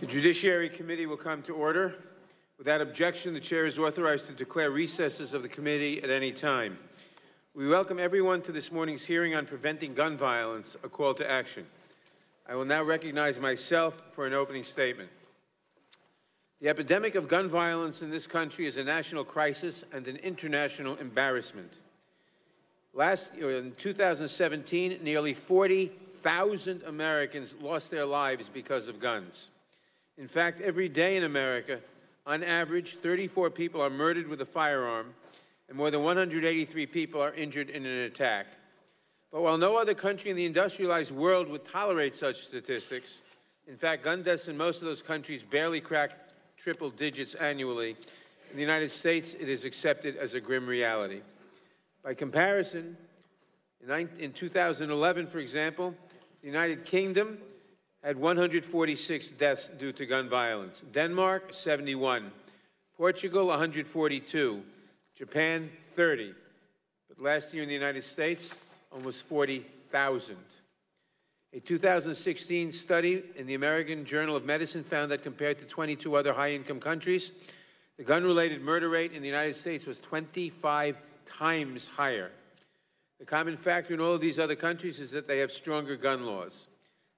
The Judiciary Committee will come to order. Without objection, the Chair is authorized to declare recesses of the committee at any time. We welcome everyone to this morning's hearing on preventing gun violence, a call to action. I will now recognize myself for an opening statement. The epidemic of gun violence in this country is a national crisis and an international embarrassment. Last year, in 2017, nearly 40,000 Americans lost their lives because of guns. In fact, every day in America, on average, 34 people are murdered with a firearm, and more than 183 people are injured in an attack. But while no other country in the industrialized world would tolerate such statistics, in fact, gun deaths in most of those countries barely crack triple digits annually. In the United States, it is accepted as a grim reality. By comparison, in 2011, for example, the United Kingdom had 146 deaths due to gun violence. Denmark, 71. Portugal, 142. Japan, 30. But last year in the United States, almost 40,000. A 2016 study in the American Journal of Medicine found that compared to 22 other high-income countries, the gun-related murder rate in the United States was 25 times higher. The common factor in all of these other countries is that they have stronger gun laws.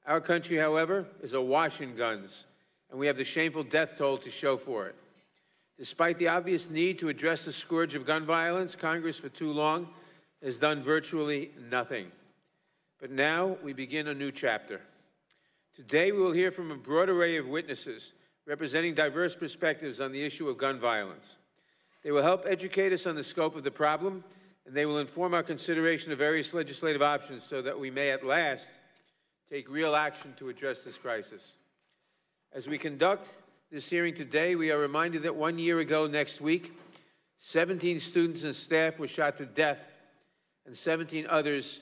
Our country, however, is awash in guns, and we have the shameful death toll to show for it. Despite the obvious need to address the scourge of gun violence, Congress for too long has done virtually nothing. But now we begin a new chapter. Today we will hear from a broad array of witnesses representing diverse perspectives on the issue of gun violence. They will help educate us on the scope of the problem, and they will inform our consideration of various legislative options so that we may at last take real action to address this crisis. As we conduct this hearing today, we are reminded that 1 year ago next week, 17 students and staff were shot to death, and 17 others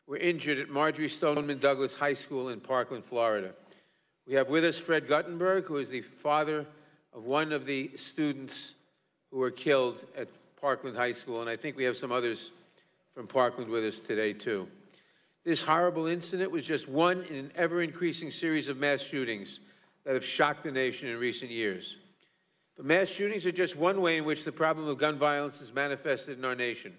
were injured at Marjory Stoneman Douglas High School in Parkland, Florida. We have with us Fred Guttenberg, who is the father of one of the students who were killed at Parkland High School, and I think we have some others from Parkland with us today, too. This horrible incident was just one in an ever-increasing series of mass shootings that have shocked the nation in recent years. But mass shootings are just one way in which the problem of gun violence is manifested in our nation.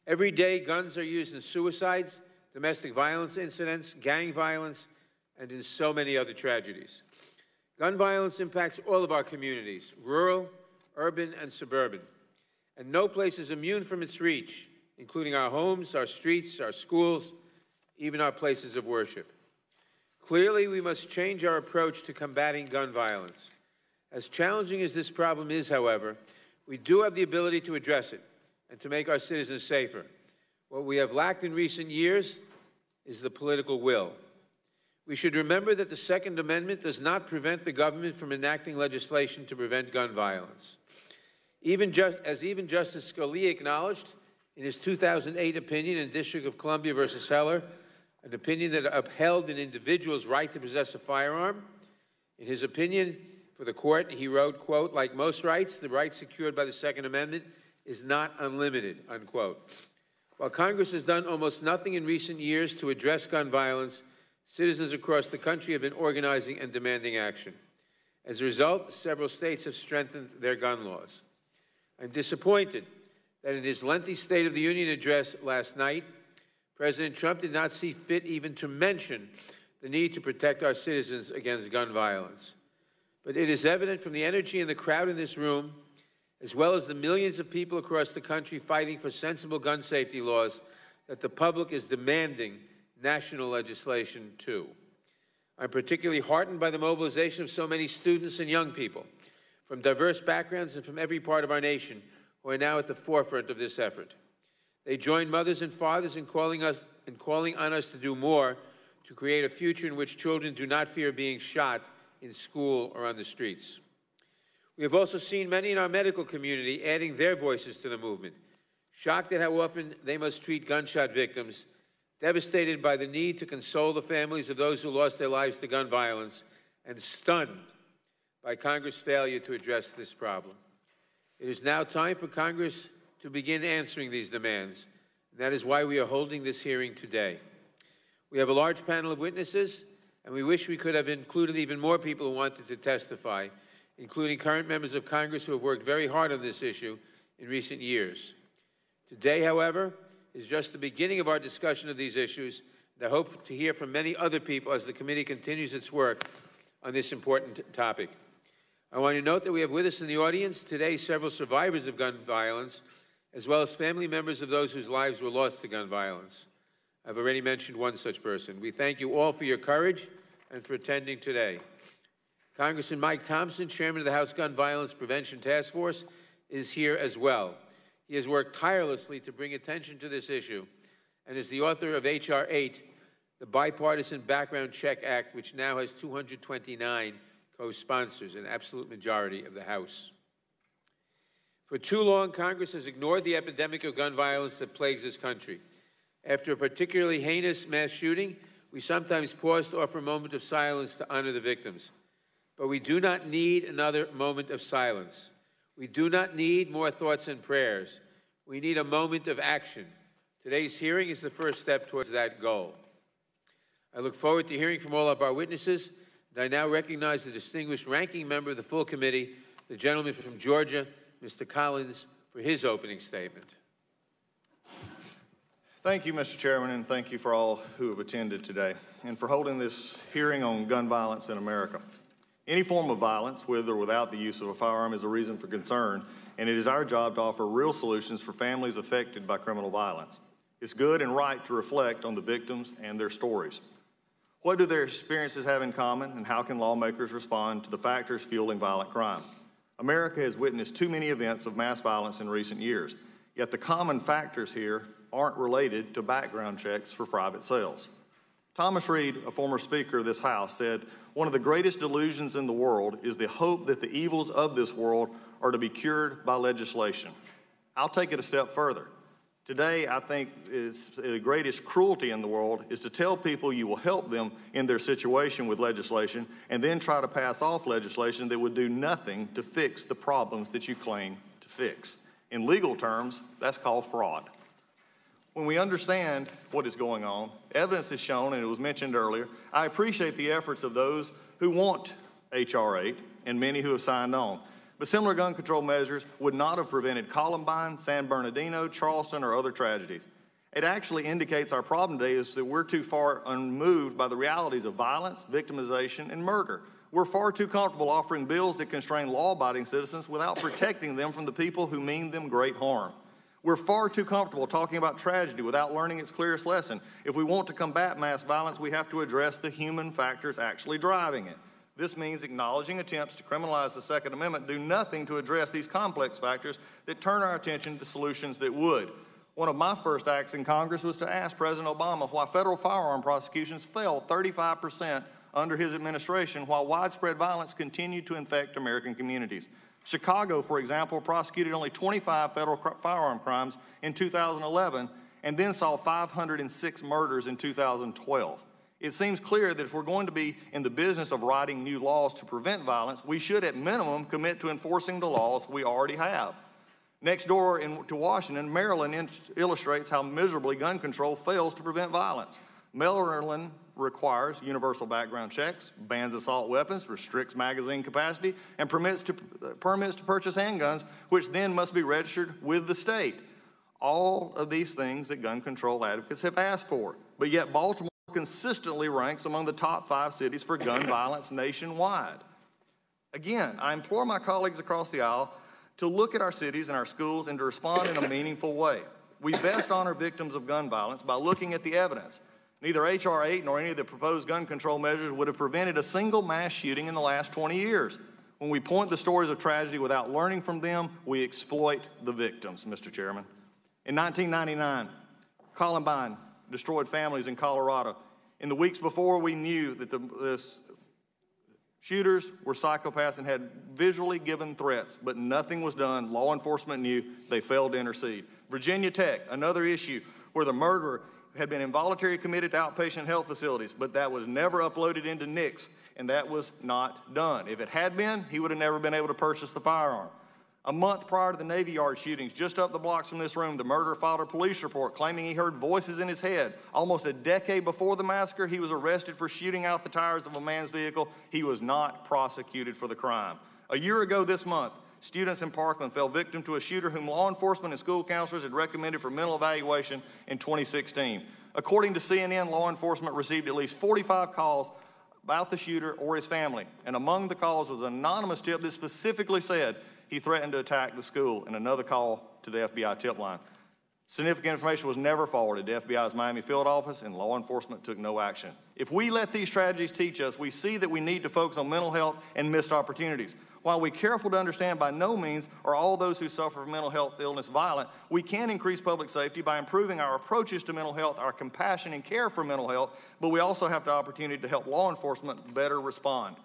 Every day, guns are used in suicides, domestic violence incidents, gang violence, and in so many other tragedies. Gun violence impacts all of our communities, rural, urban, and suburban, and no place is immune from its reach, including our homes, our streets, our schools, even our places of worship. Clearly, we must change our approach to combating gun violence. As challenging as this problem is, however, we do have the ability to address it and to make our citizens safer. What we have lacked in recent years is the political will. We should remember that the Second Amendment does not prevent the government from enacting legislation to prevent gun violence. As Justice Scalia acknowledged in his 2008 opinion in District of Columbia versus Heller, an opinion that upheld an individual's right to possess a firearm. In his opinion for the court, he wrote, quote, "Like most rights, the right secured by the Second Amendment is not unlimited," unquote. While Congress has done almost nothing in recent years to address gun violence, citizens across the country have been organizing and demanding action. As a result, several states have strengthened their gun laws. I'm disappointed that in his lengthy State of the Union address last night, President Trump did not see fit even to mention the need to protect our citizens against gun violence. But it is evident from the energy in the crowd in this room, as well as the millions of people across the country fighting for sensible gun safety laws, that the public is demanding national legislation too. I'm particularly heartened by the mobilization of so many students and young people from diverse backgrounds and from every part of our nation who are now at the forefront of this effort. They join mothers and fathers in calling on us to do more to create a future in which children do not fear being shot in school or on the streets. We have also seen many in our medical community adding their voices to the movement, shocked at how often they must treat gunshot victims, devastated by the need to console the families of those who lost their lives to gun violence, and stunned by Congress' failure to address this problem. It is now time for Congress to begin answering these demands, and that is why we are holding this hearing today. We have a large panel of witnesses, and we wish we could have included even more people who wanted to testify, including current members of Congress who have worked very hard on this issue in recent years. Today, however, is just the beginning of our discussion of these issues, and I hope to hear from many other people as the committee continues its work on this important topic. I want to note that we have with us in the audience today several survivors of gun violence, as well as family members of those whose lives were lost to gun violence. I've already mentioned one such person. We thank you all for your courage and for attending today. Congressman Mike Thompson, Chairman of the House Gun Violence Prevention Task Force, is here as well. He has worked tirelessly to bring attention to this issue and is the author of H.R. 8, the Bipartisan Background Check Act, which now has 229 co-sponsors, an absolute majority of the House. For too long, Congress has ignored the epidemic of gun violence that plagues this country. After a particularly heinous mass shooting, we sometimes pause to offer a moment of silence to honor the victims. But we do not need another moment of silence. We do not need more thoughts and prayers. We need a moment of action. Today's hearing is the first step towards that goal. I look forward to hearing from all of our witnesses, and I now recognize the distinguished ranking member of the full committee, the gentleman from Georgia, Mr. Collins, for his opening statement. Thank you, Mr. Chairman, and thank you for all who have attended today and for holding this hearing on gun violence in America. Any form of violence, with or without the use of a firearm, is a reason for concern, and it is our job to offer real solutions for families affected by criminal violence. It's good and right to reflect on the victims and their stories. What do their experiences have in common, and how can lawmakers respond to the factors fueling violent crime? America has witnessed too many events of mass violence in recent years, yet the common factors here aren't related to background checks for private sales. Thomas Reed, a former Speaker of this House, said, "One of the greatest delusions in the world is the hope that the evils of this world are to be cured by legislation." I'll take it a step further. Today, I think the greatest cruelty in the world is to tell people you will help them in their situation with legislation and then try to pass off legislation that would do nothing to fix the problems that you claim to fix. In legal terms, that's called fraud. When we understand what is going on, evidence is shown, and it was mentioned earlier. I appreciate the efforts of those who want H.R. 8 and many who have signed on. But similar gun control measures would not have prevented Columbine, San Bernardino, Charleston, or other tragedies. It actually indicates our problem today is that we're too far unmoved by the realities of violence, victimization, and murder. We're far too comfortable offering bills that constrain law-abiding citizens without protecting them from the people who mean them great harm. We're far too comfortable talking about tragedy without learning its clearest lesson. If we want to combat mass violence, we have to address the human factors actually driving it. This means acknowledging attempts to criminalize the Second Amendment do nothing to address these complex factors that turn our attention to solutions that would. One of my first acts in Congress was to ask President Obama why federal firearm prosecutions fell 35% under his administration while widespread violence continued to infect American communities. Chicago, for example, prosecuted only 25 federal firearm crimes in 2011 and then saw 506 murders in 2012. It seems clear that if we're going to be in the business of writing new laws to prevent violence, we should at minimum commit to enforcing the laws we already have. Next door to Washington, Maryland illustrates how miserably gun control fails to prevent violence. Maryland requires universal background checks, bans assault weapons, restricts magazine capacity, and permits to purchase handguns, which then must be registered with the state. All of these things that gun control advocates have asked for, but yet Baltimore consistently ranks among the top 5 cities for gun violence nationwide. Again, I implore my colleagues across the aisle to look at our cities and our schools and to respond in a meaningful way. We best honor victims of gun violence by looking at the evidence. Neither H.R. 8 nor any of the proposed gun control measures would have prevented a single mass shooting in the last 20 years. When we point the stories of tragedy without learning from them, we exploit the victims, Mr. Chairman. In 1999, Columbine destroyed families in Colorado. In the weeks before, we knew that the shooters were psychopaths and had visually given threats, but nothing was done. Law enforcement knew. They failed to intercede. Virginia Tech, another issue where the murderer had been involuntarily committed to outpatient health facilities, but that was never uploaded into NICS, and that was not done. If it had been, he would have never been able to purchase the firearm. A month prior to the Navy Yard shootings, just up the blocks from this room, the murderer filed a police report claiming he heard voices in his head. Almost a decade before the massacre, he was arrested for shooting out the tires of a man's vehicle. He was not prosecuted for the crime. A year ago this month, students in Parkland fell victim to a shooter whom law enforcement and school counselors had recommended for mental evaluation in 2016. According to CNN, law enforcement received at least 45 calls about the shooter or his family, and among the calls was an anonymous tip that specifically said he threatened to attack the school, and another call to the FBI tip line. Significant information was never forwarded to FBI's Miami field office, and law enforcement took no action. If we let these tragedies teach us, we see that we need to focus on mental health and missed opportunities. While we're careful to understand by no means are all those who suffer from mental health illness violent, we can increase public safety by improving our approaches to mental health, our compassion and care for mental health, but we also have the opportunity to help law enforcement better respond.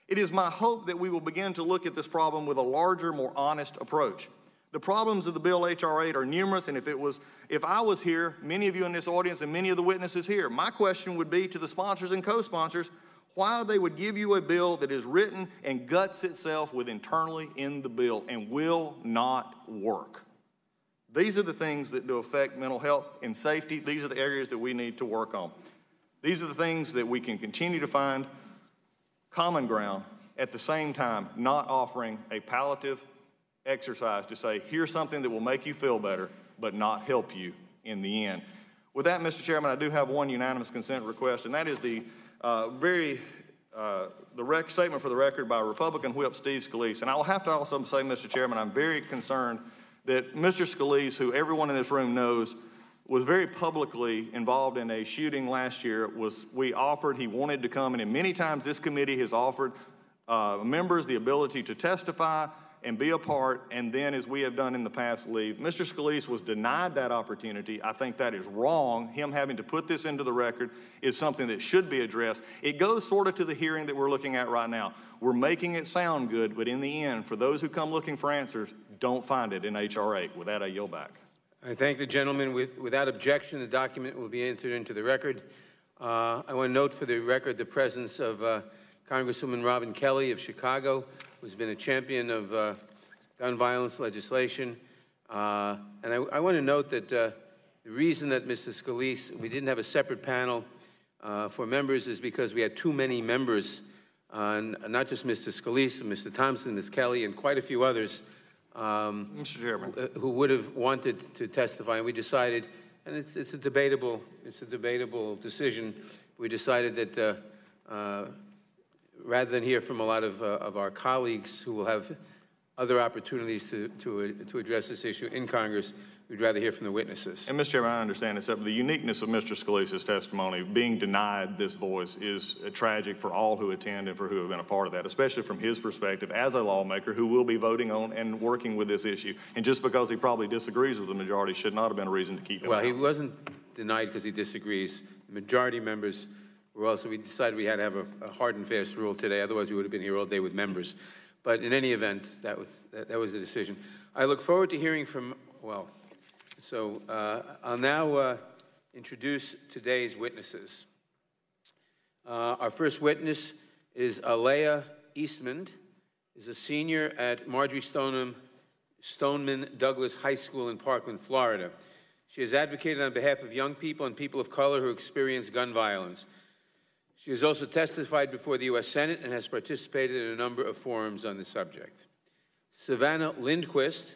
It is my hope that we will begin to look at this problem with a larger, more honest approach. The problems of the bill H.R. 8 are numerous, and if I was here, many of you in this audience and many of the witnesses here, my question would be to the sponsors and co-sponsors, why they would give you a bill that is written and guts itself with internally in the bill and will not work. These are the things that do affect mental health and safety. These are the areas that we need to work on. These are the things that we can continue to find common ground, at the same time not offering a palliative exercise to say, here's something that will make you feel better, but not help you in the end. With that, Mr. Chairman, I do have one unanimous consent request, and that is the statement for the record by Republican Whip Steve Scalise. And I will have to also say, Mr. Chairman, I'm very concerned that Mr. Scalise, who everyone in this room knows, was very publicly involved in a shooting last year. He wanted to come, and many times this committee has offered members the ability to testify and be a part, and then, as we have done in the past, leave. Mr. Scalise was denied that opportunity. I think that is wrong. Him having to put this into the record is something that should be addressed. It goes sort of to the hearing that we're looking at right now. We're making it sound good, but in the end, for those who come looking for answers, don't find it in H.R. 8. With that, I yield back. I thank the gentleman. Without objection, the document will be entered into the record. I want to note for the record the presence of Congresswoman Robin Kelly of Chicago, who's been a champion of gun violence legislation. And I want to note that the reason that Mr. Scalise, we didn't have a separate panel for members is because we had too many members, not just Mr. Scalise, but Mr. Thompson, Ms. Kelly, and quite a few others Mr. Chairman, who would have wanted to testify. And we decided, and it's a debatable decision. We decided that rather than hear from a lot of our colleagues who will have other opportunities to address this issue in Congress, we'd rather hear from the witnesses. And Mr. Chairman, I understand, except the uniqueness of Mr. Scalise's testimony, being denied this voice is tragic for all who attend and for who have been a part of that, especially from his perspective as a lawmaker who will be voting on and working with this issue. And just because he probably disagrees with the majority should not have been a reason to keep him out. He wasn't denied because he disagrees. The majority members were also, we decided we had to have a hard and fast rule today, otherwise we would have been here all day with members. But in any event, that was the decision. I look forward to hearing from, I'll now introduce today's witnesses. Our first witness is Alea Eastman, is a senior at Marjory Stoneman Douglas High School in Parkland, Florida. She has advocated on behalf of young people and people of color who experience gun violence. She has also testified before the U.S. Senate and has participated in a number of forums on the subject. Savannah Lindquist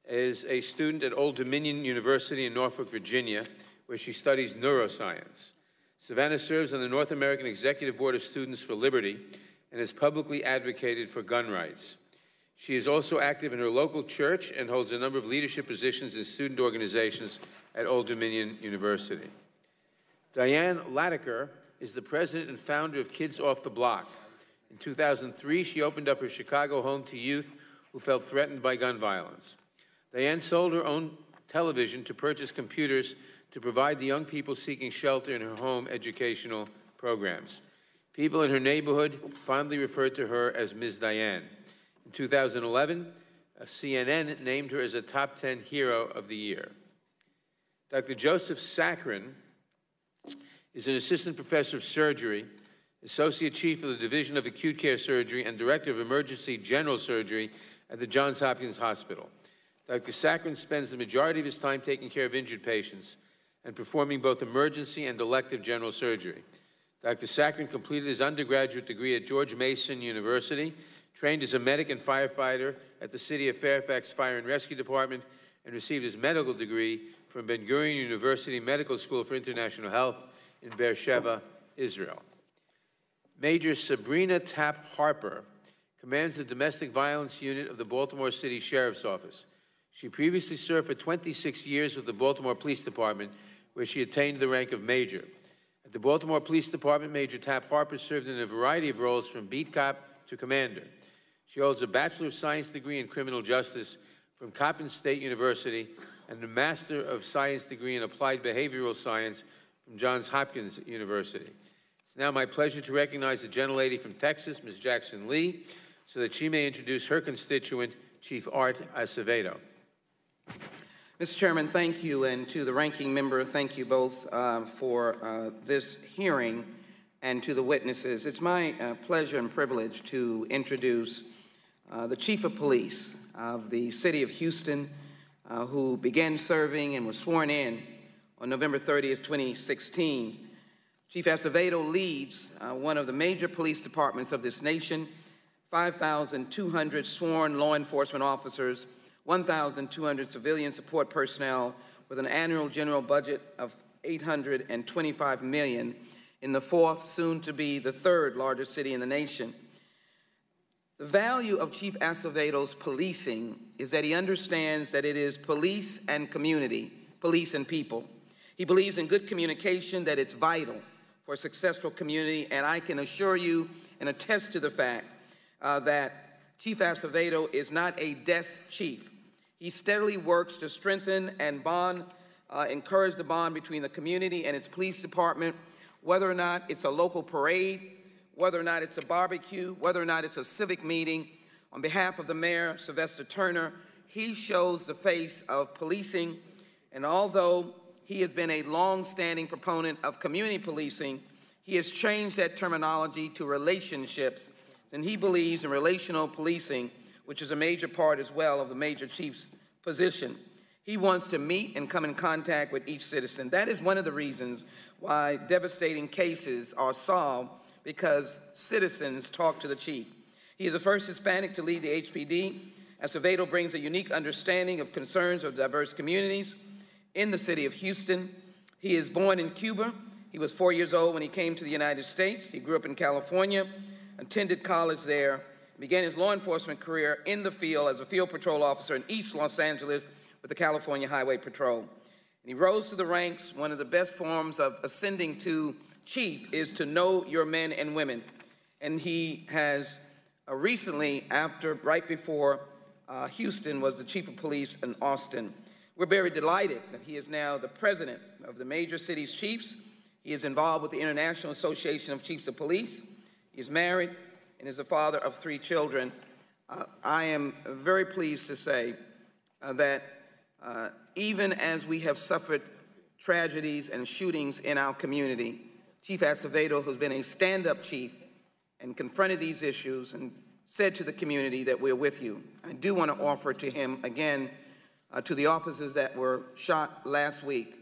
is a student at Old Dominion University in Norfolk, Virginia, where she studies neuroscience. Savannah serves on the North American Executive Board of Students for Liberty and has publicly advocated for gun rights. She is also active in her local church and holds a number of leadership positions in student organizations at Old Dominion University. Diane Latiker is the president and founder of Kids Off the Block. In 2003, she opened up her Chicago home to youth who felt threatened by gun violence. Diane sold her own television to purchase computers to provide the young people seeking shelter in her home educational programs. People in her neighborhood fondly referred to her as Ms. Diane. In 2011, CNN named her as a top 10 hero of the year. Dr. Joseph Sakrin is an assistant professor of surgery, associate chief of the Division of Acute Care Surgery, and director of emergency general surgery at the Johns Hopkins Hospital. Dr. Saccharin spends the majority of his time taking care of injured patients and performing both emergency and elective general surgery. Dr. Saccharin completed his undergraduate degree at George Mason University, trained as a medic and firefighter at the City of Fairfax Fire and Rescue Department, and received his medical degree from Ben Gurion University Medical School for International Health in Beersheba, Israel. Major Sabrina Tapp Harper commands the Domestic Violence Unit of the Baltimore City Sheriff's Office. She previously served for 26 years with the Baltimore Police Department, where she attained the rank of Major. At the Baltimore Police Department, Major Tapp Harper served in a variety of roles from beat cop to commander. She holds a Bachelor of Science degree in Criminal Justice from Coppin State University and a Master of Science degree in Applied Behavioral Science from Johns Hopkins University. It's now my pleasure to recognize the gentlelady from Texas, Ms. Jackson Lee, so that she may introduce her constituent, Chief Art Acevedo. Mr. Chairman, thank you, and to the ranking member, thank you both for this hearing, and to the witnesses. It's my pleasure and privilege to introduce the Chief of Police of the City of Houston, who began serving and was sworn in on November 30th, 2016. Chief Acevedo leads one of the major police departments of this nation, 5,200 sworn law enforcement officers, 1,200 civilian support personnel, with an annual general budget of $825 million in the fourth, soon to be the third largest city in the nation. The value of Chief Acevedo's policing is that he understands that it is police and community, police and people. He believes in good communication, that it's vital for a successful community, and I can assure you and attest to the fact that Chief Acevedo is not a desk chief. He steadily works to strengthen and encourage the bond between the community and its police department, whether or not it's a local parade, whether or not it's a barbecue, whether or not it's a civic meeting. On behalf of the Mayor, Sylvester Turner, he shows the face of policing, and although he has been a long-standing proponent of community policing, he has changed that terminology to relationships, and he believes in relational policing, which is a major part as well of the Major Chief's position. He wants to meet and come in contact with each citizen. That is one of the reasons why devastating cases are solved, because citizens talk to the chief. He is the first Hispanic to lead the HPD. Acevedo brings a unique understanding of concerns of diverse communities in the city of Houston. He is born in Cuba. He was 4 years old when he came to the United States. He grew up in California, attended college there, began his law enforcement career in the field as a field patrol officer in East Los Angeles with the California Highway Patrol. And he rose to the ranks. One of the best forms of ascending to chief is to know your men and women. And he has recently, right before Houston, was the chief of police in Austin. We're very delighted that he is now the president of the Major Cities Chiefs. He is involved with the International Association of Chiefs of Police. He is married and is a father of 3 children. I am very pleased to say that even as we have suffered tragedies and shootings in our community, Chief Acevedo, who's been a stand-up chief and confronted these issues and said to the community that we're with you. I do want to offer to him again, to the officers that were shot last week,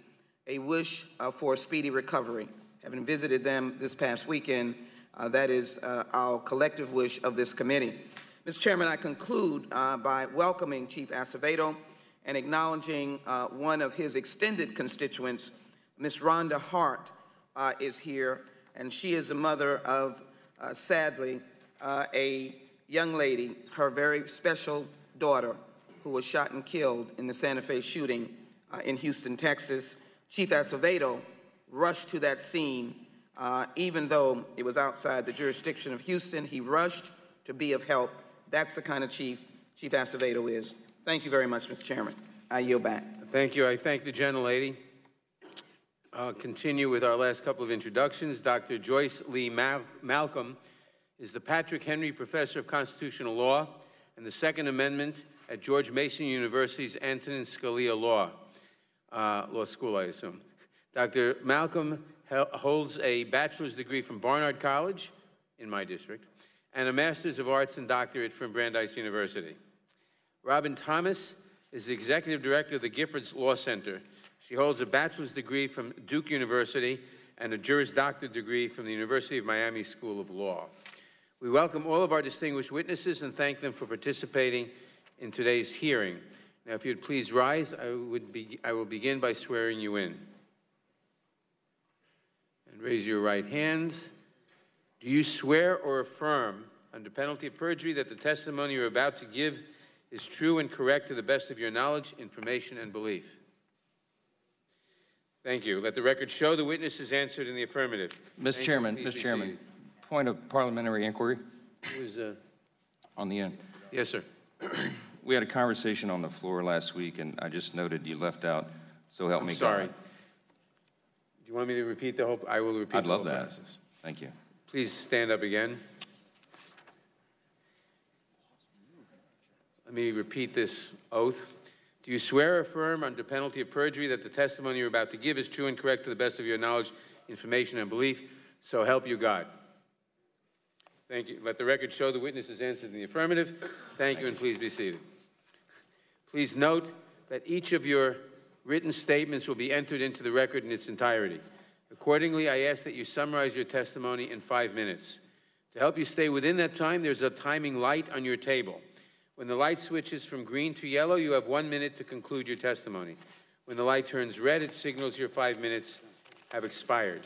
a wish for a speedy recovery. Having visited them this past weekend, that is our collective wish of this committee. Mr. Chairman, I conclude by welcoming Chief Acevedo and acknowledging one of his extended constituents. Ms. Rhonda Hart is here, and she is the mother of, sadly, a young lady, her very special daughter, who was shot and killed in the Santa Fe shooting in Houston, Texas. Chief Acevedo rushed to that scene. Even though it was outside the jurisdiction of Houston, he rushed to be of help. That's the kind of chief Chief Acevedo is. Thank you very much, Mr. Chairman. I yield back. Thank you. I thank the gentlelady. I'll continue with our last couple of introductions. Dr. Joyce Lee Malcolm is the Patrick Henry Professor of Constitutional Law and the Second Amendment at George Mason University's Antonin Scalia Law School, I assume. Dr. Malcolm holds a bachelor's degree from Barnard College, in my district, and a Master's of Arts and Doctorate from Brandeis University. Robin Thomas is the Executive Director of the Giffords Law Center. She holds a bachelor's degree from Duke University and a Juris Doctor degree from the University of Miami School of Law. We welcome all of our distinguished witnesses and thank them for participating in today's hearing. Now, if you'd please rise, I will begin by swearing you in. And raise your right hands. Do you swear or affirm, under penalty of perjury, that the testimony you're about to give is true and correct to the best of your knowledge, information, and belief? Thank you. Let the record show the witness has answered in the affirmative. Mr. Chairman, point of parliamentary inquiry. On the end. Yes, sir. We had a conversation on the floor last week, and I just noted you left out, so help me God. Sorry. Do you want me to repeat the whole? I will repeat the whole process. Thank you. Please stand up again. Let me repeat this oath. Do you swear or affirm under penalty of perjury that the testimony you're about to give is true and correct to the best of your knowledge, information, and belief? So help you God. Thank you. Let the record show the witness has answered in the affirmative. Thank you, and please be seated. Please note that each of your written statements will be entered into the record in its entirety. Accordingly, I ask that you summarize your testimony in 5 minutes. To help you stay within that time, there's a timing light on your table. When the light switches from green to yellow, you have 1 minute to conclude your testimony. When the light turns red, it signals your 5 minutes have expired.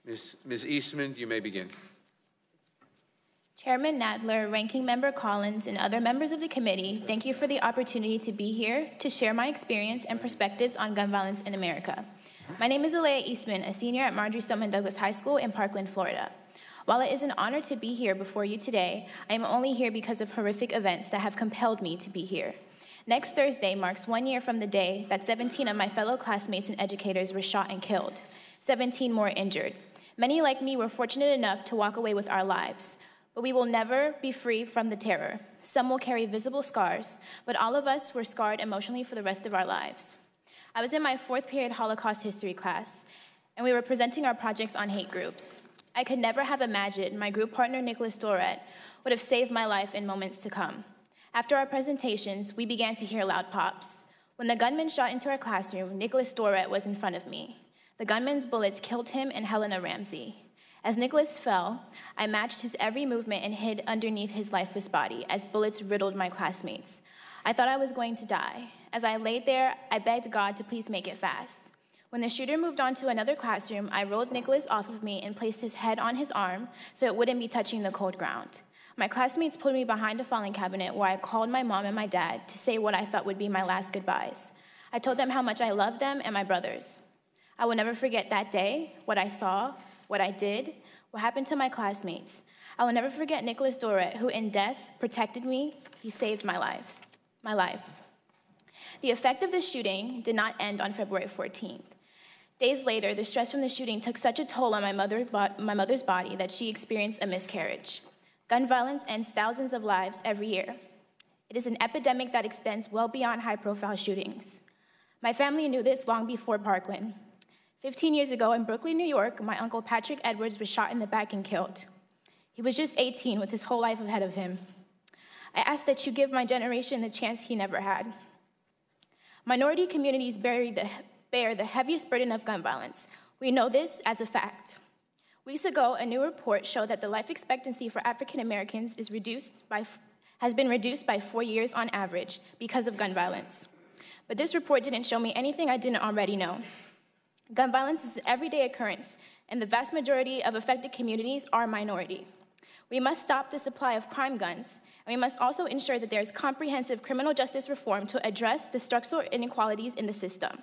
Ms. Eastman, you may begin. Chairman Nadler, Ranking Member Collins, and other members of the committee, thank you for the opportunity to be here to share my experience and perspectives on gun violence in America. My name is Alea Eastman, a senior at Marjory Stoneman Douglas High School in Parkland, Florida. While it is an honor to be here before you today, I am only here because of horrific events that have compelled me to be here. Next Thursday marks 1 year from the day that 17 of my fellow classmates and educators were shot and killed, 17 more injured. Many like me were fortunate enough to walk away with our lives, but we will never be free from the terror. Some will carry visible scars, but all of us were scarred emotionally for the rest of our lives. I was in my 4th period Holocaust history class, and we were presenting our projects on hate groups. I could never have imagined my group partner, Nicholas Doret, would have saved my life in moments to come. After our presentations, we began to hear loud pops. When the gunman shot into our classroom, Nicholas Doret was in front of me. The gunman's bullets killed him and Helena Ramsey. As Nicholas fell, I matched his every movement and hid underneath his lifeless body as bullets riddled my classmates. I thought I was going to die. As I laid there, I begged God to please make it fast. When the shooter moved on to another classroom, I rolled Nicholas off of me and placed his head on his arm so it wouldn't be touching the cold ground. My classmates pulled me behind a filing cabinet where I called my mom and my dad to say what I thought would be my last goodbyes. I told them how much I loved them and my brothers. I will never forget that day, what I saw, what I did, what happened to my classmates. I will never forget Nicholas Doret, who in death protected me. He saved my life. The effect of the shooting did not end on February 14th. Days later, the stress from the shooting took such a toll on my mother's body that she experienced a miscarriage. Gun violence ends thousands of lives every year. It is an epidemic that extends well beyond high-profile shootings. My family knew this long before Parkland. 15 years ago in Brooklyn, New York, my uncle Patrick Edwards was shot in the back and killed. He was just 18 with his whole life ahead of him. I ask that you give my generation the chance he never had. Minority communities bear the heaviest burden of gun violence. We know this as a fact. Weeks ago, a new report showed that the life expectancy for African Americans has been reduced by 4 years on average because of gun violence. But this report didn't show me anything I didn't already know. Gun violence is an everyday occurrence, and the vast majority of affected communities are minority. We must stop the supply of crime guns, and we must also ensure that there is comprehensive criminal justice reform to address the structural inequalities in the system.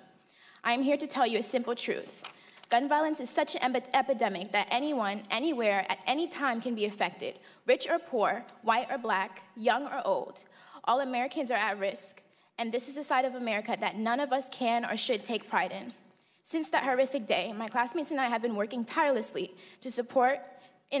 I am here to tell you a simple truth. Gun violence is such an epidemic that anyone, anywhere, at any time can be affected. Rich or poor, white or black, young or old. All Americans are at risk, and this is a side of America that none of us can or should take pride in. Since that horrific day, my classmates and I have been working tirelessly in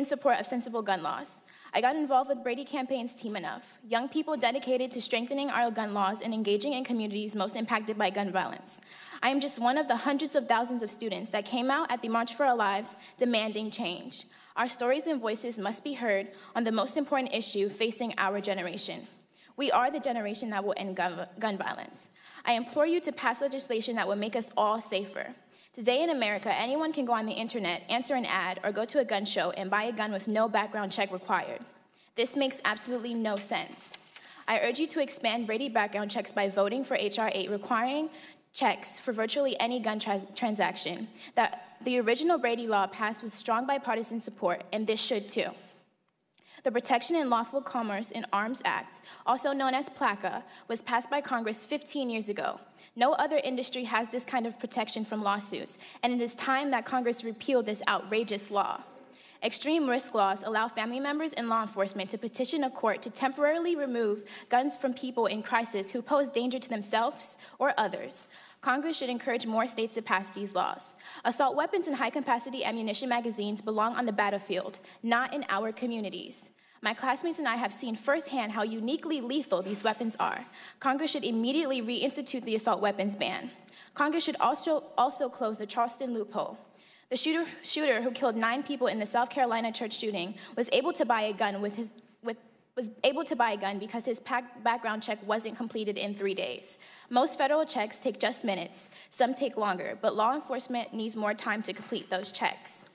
support of sensible gun laws. I got involved with Brady Campaign's Team Enough, young people dedicated to strengthening our gun laws and engaging in communities most impacted by gun violence. I am just one of the hundreds of thousands of students that came out at the March for Our Lives demanding change. Our stories and voices must be heard on the most important issue facing our generation. We are the generation that will end gun violence. I implore you to pass legislation that will make us all safer. Today in America, anyone can go on the internet, answer an ad, or go to a gun show and buy a gun with no background check required. This makes absolutely no sense. I urge you to expand Brady background checks by voting for H.R. 8 requiring checks for virtually any gun transaction. The original Brady law passed with strong bipartisan support, and this should too. The Protection and Lawful Commerce in Arms Act, also known as PLACA, was passed by Congress 15 years ago. No other industry has this kind of protection from lawsuits, and it is time that Congress repeal this outrageous law. Extreme risk laws allow family members and law enforcement to petition a court to temporarily remove guns from people in crisis who pose danger to themselves or others. Congress should encourage more states to pass these laws. Assault weapons and high-capacity ammunition magazines belong on the battlefield, not in our communities. My classmates and I have seen firsthand how uniquely lethal these weapons are. Congress should immediately reinstitute the assault weapons ban. Congress should also close the Charleston loophole. The shooter who killed 9 people in the South Carolina church shooting was able to buy a gun because his background check wasn't completed in 3 days. Most federal checks take just minutes. Some take longer, but law enforcement needs more time to complete those checks.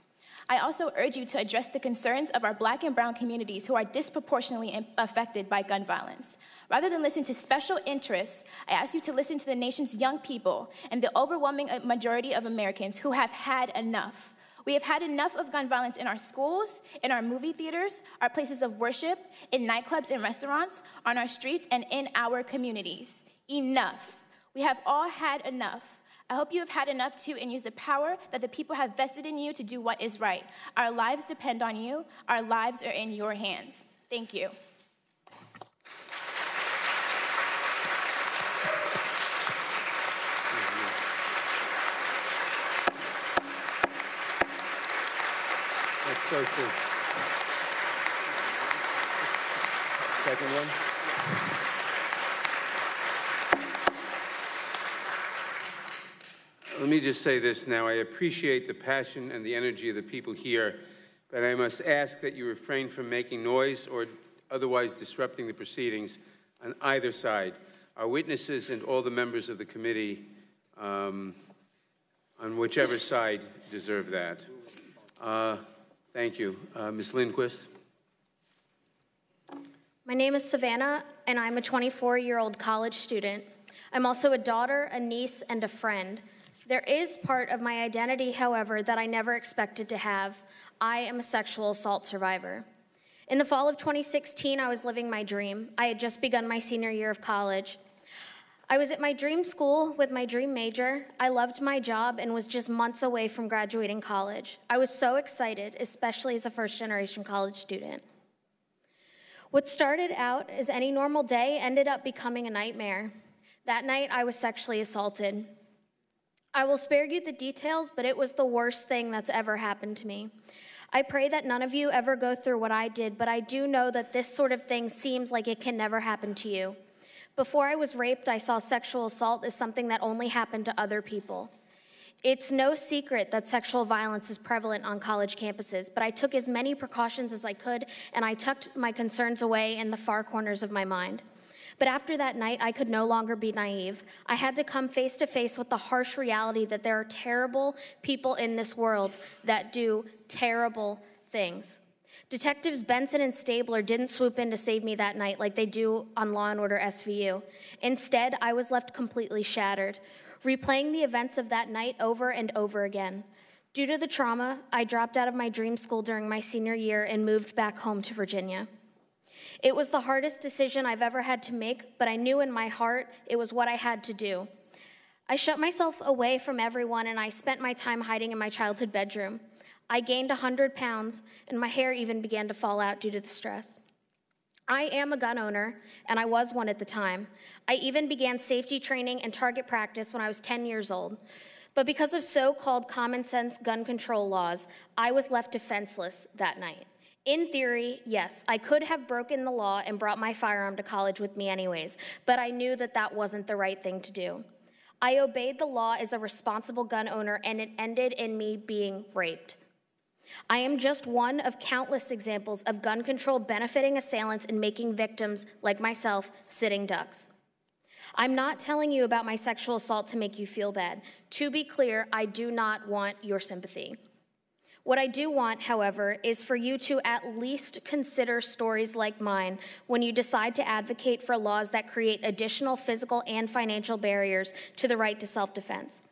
I also urge you to address the concerns of our Black and brown communities who are disproportionately affected by gun violence. Rather than listen to special interests, I ask you to listen to the nation's young people and the overwhelming majority of Americans who have had enough. We have had enough of gun violence in our schools, in our movie theaters, our places of worship, in nightclubs and restaurants, on our streets, and in our communities. Enough. We have all had enough. I hope you have had enough too and use the power that the people have vested in you to do what is right. Our lives depend on you. Our lives are in your hands. Thank you. Let's go to second one. Let me just say this now. I appreciate the passion and the energy of the people here, but I must ask that you refrain from making noise or otherwise disrupting the proceedings on either side. Our witnesses and all the members of the committee on whichever side deserve that. Thank you. Ms. Lindquist. My name is Savannah, and I'm a 24-year-old college student. I'm also a daughter, a niece, and a friend. There is part of my identity, however, that I never expected to have. I am a sexual assault survivor. In the fall of 2016, I was living my dream. I had just begun my senior year of college. I was at my dream school with my dream major. I loved my job and was just months away from graduating college. I was so excited, especially as a first-generation college student. What started out as any normal day ended up becoming a nightmare. That night, I was sexually assaulted. I will spare you the details, but it was the worst thing that's ever happened to me. I pray that none of you ever go through what I did, but I do know that this sort of thing seems like it can never happen to you. Before I was raped, I saw sexual assault as something that only happened to other people. It's no secret that sexual violence is prevalent on college campuses, but I took as many precautions as I could, and I tucked my concerns away in the far corners of my mind. But after that night, I could no longer be naive. I had to come face to face with the harsh reality that there are terrible people in this world that do terrible things. Detectives Benson and Stabler didn't swoop in to save me that night like they do on Law & Order SVU. Instead, I was left completely shattered, replaying the events of that night over and over again. Due to the trauma, I dropped out of my dream school during my senior year and moved back home to Virginia. It was the hardest decision I've ever had to make, but I knew in my heart it was what I had to do. I shut myself away from everyone, and I spent my time hiding in my childhood bedroom. I gained 100 pounds, and my hair even began to fall out due to the stress. I am a gun owner, and I was one at the time. I even began safety training and target practice when I was 10 years old. But because of so-called common sense gun control laws, I was left defenseless that night. In theory, yes, I could have broken the law and brought my firearm to college with me anyways, but I knew that that wasn't the right thing to do. I obeyed the law as a responsible gun owner, and it ended in me being raped. I am just one of countless examples of gun control benefiting assailants and making victims, like myself, sitting ducks. I'm not telling you about my sexual assault to make you feel bad. To be clear, I do not want your sympathy. What I do want, however, is for you to at least consider stories like mine when you decide to advocate for laws that create additional physical and financial barriers to the right to self-defense.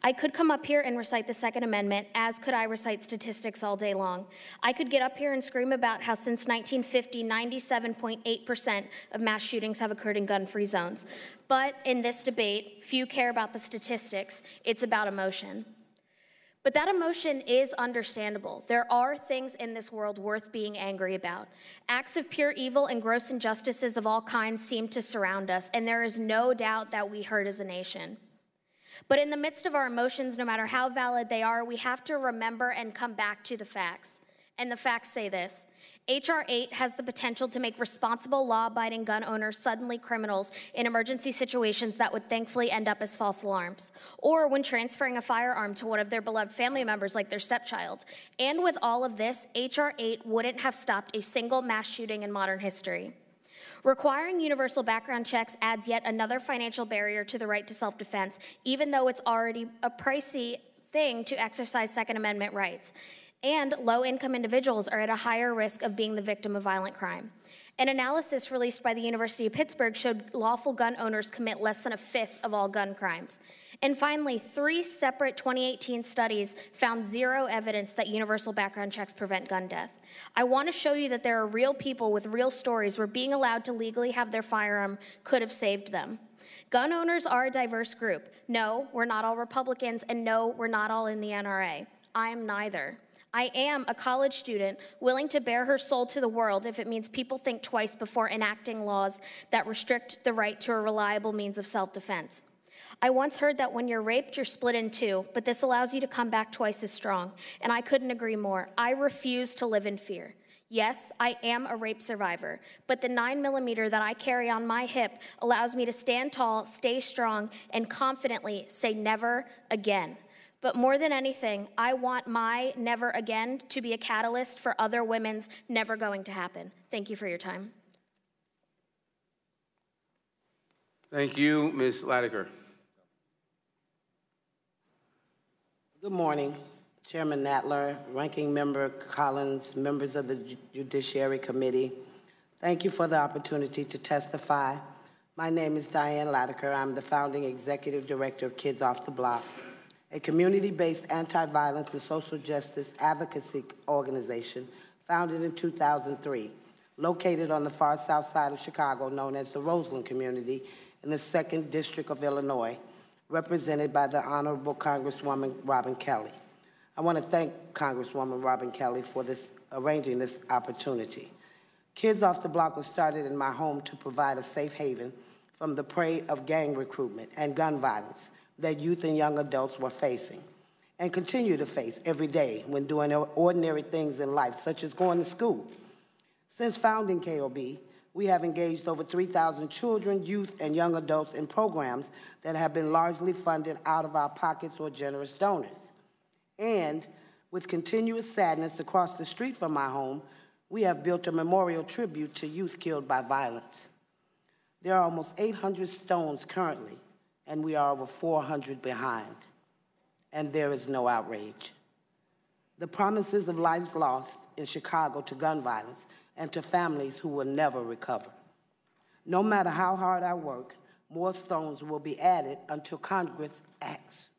I could come up here and recite the Second Amendment, as could I recite statistics all day long. I could get up here and scream about how since 1950, 97.8% of mass shootings have occurred in gun-free zones. But in this debate, few care about the statistics. It's about emotion. But that emotion is understandable. There are things in this world worth being angry about. Acts of pure evil and gross injustices of all kinds seem to surround us, and there is no doubt that we hurt as a nation. But in the midst of our emotions, no matter how valid they are, we have to remember and come back to the facts. And the facts say this: H.R. 8 has the potential to make responsible, law-abiding gun owners suddenly criminals in emergency situations that would thankfully end up as false alarms, or when transferring a firearm to one of their beloved family members like their stepchild. And with all of this, H.R. 8 wouldn't have stopped a single mass shooting in modern history. Requiring universal background checks adds yet another financial barrier to the right to self-defense, even though it's already a pricey thing to exercise Second Amendment rights. And low-income individuals are at a higher risk of being the victim of violent crime. An analysis released by the University of Pittsburgh showed lawful gun owners commit less than a fifth of all gun crimes. And finally, 3 separate 2018 studies found zero evidence that universal background checks prevent gun death. I want to show you that there are real people with real stories where being allowed to legally have their firearm could have saved them. Gun owners are a diverse group. No, we're not all Republicans, and no, we're not all in the NRA. I am neither. I am a college student willing to bare her soul to the world if it means people think twice before enacting laws that restrict the right to a reliable means of self-defense. I once heard that when you're raped, you're split in two, but this allows you to come back twice as strong, and I couldn't agree more. I refuse to live in fear. Yes, I am a rape survivor, but the 9mm that I carry on my hip allows me to stand tall, stay strong, and confidently say never again. But more than anything, I want my never again to be a catalyst for other women's never going to happen. Thank you for your time. Thank you, Ms. Latiker. Good morning, Chairman Nadler, Ranking Member Collins, members of the Judiciary Committee. Thank you for the opportunity to testify. My name is Diane Latiker. I'm the founding executive director of Kids Off the Block, a community-based anti-violence and social justice advocacy organization founded in 2003, located on the far south side of Chicago, known as the Roseland community in the 2nd District of Illinois, represented by the Honorable Congresswoman Robin Kelly. I want to thank Congresswoman Robin Kelly for arranging this opportunity. Kids Off the Block was started in my home to provide a safe haven from the prey of gang recruitment and gun violence that youth and young adults were facing and continue to face every day when doing ordinary things in life, such as going to school. Since founding KOB, we have engaged over 3,000 children, youth, and young adults in programs that have been largely funded out of our pockets or generous donors. And with continuous sadness across the street from my home, we have built a memorial tribute to youth killed by violence. There are almost 800 stones currently, and we are over 400 behind, and there is no outrage. The promises of lives lost in Chicago to gun violence and to families who will never recover. No matter how hard I work, more stones will be added until Congress acts.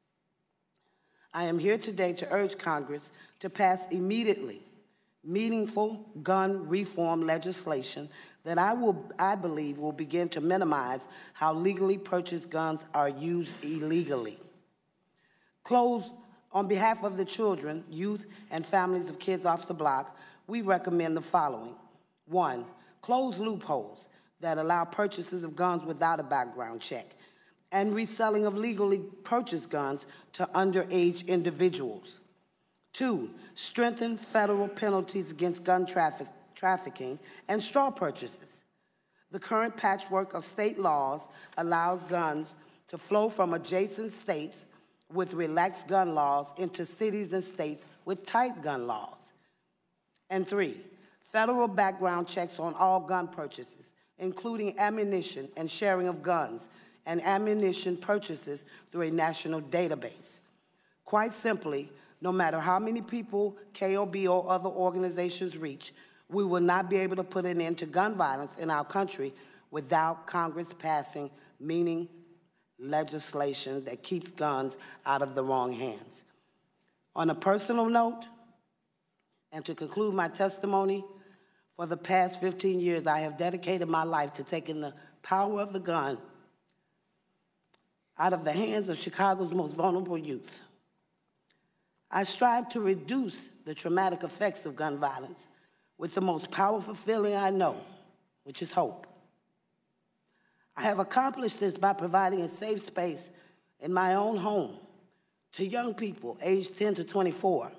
I am here today to urge Congress to pass immediately meaningful gun reform legislation that I believe will begin to minimize how legally purchased guns are used illegally. On behalf of the children, youth, and families of Kids Off the Block, we recommend the following. 1, close loopholes that allow purchases of guns without a background check and reselling of legally purchased guns to underage individuals. 2, strengthen federal penalties against gun trafficking and straw purchases. The current patchwork of state laws allows guns to flow from adjacent states with relaxed gun laws into cities and states with tight gun laws. And 3, federal background checks on all gun purchases, including ammunition and sharing of guns, and ammunition purchases through a national database. Quite simply, no matter how many people KOB or other organizations reach, we will not be able to put an end to gun violence in our country without Congress passing meaningful legislation that keeps guns out of the wrong hands. On a personal note, and to conclude my testimony, for the past 15 years, I have dedicated my life to taking the power of the gun out of the hands of Chicago's most vulnerable youth. I strive to reduce the traumatic effects of gun violence with the most powerful feeling I know, which is hope. I have accomplished this by providing a safe space in my own home to young people aged 10 to 24,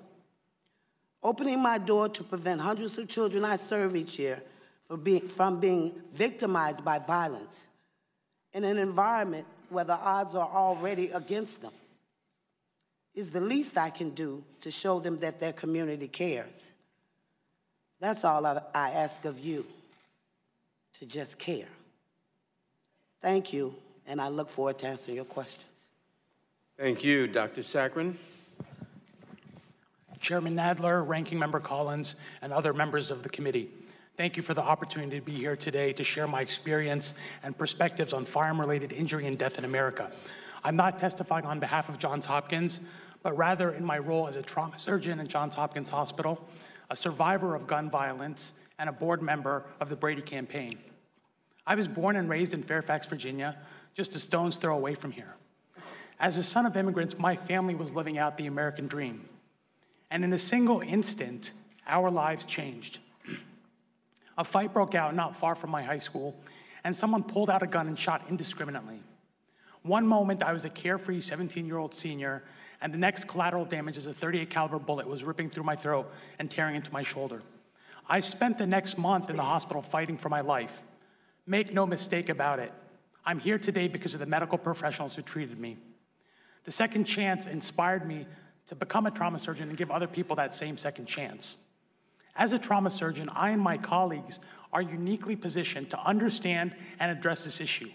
opening my door to prevent hundreds of children I serve each year from being victimized by violence in an environment where the odds are already against them, is the least I can do to show them that their community cares. That's all I ask of you, to just care. Thank you, and I look forward to answering your questions. Thank you. Dr. Saccharin. Chairman Nadler, Ranking Member Collins, and other members of the committee, thank you for the opportunity to be here today to share my experience and perspectives on firearm-related injury and death in America. I'm not testifying on behalf of Johns Hopkins, but rather in my role as a trauma surgeon at Johns Hopkins Hospital, a survivor of gun violence, and a board member of the Brady campaign. I was born and raised in Fairfax, Virginia, just a stone's throw away from here. As a son of immigrants, my family was living out the American dream. And in a single instant, our lives changed. A fight broke out not far from my high school, and someone pulled out a gun and shot indiscriminately. One moment, I was a carefree 17-year-old senior, and the next collateral damage is a .38 caliber bullet was ripping through my throat and tearing into my shoulder. I spent the next month in the hospital fighting for my life. Make no mistake about it, I'm here today because of the medical professionals who treated me. The second chance inspired me to become a trauma surgeon and give other people that same second chance. As a trauma surgeon, I and my colleagues are uniquely positioned to understand and address this issue.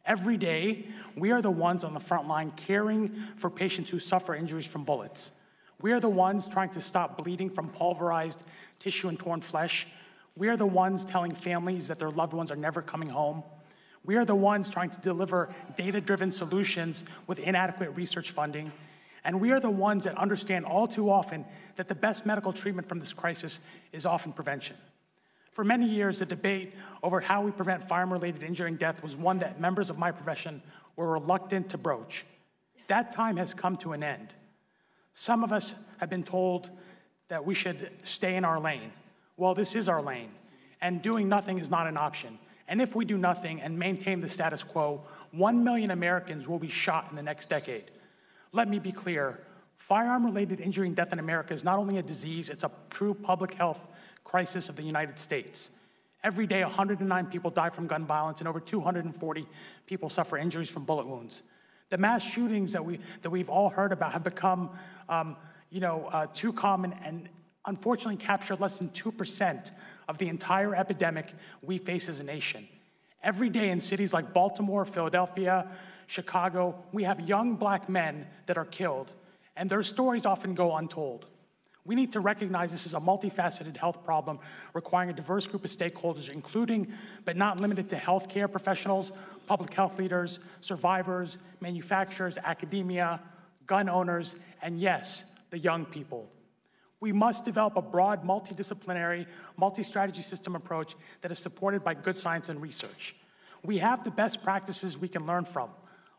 Every day, we are the ones on the front line caring for patients who suffer injuries from bullets. We are the ones trying to stop bleeding from pulverized tissue and torn flesh. We are the ones telling families that their loved ones are never coming home. We are the ones trying to deliver data-driven solutions with inadequate research funding. And we are the ones that understand all too often that the best medical treatment from this crisis is often prevention. For many years, the debate over how we prevent firearm-related injury and death was one that members of my profession were reluctant to broach. That time has come to an end. Some of us have been told that we should stay in our lane. Well, this is our lane, and doing nothing is not an option. And if we do nothing and maintain the status quo, 1 million Americans will be shot in the next decade. Let me be clear, firearm-related injury and death in America is not only a disease, it's a true public health crisis of the United States. Every day, 109 people die from gun violence, and over 240 people suffer injuries from bullet wounds. The mass shootings that we've all heard about have become too common and unfortunately captured less than 2% of the entire epidemic we face as a nation. Every day in cities like Baltimore, Philadelphia, Chicago, we have young black men that are killed, and their stories often go untold. We need to recognize this is a multifaceted health problem requiring a diverse group of stakeholders, including, but not limited to, healthcare professionals, public health leaders, survivors, manufacturers, academia, gun owners, and yes, the young people. We must develop a broad, multidisciplinary, multi-strategy system approach that is supported by good science and research. We have the best practices we can learn from.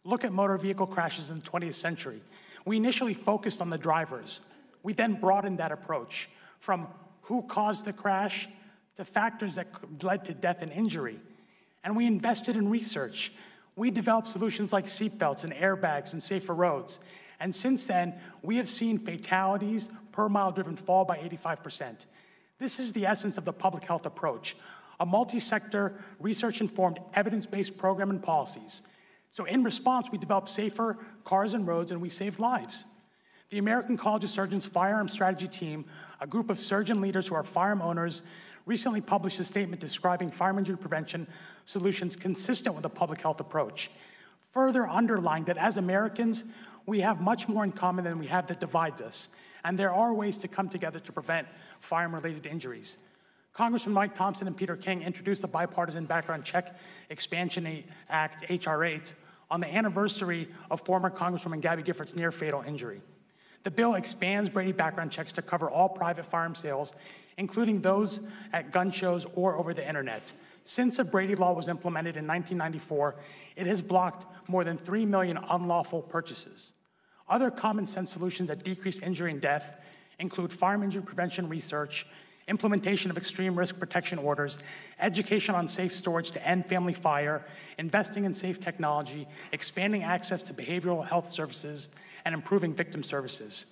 Look at motor vehicle crashes in the 20th century. We initially focused on the drivers. We then broadened that approach from who caused the crash to factors that led to death and injury. And we invested in research. We developed solutions like seatbelts and airbags and safer roads. And since then, we have seen fatalities per mile driven fall by 85%. This is the essence of the public health approach, a multi-sector, research-informed, evidence-based program and policies. So in response, we developed safer cars and roads, and we saved lives. The American College of Surgeons Firearm Strategy Team, a group of surgeon leaders who are firearm owners, recently published a statement describing firearm injury prevention solutions consistent with a public health approach, further underlying that as Americans, we have much more in common than we have that divides us, and there are ways to come together to prevent firearm-related injuries. Congressman Mike Thompson and Peter King introduced the Bipartisan Background Check Expansion Act, H.R. 8, on the anniversary of former Congresswoman Gabby Giffords' near-fatal injury. The bill expands Brady background checks to cover all private firearm sales, including those at gun shows or over the internet. Since the Brady law was implemented in 1994, it has blocked more than 3 million unlawful purchases. Other common sense solutions that decrease injury and death include firearm injury prevention research, implementation of extreme risk protection orders, education on safe storage to end family fire, investing in safe technology, expanding access to behavioral health services, and improving victim services.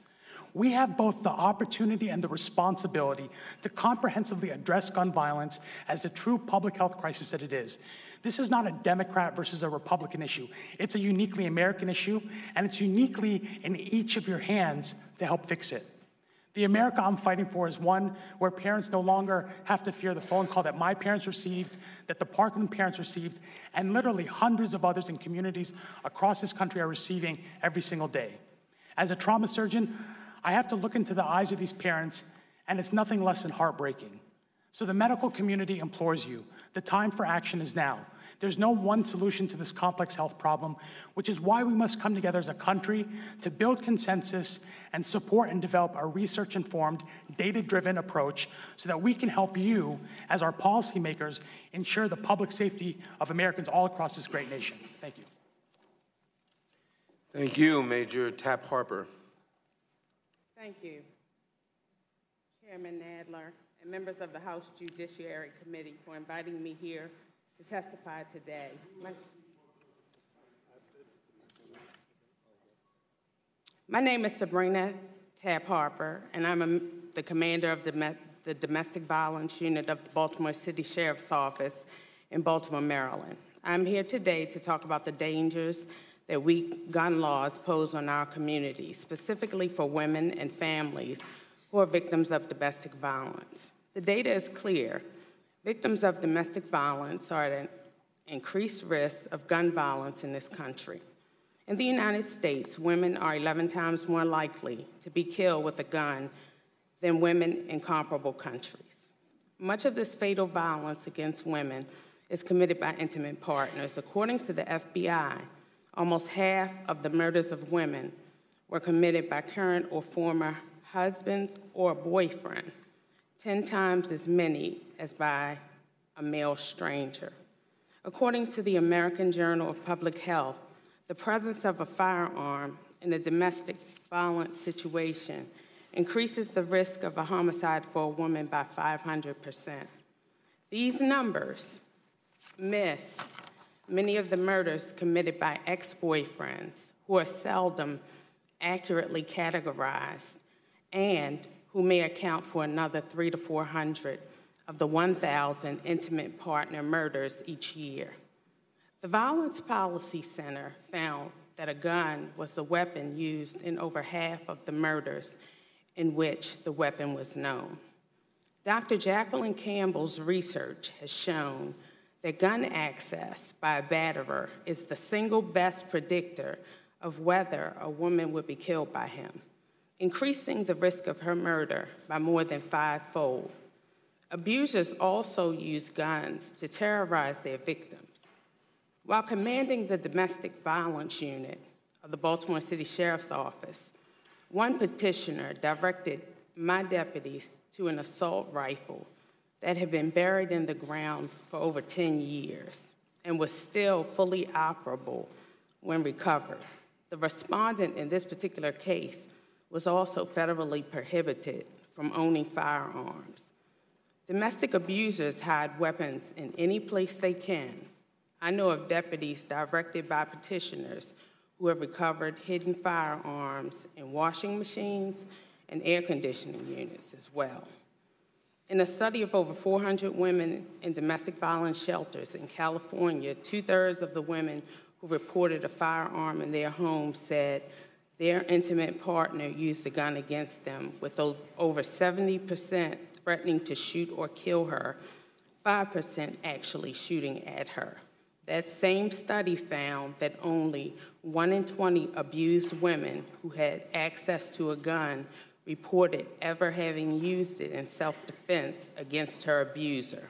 We have both the opportunity and the responsibility to comprehensively address gun violence as the true public health crisis that it is. This is not a Democrat versus a Republican issue. It's a uniquely American issue, and it's uniquely in each of your hands to help fix it. The America I'm fighting for is one where parents no longer have to fear the phone call that my parents received, that the Parkland parents received, and literally hundreds of others in communities across this country are receiving every single day. As a trauma surgeon, I have to look into the eyes of these parents, and it's nothing less than heartbreaking. So the medical community implores you, the time for action is now. There's no one solution to this complex health problem, which is why we must come together as a country to build consensus and support and develop a research-informed, data-driven approach so that we can help you, as our policymakers, ensure the public safety of Americans all across this great nation. Thank you. Thank you, Major Tapp Harper. Thank you, Chairman Nadler and members of the House Judiciary Committee for inviting me here to testify today. My name is Sabrina Tapp Harper, and I'm the commander of the Domestic Violence Unit of the Baltimore City Sheriff's Office in Baltimore, Maryland. I'm here today to talk about the dangers that weak gun laws pose on our community, specifically for women and families who are victims of domestic violence. The data is clear. Victims of domestic violence are at an increased risk of gun violence in this country. In the United States, women are 11 times more likely to be killed with a gun than women in comparable countries. Much of this fatal violence against women is committed by intimate partners. According to the FBI, almost half of the murders of women were committed by current or former husbands or a boyfriend, 10 times as many as by a male stranger. According to the American Journal of Public Health, the presence of a firearm in a domestic violence situation increases the risk of a homicide for a woman by 500%. These numbers miss many of the murders committed by ex-boyfriends who are seldom accurately categorized and who may account for another 300 to 400 of the 1,000 intimate partner murders each year. The Violence Policy Center found that a gun was the weapon used in over half of the murders in which the weapon was known. Dr. Jacqueline Campbell's research has shown that gun access by a batterer is the single best predictor of whether a woman would be killed by him, increasing the risk of her murder by more than 5-fold. Abusers also use guns to terrorize their victims. While commanding the Domestic Violence Unit of the Baltimore City Sheriff's Office, one petitioner directed my deputies to an assault rifle that had been buried in the ground for over 10 years and was still fully operable when recovered. The respondent in this particular case was also federally prohibited from owning firearms. Domestic abusers hide weapons in any place they can. I know of deputies directed by petitioners who have recovered hidden firearms in washing machines and air conditioning units as well. In a study of over 400 women in domestic violence shelters in California, 2/3 of the women who reported a firearm in their home said their intimate partner used a gun against them, with over 70% threatening to shoot or kill her, 5% actually shooting at her. That same study found that only 1 in 20 abused women who had access to a gun reported ever having used it in self-defense against her abuser.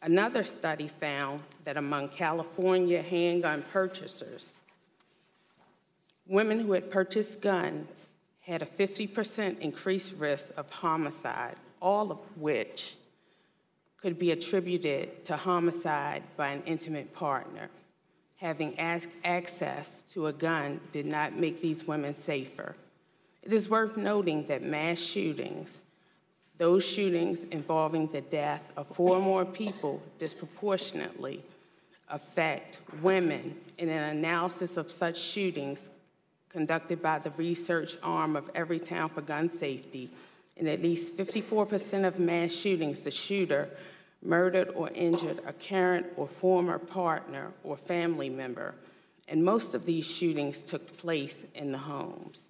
Another study found that among California handgun purchasers, women who had purchased guns had a 50% increased risk of homicide, all of which could be attributed to homicide by an intimate partner. Having access to a gun did not make these women safer. It is worth noting that mass shootings, those shootings involving the death of 4 or more people, disproportionately affect women. In an analysis of such shootings conducted by the research arm of Everytown for Gun Safety, in at least 54% of mass shootings, the shooter murdered or injured a current or former partner or family member, and most of these shootings took place in the homes.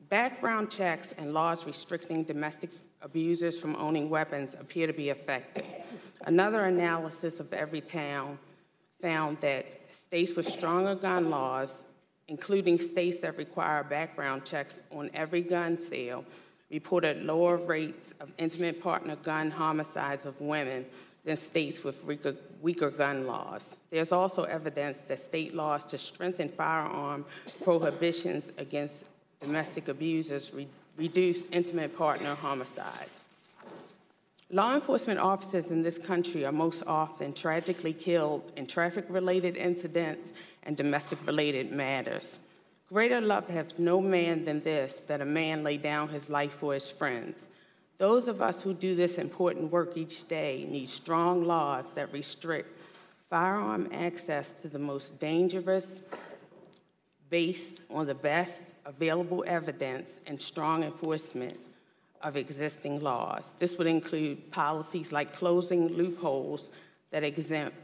Background checks and laws restricting domestic abusers from owning weapons appear to be effective. Another analysis of Everytown found that states with stronger gun laws, including states that require background checks on every gun sale, reported lower rates of intimate partner gun homicides of women than states with weaker gun laws. There's also evidence that state laws to strengthen firearm prohibitions against domestic abusers reduce intimate partner homicides. Law enforcement officers in this country are most often tragically killed in traffic-related incidents and domestic-related matters. Greater love hath no man than this, that a man lay down his life for his friends. Those of us who do this important work each day need strong laws that restrict firearm access to the most dangerous, based on the best available evidence and strong enforcement of existing laws. This would include policies like closing loopholes that exempt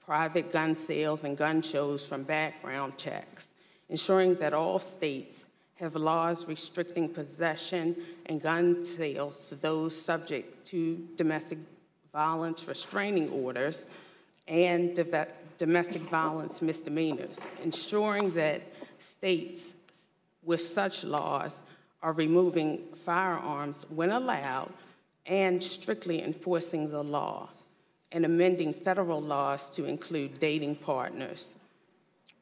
private gun sales and gun shows from background checks, ensuring that all states have laws restricting possession and gun sales to those subject to domestic violence restraining orders and domestic violence misdemeanors, ensuring that states with such laws are removing firearms when allowed and strictly enforcing the law, and amending federal laws to include dating partners,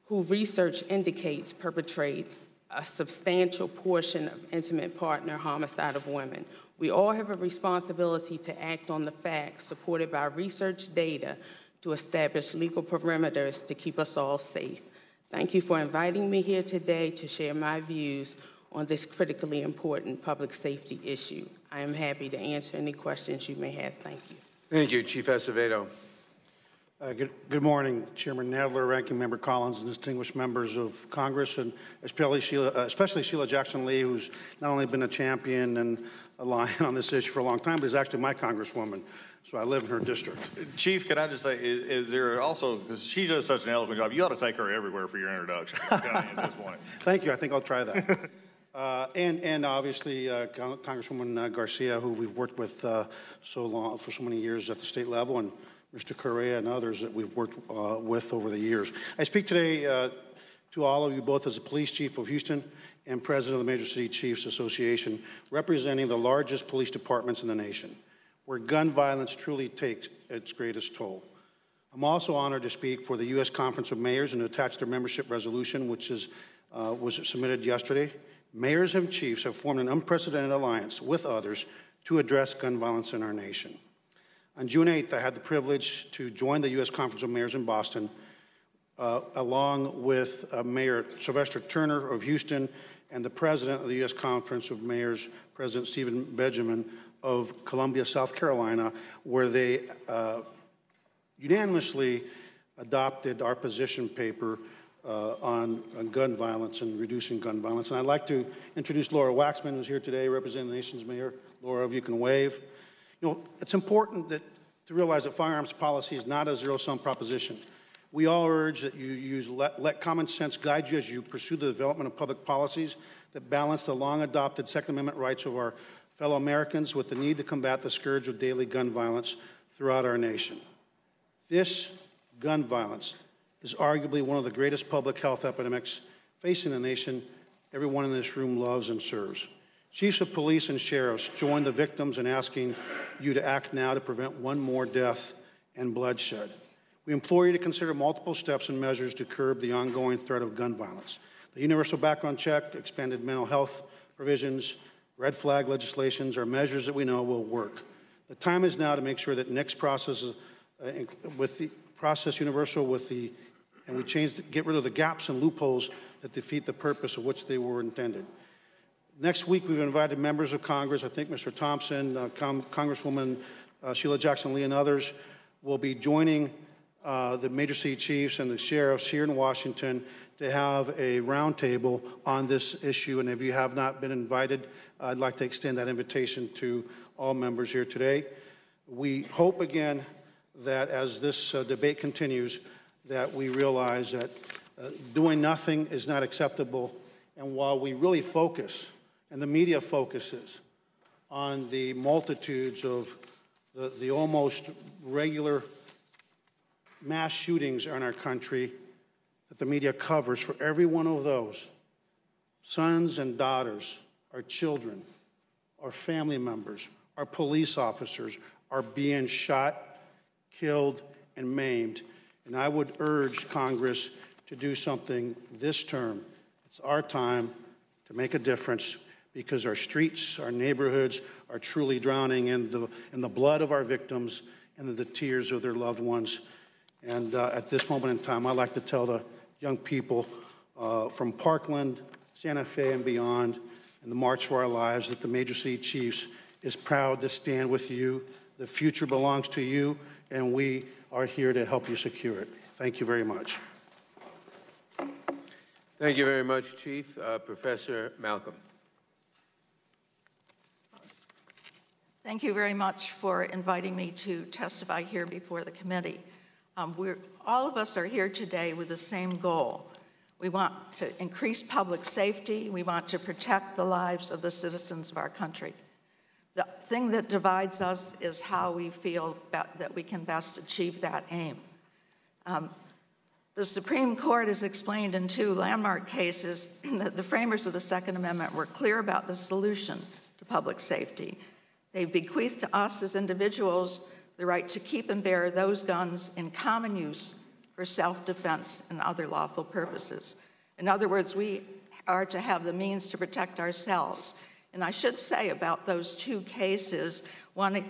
who research indicates perpetrates a substantial portion of intimate partner homicide of women. We all have a responsibility to act on the facts supported by research data to establish legal perimeters to keep us all safe. Thank you for inviting me here today to share my views on this critically important public safety issue. I am happy to answer any questions you may have. Thank you. Thank you, Chief Acevedo. Good morning, Chairman Nadler, Ranking Member Collins, and distinguished members of Congress, and especially Sheila Jackson-Lee, who's not only been a champion and a lion on this issue for a long time, but is actually my Congresswoman. So I live in her district. Chief, could I just say, is there also, because she does such an eloquent job, you ought to take her everywhere for your introduction at this point. Thank you. I think I'll try that. And obviously Congresswoman Garcia, who we've worked with for so many years at the state level, and Mr. Correa and others that we've worked with over the years. I speak today to all of you both as the Police Chief of Houston and President of the Major City Chiefs Association, representing the largest police departments in the nation, where gun violence truly takes its greatest toll. I'm also honored to speak for the U.S. Conference of Mayors and to attach their membership resolution, which was submitted yesterday. Mayors and chiefs have formed an unprecedented alliance with others to address gun violence in our nation. On June 8th, I had the privilege to join the U.S. Conference of Mayors in Boston, along with Mayor Sylvester Turner of Houston and the President of the U.S. Conference of Mayors, President Stephen Benjamin of Columbia, South Carolina, where they unanimously adopted our position paper on gun violence and reducing gun violence. And I'd like to introduce Laura Waxman, who's here today representing the nation's mayor. Laura, if you can wave. You know, it's important to realize that firearms policy is not a zero-sum proposition. We all urge that you let common sense guide you as you pursue the development of public policies that balance the long-adopted Second Amendment rights of our fellow Americans with the need to combat the scourge of daily gun violence throughout our nation. This gun violence is arguably one of the greatest public health epidemics facing the nation everyone in this room loves and serves. Chiefs of police and sheriffs join the victims in asking you to act now to prevent one more death and bloodshed. We implore you to consider multiple steps and measures to curb the ongoing threat of gun violence. The universal background check, expanded mental health provisions, red flag legislations are measures that we know will work. The time is now to make sure that next process with the process universal and we get rid of the gaps and loopholes that defeat the purpose of which they were intended. Next week, we've invited members of Congress, I think Mr. Thompson, Congresswoman Sheila Jackson-Lee, and others will be joining the major city chiefs and the sheriffs here in Washington to have a roundtable on this issue. And if you have not been invited, I'd like to extend that invitation to all members here today. We hope again that as this debate continues, that we realize that doing nothing is not acceptable. And while we really focus, and the media focuses, on the multitudes of the almost regular mass shootings in our country that the media covers, for every one of those, sons and daughters, our children, our family members, our police officers are being shot, killed, and maimed. And I would urge Congress to do something this term. It's our time to make a difference because our streets, our neighborhoods are truly drowning in the blood of our victims and the tears of their loved ones. And at this moment in time, I'd like to tell the young people from Parkland, Santa Fe, and beyond, in the March for Our Lives, that the Major City Chiefs is proud to stand with you. The future belongs to you, and we are here to help you secure it. Thank you very much. Thank you very much, Chief. Professor Malcolm. Thank you very much for inviting me to testify here before the committee. All of us are here today with the same goal. We want to increase public safety. We want to protect the lives of the citizens of our country. The thing that divides us is how we feel that we can best achieve that aim. The Supreme Court has explained in 2 landmark cases that the framers of the Second Amendment were clear about the solution to public safety. They bequeathed to us as individuals the right to keep and bear those guns in common use for self-defense and other lawful purposes. In other words, we are to have the means to protect ourselves. And I should say about those 2 cases, one,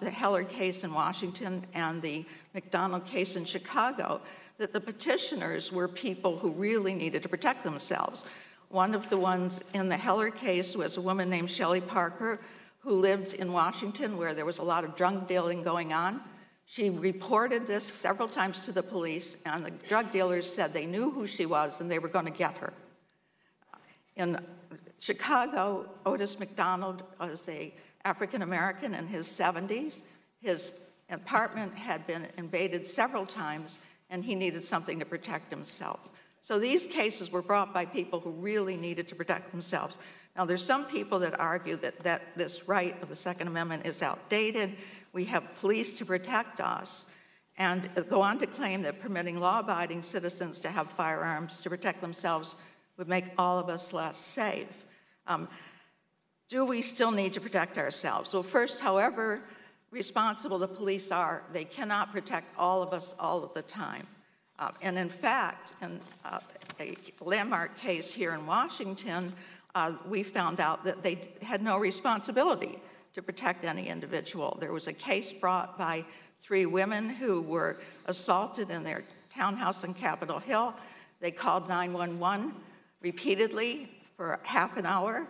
the Heller case in Washington and the McDonald case in Chicago, that the petitioners were people who really needed to protect themselves. One of the ones in the Heller case was a woman named Shelley Parker, who lived in Washington where there was a lot of drug dealing going on. She reported this several times to the police, and the drug dealers said they knew who she was and they were going to get her. In Chicago, Otis McDonald was an African-American in his 70s. His apartment had been invaded several times, and he needed something to protect himself. So these cases were brought by people who really needed to protect themselves. Now, there's some people that argue that this right of the Second Amendment is outdated. We have police to protect us, and go on to claim that permitting law-abiding citizens to have firearms to protect themselves would make all of us less safe. Do we still need to protect ourselves? Well, first, however responsible the police are, they cannot protect all of us all of the time. And in fact, in a landmark case here in Washington, we found out that they had no responsibility to protect any individual. There was a case brought by 3 women who were assaulted in their townhouse in Capitol Hill. They called 911 repeatedly for half an hour.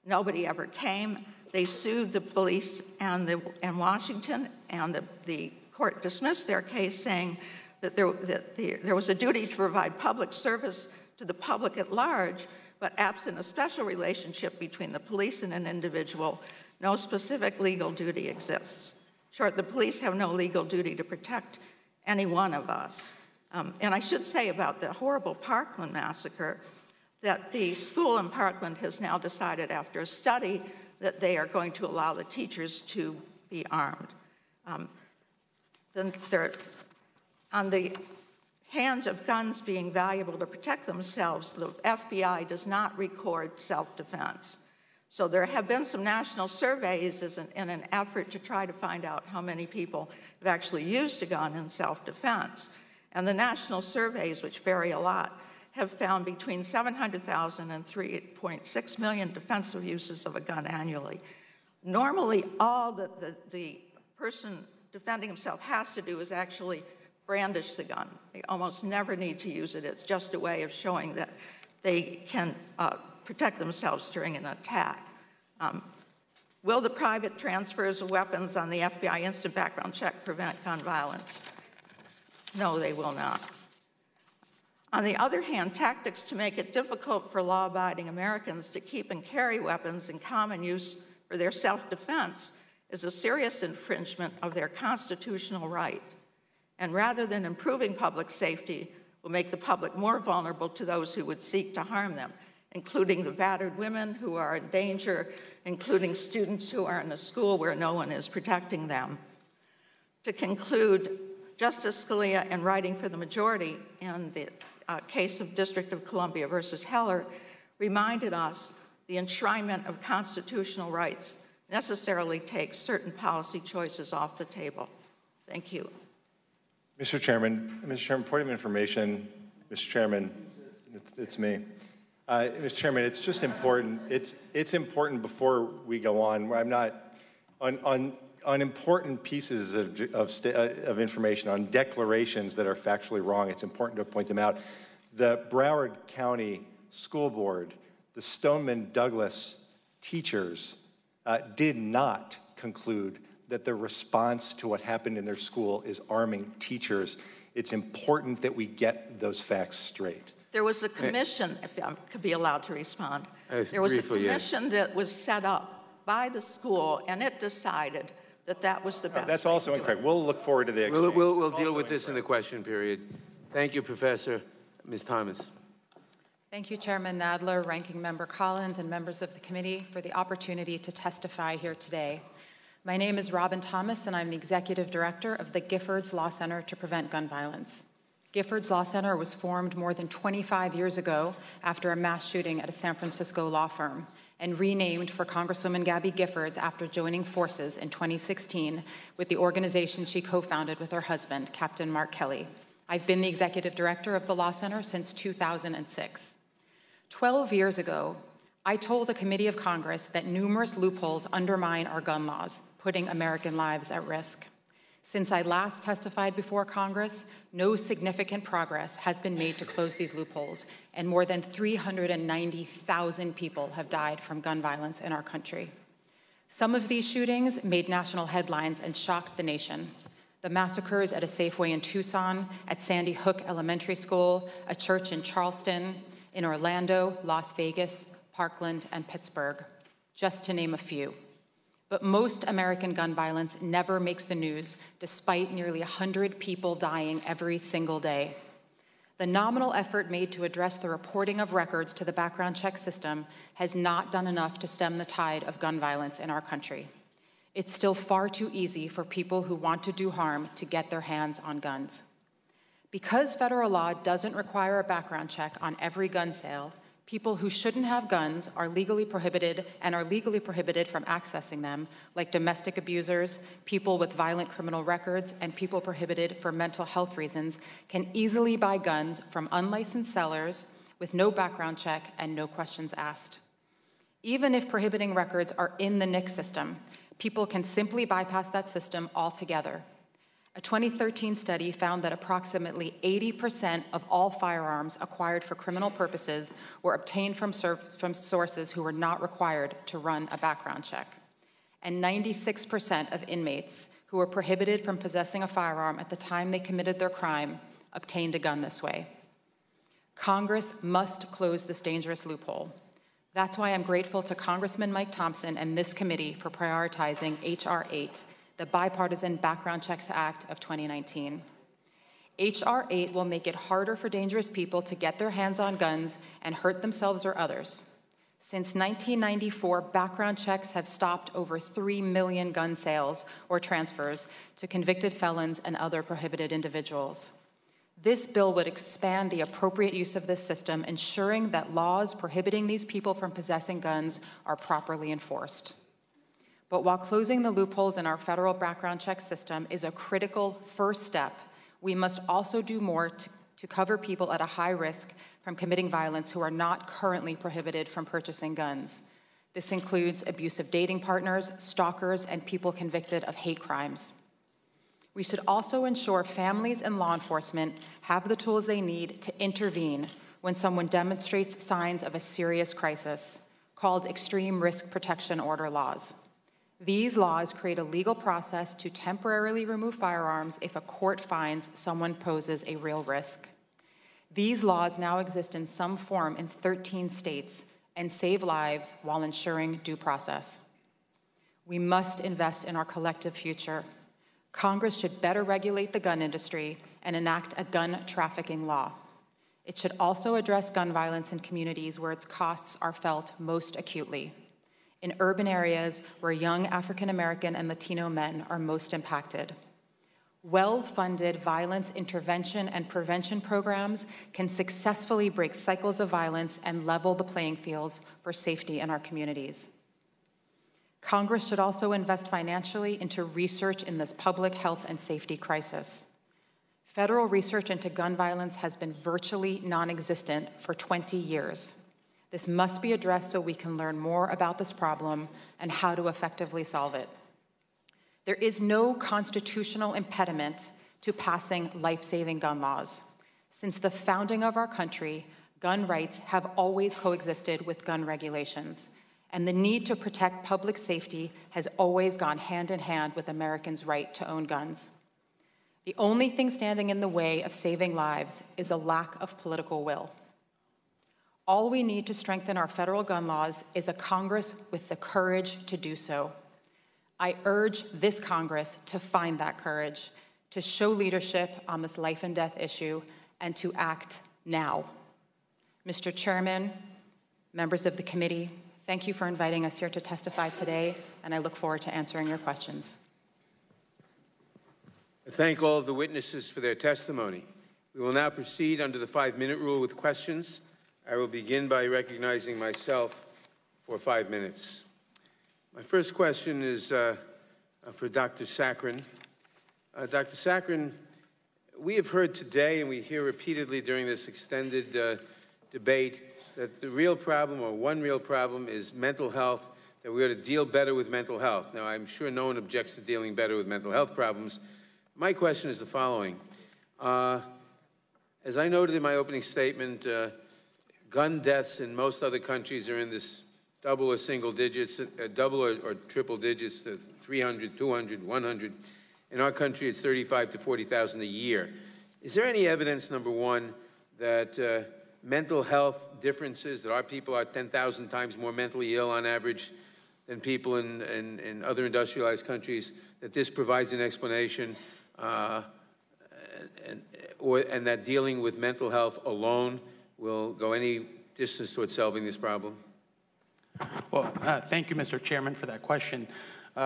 Nobody ever came. They sued the police in Washington, and the court dismissed their case, saying that there was a duty to provide public service to the public at large, but absent a special relationship between the police and an individual, no specific legal duty exists. In short, the police have no legal duty to protect any one of us. And I should say about the horrible Parkland massacre that the school in Parkland has now decided after a study that they are going to allow the teachers to be armed. Then on the hand of guns being valuable to protect themselves, the FBI does not record self-defense. So there have been some national surveys in an effort to try to find out how many people have actually used a gun in self-defense. And the national surveys, which vary a lot, have found between 700,000 and 3.6 million defensive uses of a gun annually. Normally, all that the person defending himself has to do is actually brandish the gun. They almost never need to use it. It's just a way of showing that they can protect themselves during an attack. Will the private transfers of weapons on the FBI instant background check prevent gun violence? No, they will not. On the other hand, tactics to make it difficult for law-abiding Americans to keep and carry weapons in common use for their self-defense is a serious infringement of their constitutional right. And rather than improving public safety, will make the public more vulnerable to those who would seek to harm them, including the battered women who are in danger, including students who are in a school where no one is protecting them. To conclude, Justice Scalia, in writing for the majority in the case of District of Columbia versus Heller, reminded us the enshrinement of constitutional rights necessarily takes certain policy choices off the table. Thank you. Mr. Chairman, point of information, Mr. Chairman, it's me. Mr. Chairman, it's just important. It's important before we go on. I'm not on important pieces of information, on declarations that are factually wrong. It's important to point them out. The Broward County School Board, the Stoneman Douglas teachers did not conclude that the response to what happened in their school is arming teachers. It's important that we get those facts straight. There was a commission, if I could be allowed to respond. There was a commission that was set up by the school, and it decided that that was the best. That's also incorrect. We'll look forward to the exchange. We'll deal with this in the question period. Thank you, Professor. Ms. Thomas. Thank you, Chairman Nadler, Ranking Member Collins, and members of the committee for the opportunity to testify here today. My name is Robin Thomas, and I'm the Executive Director of the Giffords Law Center to Prevent Gun Violence. Giffords Law Center was formed more than 25 years ago after a mass shooting at a San Francisco law firm, and renamed for Congresswoman Gabby Giffords after joining forces in 2016 with the organization she co-founded with her husband, Captain Mark Kelly. I've been the Executive Director of the Law Center since 2006. 12 years ago, I told a committee of Congress that numerous loopholes undermine our gun laws, putting American lives at risk. Since I last testified before Congress, no significant progress has been made to close these loopholes, and more than 390,000 people have died from gun violence in our country. Some of these shootings made national headlines and shocked the nation. The massacres at a Safeway in Tucson, at Sandy Hook Elementary School, a church in Charleston, in Orlando, Las Vegas, Parkland, and Pittsburgh, just to name a few. But most American gun violence never makes the news, despite nearly 100 people dying every single day. The nominal effort made to address the reporting of records to the background check system has not done enough to stem the tide of gun violence in our country. It's still far too easy for people who want to do harm to get their hands on guns. Because federal law doesn't require a background check on every gun sale, people who shouldn't have guns are legally prohibited from accessing them, like domestic abusers, people with violent criminal records, and people prohibited for mental health reasons, can easily buy guns from unlicensed sellers with no background check and no questions asked. Even if prohibiting records are in the NICS system, people can simply bypass that system altogether. A 2013 study found that approximately 80% of all firearms acquired for criminal purposes were obtained from sources who were not required to run a background check. And 96% of inmates who were prohibited from possessing a firearm at the time they committed their crime obtained a gun this way. Congress must close this dangerous loophole. That's why I'm grateful to Congressman Mike Thompson and this committee for prioritizing H.R. 8, the Bipartisan Background Checks Act of 2019. H.R. 8 will make it harder for dangerous people to get their hands on guns and hurt themselves or others. Since 1994, background checks have stopped over 3 million gun sales or transfers to convicted felons and other prohibited individuals. This bill would expand the appropriate use of this system, ensuring that laws prohibiting these people from possessing guns are properly enforced. But while closing the loopholes in our federal background check system is a critical first step, we must also do more to cover people at a high risk from committing violence who are not currently prohibited from purchasing guns. This includes abusive dating partners, stalkers, and people convicted of hate crimes. We should also ensure families and law enforcement have the tools they need to intervene when someone demonstrates signs of a serious crisis, called Extreme Risk Protection Order laws. These laws create a legal process to temporarily remove firearms if a court finds someone poses a real risk. These laws now exist in some form in 13 states and save lives while ensuring due process. We must invest in our collective future. Congress should better regulate the gun industry and enact a gun trafficking law. It should also address gun violence in communities where its costs are felt most acutely, in urban areas where young African American and Latino men are most impacted. Well-funded violence intervention and prevention programs can successfully break cycles of violence and level the playing fields for safety in our communities. Congress should also invest financially into research in this public health and safety crisis. Federal research into gun violence has been virtually non-existent for 20 years. This must be addressed so we can learn more about this problem and how to effectively solve it. There is no constitutional impediment to passing life-saving gun laws. Since the founding of our country, gun rights have always coexisted with gun regulations, and the need to protect public safety has always gone hand in hand with Americans' right to own guns. The only thing standing in the way of saving lives is a lack of political will. All we need to strengthen our federal gun laws is a Congress with the courage to do so. I urge this Congress to find that courage, to show leadership on this life and death issue, and to act now. Mr. Chairman, members of the committee, thank you for inviting us here to testify today, and I look forward to answering your questions. I thank all of the witnesses for their testimony. We will now proceed under the 5-minute rule with questions. I will begin by recognizing myself for 5 minutes. My first question is for Dr. Sakrin. Dr. Sakrin, we have heard today, and we hear repeatedly during this extended debate, that the real problem, or one real problem, is mental health, that we ought to deal better with mental health. Now, I'm sure no one objects to dealing better with mental health problems. My question is the following. As I noted in my opening statement, gun deaths in most other countries are in this double or single digits, double or triple digits, to 300, 200, 100. In our country, it's 35 to 40,000 a year. Is there any evidence, number one, that mental health differences, that our people are 10,000 times more mentally ill on average than people in other industrialized countries, that this provides an explanation, and that dealing with mental health alone will go any distance towards solving this problem? Well, thank you, Mr. Chairman, for that question.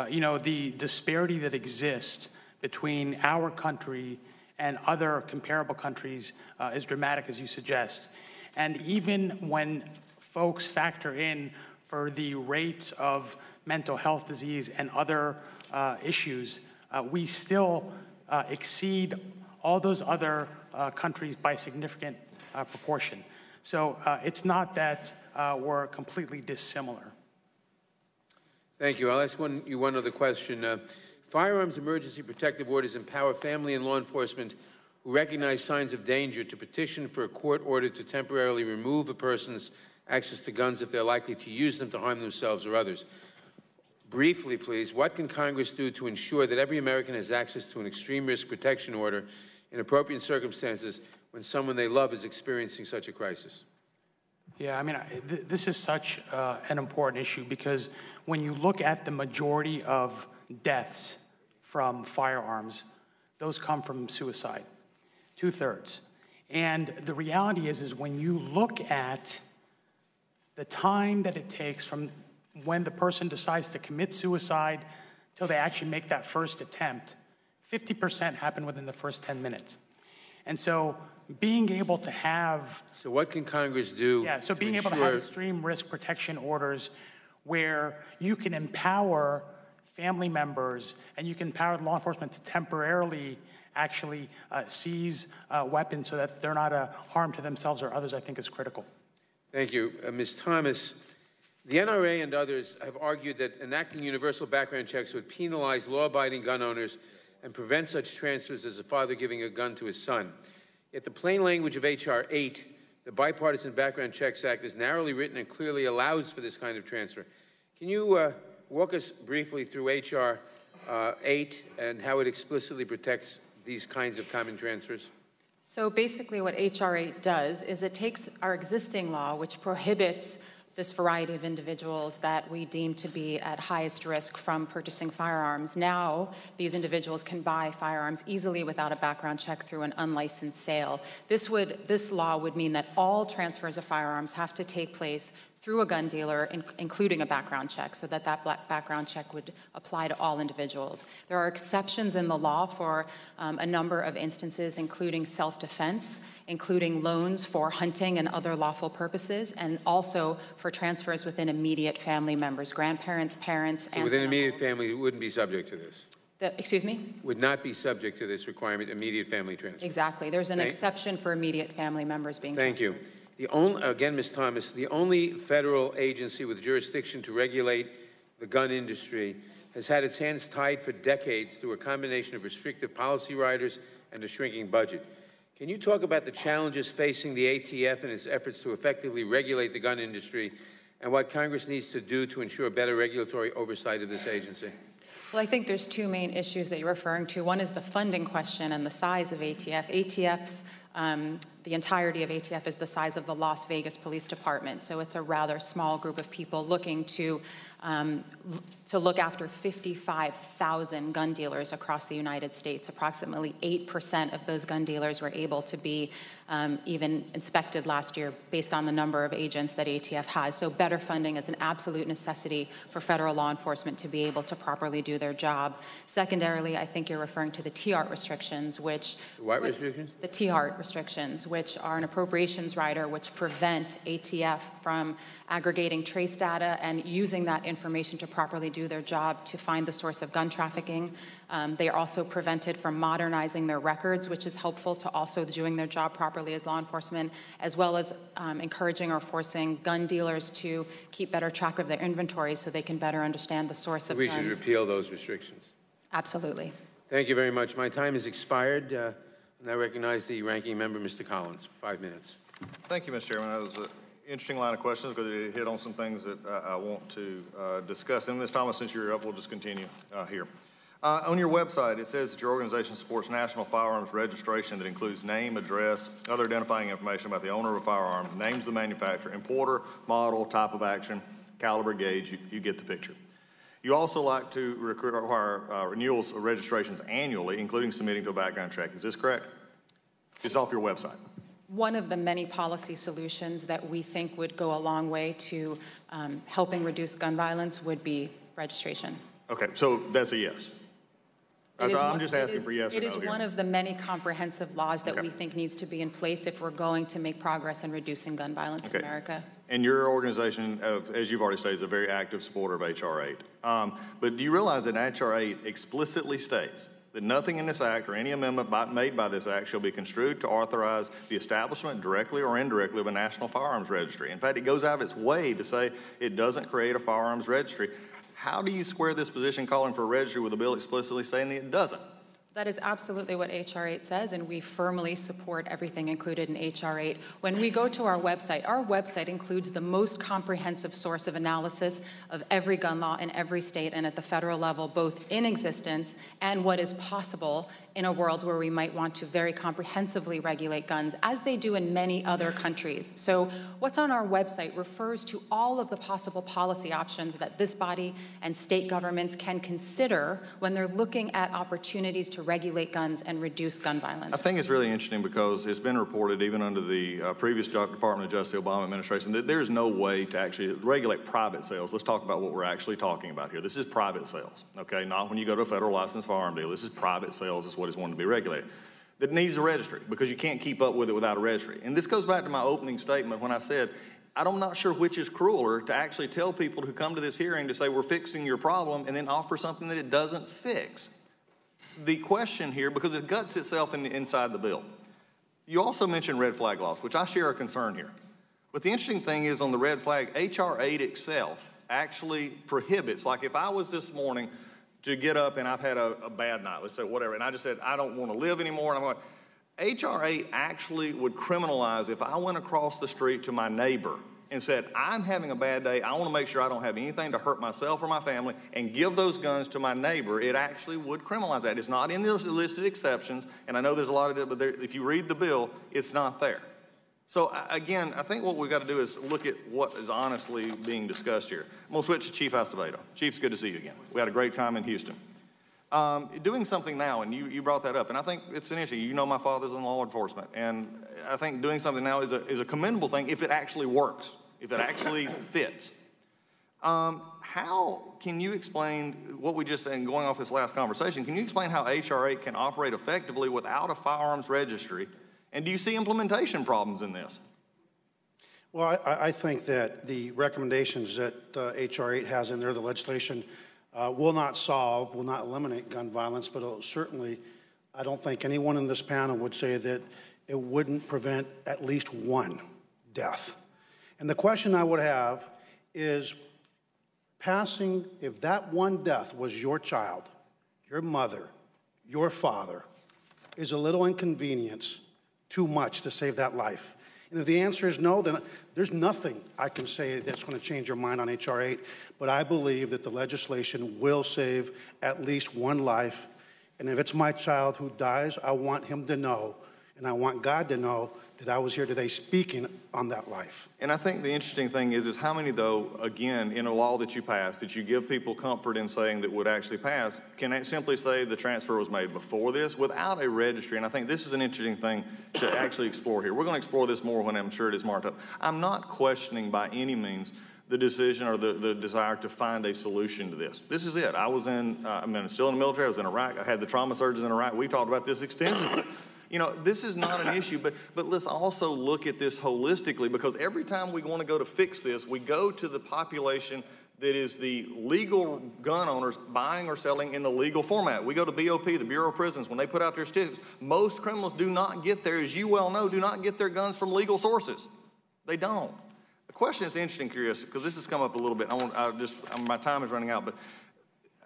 You know, the disparity that exists between our country and other comparable countries is dramatic, as you suggest. And even when folks factor in for the rates of mental health disease and other issues, we still exceed all those other countries by a significant proportion. So it's not that we're completely dissimilar. Thank you. I'll ask you one other question. Firearms emergency protective orders empower family and law enforcement who recognize signs of danger to petition for a court order to temporarily remove a person's access to guns if they're likely to use them to harm themselves or others. Briefly, please, what can Congress do to ensure that every American has access to an extreme risk protection order in appropriate circumstances when someone they love is experiencing such a crisis? Yeah, I mean, this is such an important issue because when you look at the majority of deaths from firearms, those come from suicide. 2/3. And the reality is when you look at the time that it takes from when the person decides to commit suicide till they actually make that first attempt, 50% happen within the first 10 minutes. And so being able to have... So what can Congress do? Yeah, so being able to have extreme risk protection orders where you can empower family members and you can empower law enforcement to temporarily actually seize weapons so that they're not a harm to themselves or others, I think is critical. Thank you. Ms. Thomas, the NRA and others have argued that enacting universal background checks would penalize law-abiding gun owners and prevent such transfers as a father giving a gun to his son. Yet the plain language of H.R. 8, the Bipartisan Background Checks Act, is narrowly written and clearly allows for this kind of transfer. Can you walk us briefly through H.R. 8 and how it explicitly protects these kinds of common transfers? So basically what H.R. 8 does is it takes our existing law, which prohibits this variety of individuals that we deem to be at highest risk from purchasing firearms. Now, these individuals can buy firearms easily without a background check through an unlicensed sale. This law would mean that all transfers of firearms have to take place through a gun dealer, including a background check, so that background check would apply to all individuals. There are exceptions in the law for a number of instances, including self-defense, including loans for hunting and other lawful purposes, and also for transfers within immediate family members, grandparents, parents, so within immediate family, wouldn't be subject to this? Excuse me? Would not be subject to this requirement, immediate family transfer. Exactly. There's an exception for immediate family members being transferred. Thank you. Again, Ms. Thomas, the only federal agency with jurisdiction to regulate the gun industry has had its hands tied for decades through a combination of restrictive policy riders and a shrinking budget. Can you talk about the challenges facing the ATF in its efforts to effectively regulate the gun industry and what Congress needs to do to ensure better regulatory oversight of this agency? Well, I think there's two main issues that you're referring to. One is the funding question and the size of ATF. The entirety of ATF is the size of the Las Vegas Police Department, so it's a rather small group of people looking to look after 55,000 gun dealers across the United States. Approximately 8% of those gun dealers were able to be even inspected last year based on the number of agents that ATF has. So better funding is an absolute necessity for federal law enforcement to be able to properly do their job. Secondarily, I think you're referring to the TART restrictions, which... What restrictions? The TART restrictions, which are an appropriations rider which prevent ATF from aggregating trace data and using that information to properly do their job to find the source of gun trafficking. They are also prevented from modernizing their records, which is helpful to also doing their job properly as law enforcement, as well as encouraging or forcing gun dealers to keep better track of their inventory so they can better understand the source of guns. We should repeal those restrictions. Absolutely. Thank you very much. My time has expired. And I recognize the ranking member, Mr. Collins, for 5 minutes. Thank you, Mr. Chairman. That was an interesting line of questions because it hit on some things that I want to discuss. And Ms. Thomas, since you're up, we'll just continue here. On your website, it says that your organization supports national firearms registration that includes name, address, other identifying information about the owner of a firearm, names of the manufacturer, importer, model, type of action, caliber, gauge. You get the picture. You also like to require renewals of registrations annually, including submitting to a background check. Is this correct? It's off your website. One of the many policy solutions that we think would go a long way to helping reduce gun violence would be registration. Okay, so that's a yes. I'm just asking for yes or no. It is one of the many comprehensive laws that we think needs to be in place if we're going to make progress in reducing gun violence in America. And your organization, as you've already stated, is a very active supporter of H.R. 8. But do you realize that H.R. 8 explicitly states that nothing in this act or any amendment made by this act shall be construed to authorize the establishment directly or indirectly of a national firearms registry? In fact, it goes out of its way to say it doesn't create a firearms registry. How do you square this position calling for a registry with a bill explicitly saying it doesn't? That is absolutely what H.R. 8 says, and we firmly support everything included in H.R. 8. When we go to our website includes the most comprehensive source of analysis of every gun law in every state and at the federal level, both in existence and what is possible in a world where we might want to very comprehensively regulate guns, as they do in many other countries. So what's on our website refers to all of the possible policy options that this body and state governments can consider when they're looking at opportunities to regulate guns and reduce gun violence? I think it's really interesting because it's been reported, even under the previous Department of Justice, Obama administration, that there's no way to actually regulate private sales. Let's talk about what we're actually talking about here. This is private sales, okay? Not when you go to a federal licensed firearm dealer. This is private sales is what is wanted to be regulated. That needs a registry because you can't keep up with it without a registry. And this goes back to my opening statement when I said, I'm not sure which is crueler, to actually tell people who come to this hearing to say we're fixing your problem and then offer something that it doesn't fix. The question here, because it guts itself inside the bill. You also mentioned red flag laws, which I share a concern here. But the interesting thing is on the red flag, H.R. 8 itself actually prohibits, like if I was this morning to get up and I've had a bad night, let's say whatever, and I just said, I don't want to live anymore, and I'm going, H.R. 8 actually would criminalize if I went across the street to my neighbor and said, I'm having a bad day, I want to make sure I don't have anything to hurt myself or my family, and give those guns to my neighbor. It actually would criminalize that. It's not in the listed exceptions, and I know there's a lot of it, but if you read the bill, it's not there. So again, I think what we've got to do is look at what is honestly being discussed here. I'm going to switch to Chief Acevedo. Chief, it's good to see you again. We had a great time in Houston. Doing something now, and you brought that up, and I think it's an issue. You know my father's in law enforcement, and I think doing something now is a commendable thing if it actually works, if it actually fits. How can you explain what we just said, going off this last conversation, can you explain how H.R. 8 can operate effectively without a firearms registry? And do you see implementation problems in this? Well, I think that the recommendations that H.R. 8 has in there, the legislation, will not solve, will not eliminate gun violence, but it'll certainly, I don't think anyone in this panel would say that it wouldn't prevent at least one death. And the question I would have is, passing, if that one death was your child, your mother, your father, is a little inconvenience too much to save that life? And if the answer is no, then there's nothing I can say that's going to change your mind on H.R. 8, but I believe that the legislation will save at least one life. And if it's my child who dies, I want him to know, and I want God to know, that I was here today speaking on that life. And I think the interesting thing is how many, though, again, in a law that you passed, that you give people comfort in saying that would actually pass, can simply say the transfer was made before this without a registry? And I think this is an interesting thing to actually explore here. We're going to explore this more when I'm sure it is marked up. I'm not questioning by any means the decision or the desire to find a solution to this. This is it. I was I'm still in the military. I was in Iraq. I had the trauma surgeons in Iraq. We talked about this extensively. You know, this is not an issue, but let's also look at this holistically, because every time we want to go to fix this, we go to the population that is the legal gun owners buying or selling in the legal format. We go to BOP, the Bureau of Prisons, when they put out their statistics. Most criminals do not get their, as you well know, do not get their guns from legal sources. They don't. The question is interesting, curious, because this has come up a little bit. My time is running out, but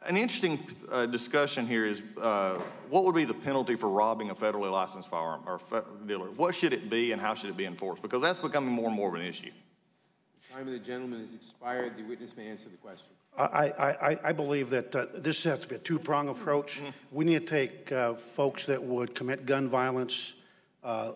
an interesting discussion here is what would be the penalty for robbing a federally licensed firearm or dealer? What should it be and how should it be enforced? Because that's becoming more and more of an issue. The time of the gentleman has expired. The witness may answer the question. I believe that this has to be a two-pronged approach. Mm-hmm. We need to take folks that would commit gun violence,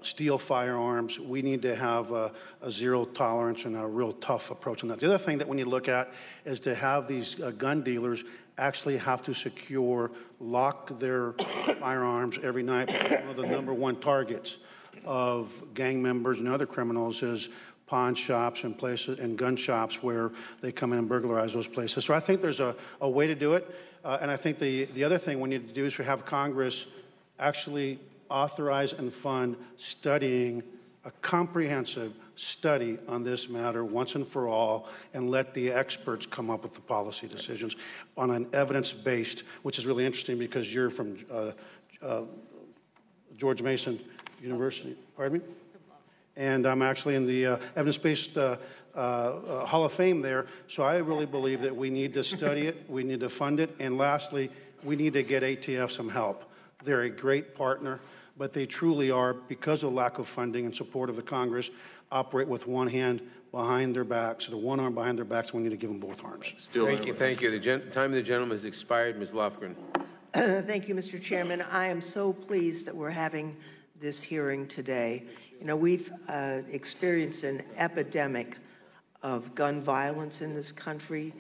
steal firearms. We need to have a zero tolerance and a real tough approach on that. The other thing that we need to look at is to have these gun dealers actually have to lock their firearms every night. One of the #1 targets of gang members and other criminals is pawn shops and places and gun shops where they come in and burglarize those places. So I think there's a way to do it. And I think the other thing we need to do is to have Congress actually authorize and fund studying, a comprehensive study on this matter once and for all, and let the experts come up with the policy decisions on an evidence-based, which is really interesting because you're from George Mason University, pardon me? And I'm actually in the evidence-based Hall of Fame there, so I really believe that we need to study it, we need to fund it, and lastly, we need to get ATF some help. They're a great partner, but they truly are, because of lack of funding and support of the Congress, operate with one hand behind their backs, or one arm behind their backs, and we need to give them both arms. Thank you. The time of the gentleman has expired. Ms. Lofgren. Thank you, Mr. Chairman. I am so pleased that we're having this hearing today. You know, we've experienced an epidemic of gun violence in this country,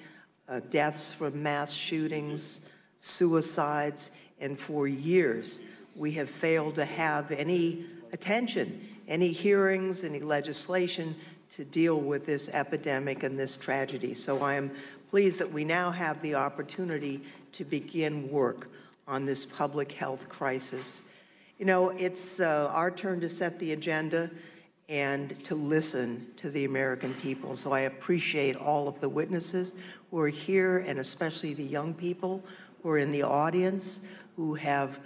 deaths from mass shootings, suicides, and for years we have failed to have any attention, any hearings, any legislation to deal with this epidemic and this tragedy. So I am pleased that we now have the opportunity to begin work on this public health crisis. You know, it's our turn to set the agenda and to listen to the American people. So I appreciate all of the witnesses who are here, and especially the young people who are in the audience, who have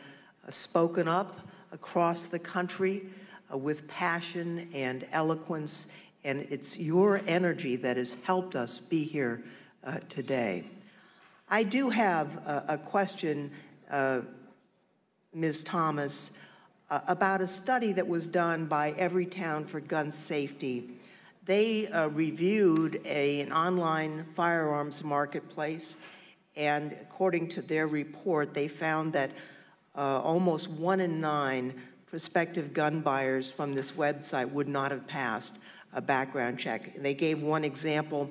spoken up across the country with passion and eloquence, and it's your energy that has helped us be here today. I do have a question, Ms. Thomas, about a study that was done by Everytown for Gun Safety. They reviewed an online firearms marketplace, and according to their report, they found that almost 1 in 9 prospective gun buyers from this website would not have passed a background check. And they gave one example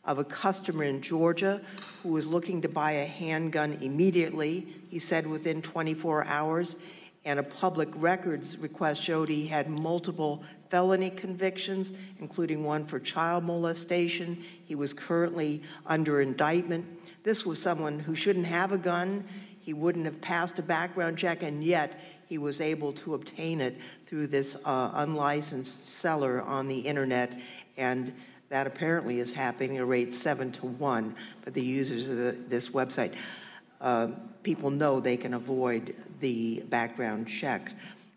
of a customer in Georgia who was looking to buy a handgun immediately, he said within 24 hours, and a public records request showed he had multiple felony convictions, including one for child molestation. He was currently under indictment. This was someone who shouldn't have a gun. He wouldn't have passed a background check, and yet he was able to obtain it through this unlicensed seller on the internet, and that apparently is happening at a rate 7 to 1 for the users of this website. People know they can avoid the background check.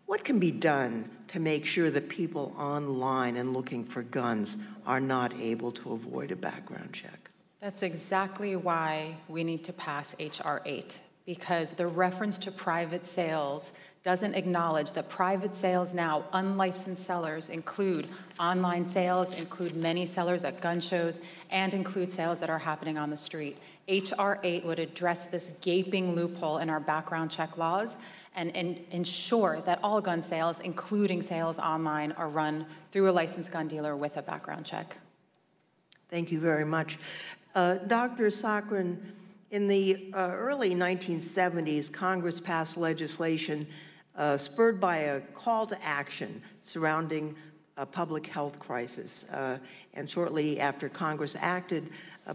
What can be done to make sure that people online and looking for guns are not able to avoid a background check? That's exactly why we need to pass H.R. 8, because the reference to private sales doesn't acknowledge that private sales now, unlicensed sellers, include online sales, include many sellers at gun shows, and include sales that are happening on the street. H.R. 8 would address this gaping loophole in our background check laws and ensure that all gun sales, including sales online, are run through a licensed gun dealer with a background check. Thank you very much. Dr. Saccharin, in the early 1970s, Congress passed legislation spurred by a call to action surrounding a public health crisis. And shortly after Congress acted,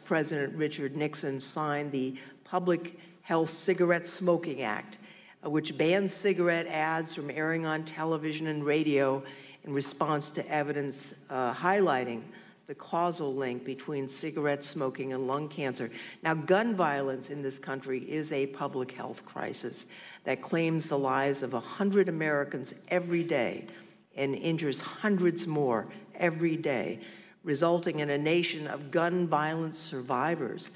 President Richard Nixon signed the Public Health Cigarette Smoking Act, which bans cigarette ads from airing on television and radio in response to evidence highlighting the causal link between cigarette smoking and lung cancer. Now, gun violence in this country is a public health crisis that claims the lives of 100 Americans every day and injures hundreds more every day, resulting in a nation of gun violence survivors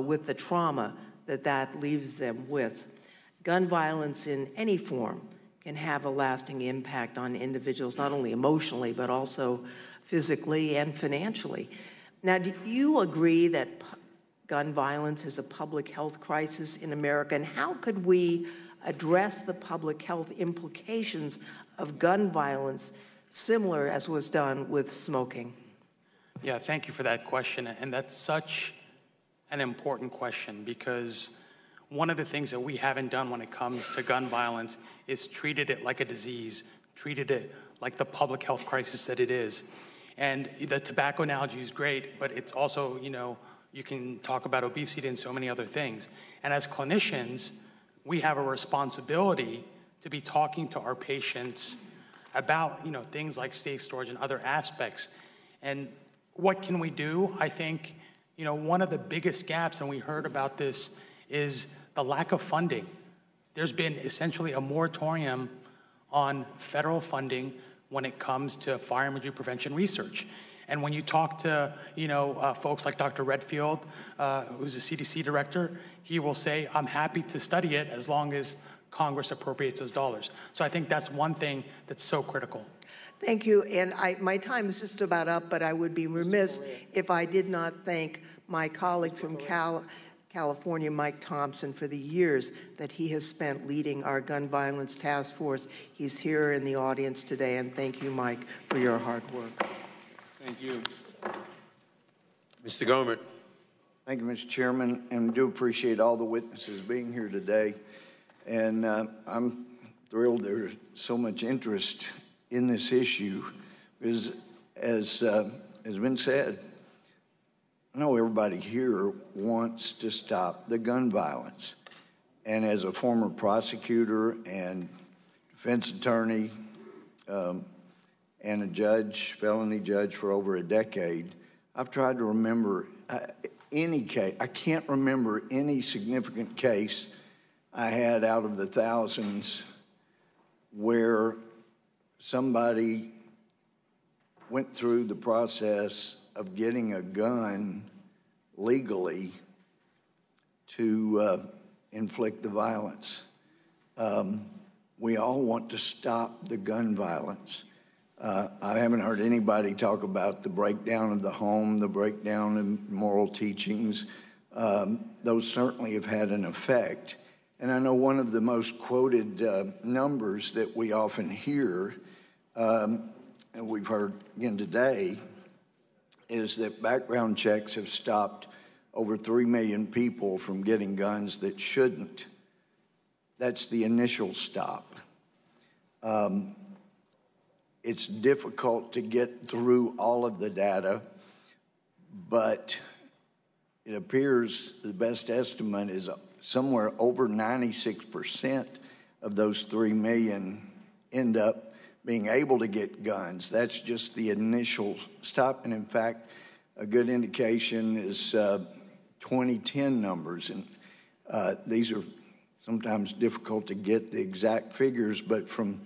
with the trauma that leaves them with. Gun violence in any form can have a lasting impact on individuals, not only emotionally, but also physically and financially. Now, do you agree that gun violence is a public health crisis in America, and how could we address the public health implications of gun violence similar as was done with smoking? Yeah, thank you for that question, and that's such an important question, because one of the things that we haven't done when it comes to gun violence is treated it like a disease, treated it like the public health crisis that it is. And the tobacco analogy is great, but it's also, you know, you can talk about obesity and so many other things. And as clinicians, we have a responsibility to be talking to our patients about, you know, things like safe storage and other aspects. And what can we do? I think, you know, one of the biggest gaps, and we heard about this, is the lack of funding. There's been essentially a moratorium on federal funding when it comes to firearm injury prevention research. And when you talk to, you know, folks like Dr. Redfield, who's a CDC director, he will say, I'm happy to study it as long as Congress appropriates those dollars. So I think that's one thing that's so critical. Thank you, and my time is just about up, but I would be remiss if I did not thank my colleague from California, Mike Thompson, for the years that he has spent leading our gun violence task force. He's here in the audience today, and thank you, Mike, for your hard work. Thank you. Mr. Gohmert. Thank you, Mr. Chairman, and do appreciate all the witnesses being here today. And I'm thrilled there's so much interest in this issue because, as has been said, I know everybody here wants to stop the gun violence. And as a former prosecutor and defense attorney and a judge, felony judge for over a decade, I've tried to remember any case. I can't remember any significant case I had out of the thousands where somebody went through the process of getting a gun legally to inflict the violence. We all want to stop the gun violence. I haven't heard anybody talk about the breakdown of the home, the breakdown in moral teachings. Those certainly have had an effect. And I know one of the most quoted numbers that we often hear, and we've heard again today, is that background checks have stopped over 3 million people from getting guns that shouldn't. That's the initial stop. It's difficult to get through all of the data, but it appears the best estimate is somewhere over 96% of those 3 million end up being able to get guns. That's just the initial stop. And in fact, a good indication is 2010 numbers. And these are sometimes difficult to get the exact figures, but from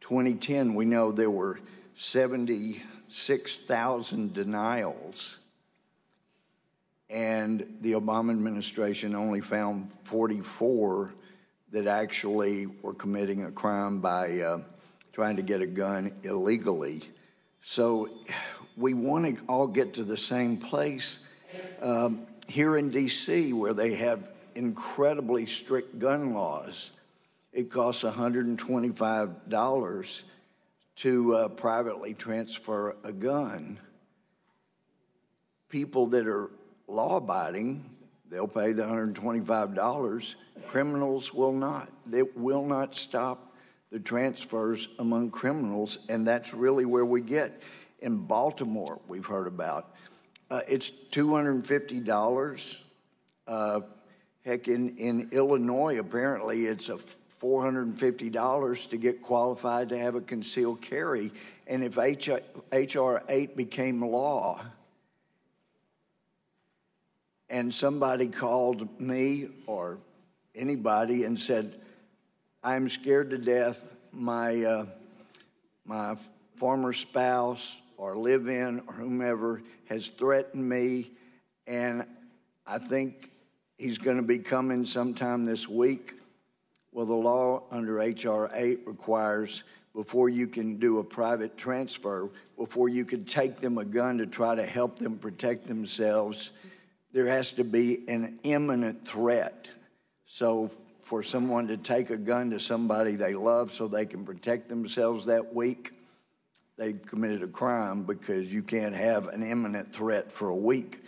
2010, we know there were 76,000 denials, and the Obama administration only found 44 that actually were committing a crime by trying to get a gun illegally. So we want to all get to the same place. Here in D.C., where they have incredibly strict gun laws, it costs $125 to privately transfer a gun. People that are law-abiding, they'll pay the $125. Criminals will not. They will not stop the transfers among criminals, and that's really where we get. In Baltimore, we've heard about, it's $250. Heck, in Illinois, apparently it's a $450 to get qualified to have a concealed carry. And if H.R. 8 became law, and somebody called me or anybody and said, I'm scared to death, my former spouse or live-in or whomever has threatened me, and I think he's going to be coming sometime this week. Well, the law under H.R. 8 requires, before you can do a private transfer, before you can take them a gun to try to help them protect themselves, there has to be an imminent threat. So for someone to take a gun to somebody they love so they can protect themselves that week, they committed a crime, because you can't have an imminent threat for a week.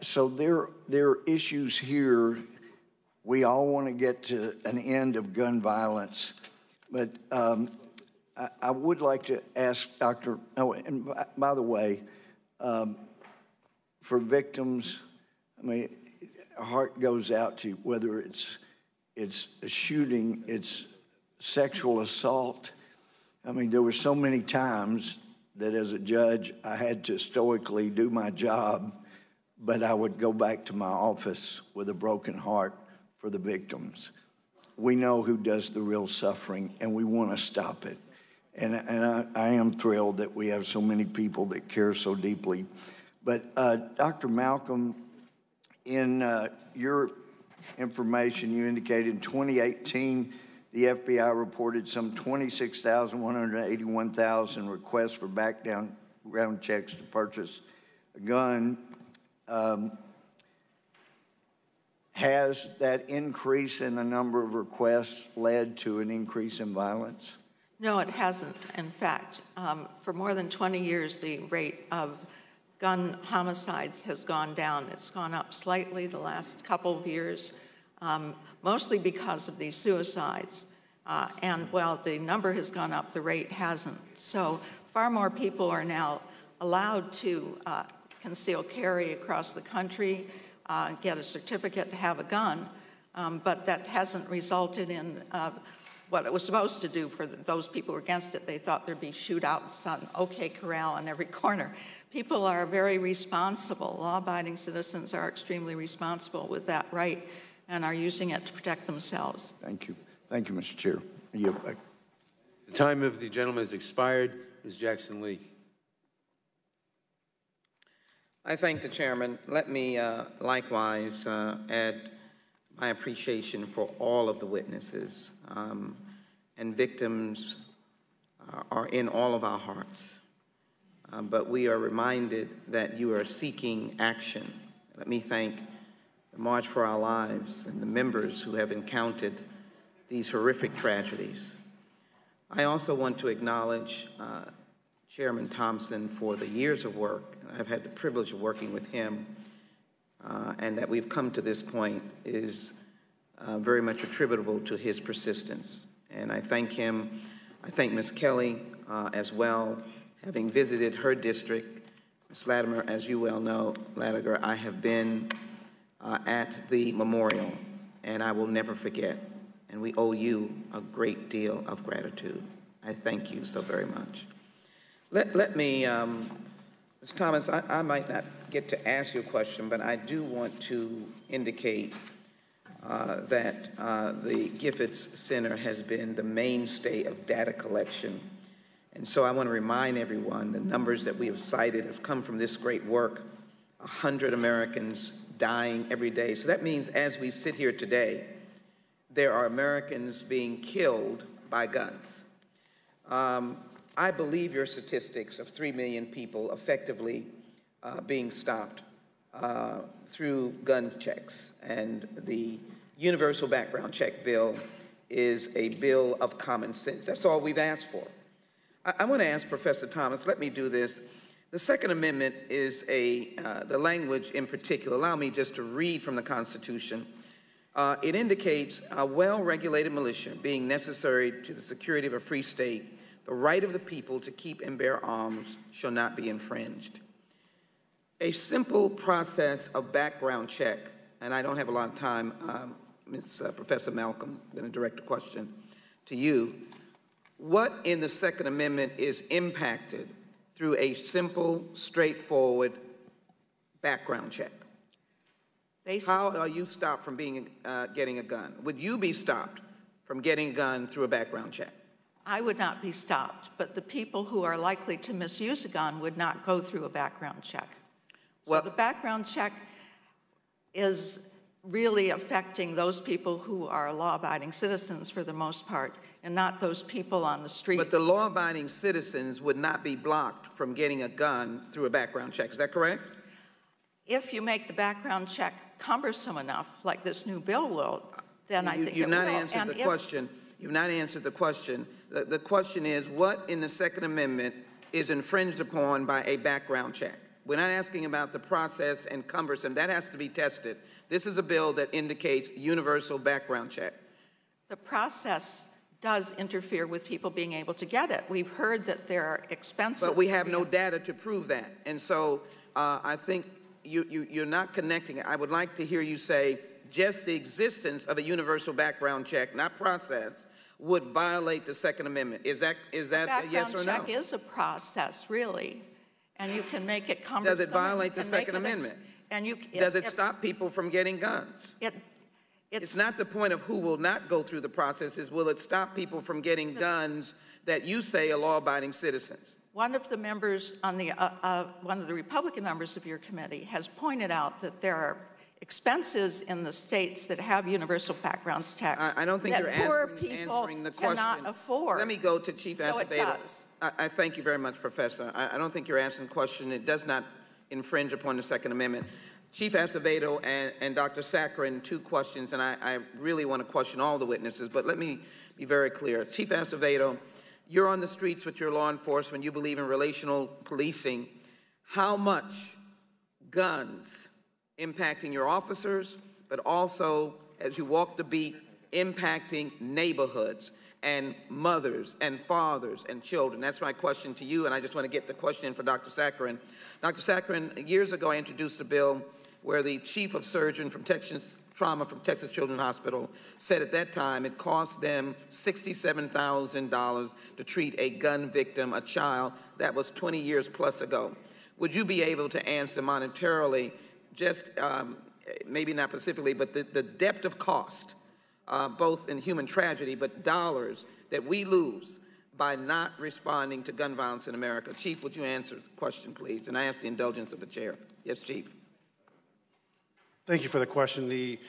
So there are issues here. We all want to get to an end of gun violence, but I would like to ask Dr. Oh, and by the way, for victims, I mean, our heart goes out to whether it's a shooting, it's sexual assault. I mean, there were so many times that as a judge, I had to stoically do my job, but I would go back to my office with a broken heart for the victims. We know who does the real suffering, and we want to stop it. And I am thrilled that we have so many people that care so deeply. But Dr. Malcolm, in your information, you indicated in 2018, the FBI reported some 26,181,000 requests for background checks to purchase a gun. Has that increase in the number of requests led to an increase in violence? No, it hasn't. In fact, for more than 20 years, the rate of gun homicides has gone down. It's gone up slightly the last couple of years. mostly because of these suicides. And while the number has gone up, the rate hasn't. So far more people are now allowed to conceal carry across the country, get a certificate to have a gun, but that hasn't resulted in what it was supposed to do for those people who are against it. They thought there'd be shootouts on OK Corral on every corner. People are very responsible. Law-abiding citizens are extremely responsible with that right and are using it to protect themselves. Thank you. Thank you, Mr. Chair. The time of the gentleman has expired. Ms. Jackson-Lee. I thank the chairman. Let me likewise add my appreciation for all of the witnesses. And victims are in all of our hearts. But we are reminded that you are seeking action. Let me thank the March for Our Lives and the members who have encountered these horrific tragedies. I also want to acknowledge Chairman Thompson for the years of work. I've had the privilege of working with him, and that we've come to this point is very much attributable to his persistence. And I thank him. I thank Ms. Kelly as well. Having visited her district, Ms. Latimer, as you well know, Latimer, I have been at the memorial, and I will never forget. And we owe you a great deal of gratitude. I thank you so very much. Let me, Ms. Thomas, I might not get to ask you a question, but I do want to indicate that the Giffords Center has been the mainstay of data collection. And so I want to remind everyone the numbers that we have cited have come from this great work, 100 Americans dying every day. So that means as we sit here today, there are Americans being killed by guns. I believe your statistics of 3 million people effectively being stopped through gun checks. And the universal background check bill is a bill of common sense. That's all we've asked for. I want to ask Professor Thomas, let me do this. The Second Amendment is the language in particular. Allow me just to read from the Constitution. It indicates a well-regulated militia being necessary to the security of a free state. The right of the people to keep and bear arms shall not be infringed. A simple process of background check, and I don't have a lot of time, Professor Malcolm, I'm going to direct a question to you. What in the Second Amendment is impacted through a simple, straightforward background check? How are you stopped from getting a gun? Would you be stopped from getting a gun through a background check? I would not be stopped, but the people who are likely to misuse a gun would not go through a background check. So the background check is really affecting those people who are law-abiding citizens for the most part, and not those people on the streets. But the law-abiding citizens would not be blocked from getting a gun through a background check. Is that correct? If you make the background check cumbersome enough, like this new bill will, then I think it will. You've not answered the question. You've not answered the question. The question is, what in the Second Amendment is infringed upon by a background check? We're not asking about the process and cumbersome. That has to be tested. This is a bill that indicates universal background check. The process does interfere with people being able to get it. We've heard that there are expenses. But we have no data to prove that. And so I think you're not connecting it. I would like to hear you say just the existence of a universal background check, not process, would violate the Second Amendment. Is that a yes or no? Background check is a process, really, and you can make it cumbersome. Does it violate the Second Amendment? Does it stop people from getting guns? It's not the point of who will not go through the process, is will it stop people from getting guns that you say are law-abiding citizens? One of the members on the, one of the Republican members of your committee has pointed out that there are expenses in the states that have universal background checks. I don't think you're answering the question. Cannot afford. Let me go to Chief Acevedo. So it does. I thank you very much, Professor. I don't think you're answering the question. It does not infringe upon the Second Amendment. Chief Acevedo and Dr. Saccharin, two questions, and I really want to question all the witnesses, but let me be very clear. Chief Acevedo, you're on the streets with your law enforcement. You believe in relational policing. How much guns impacting your officers, but also as you walk the beat, impacting neighborhoods and mothers and fathers and children. That's my question to you, and I just want to get the question for Dr. Saccharin. Dr. Saccharin, years ago I introduced a bill where the chief of surgeon from Texas Trauma from Texas Children's Hospital said at that time it cost them $67,000 to treat a gun victim, a child. That was 20 years plus ago. Would you be able to answer monetarily, just maybe not specifically, but the depth of cost, both in human tragedy, but dollars that we lose by not responding to gun violence in America? Chief, would you answer the question, please? And I ask the indulgence of the chair. Yes, Chief. Thank you for the question. The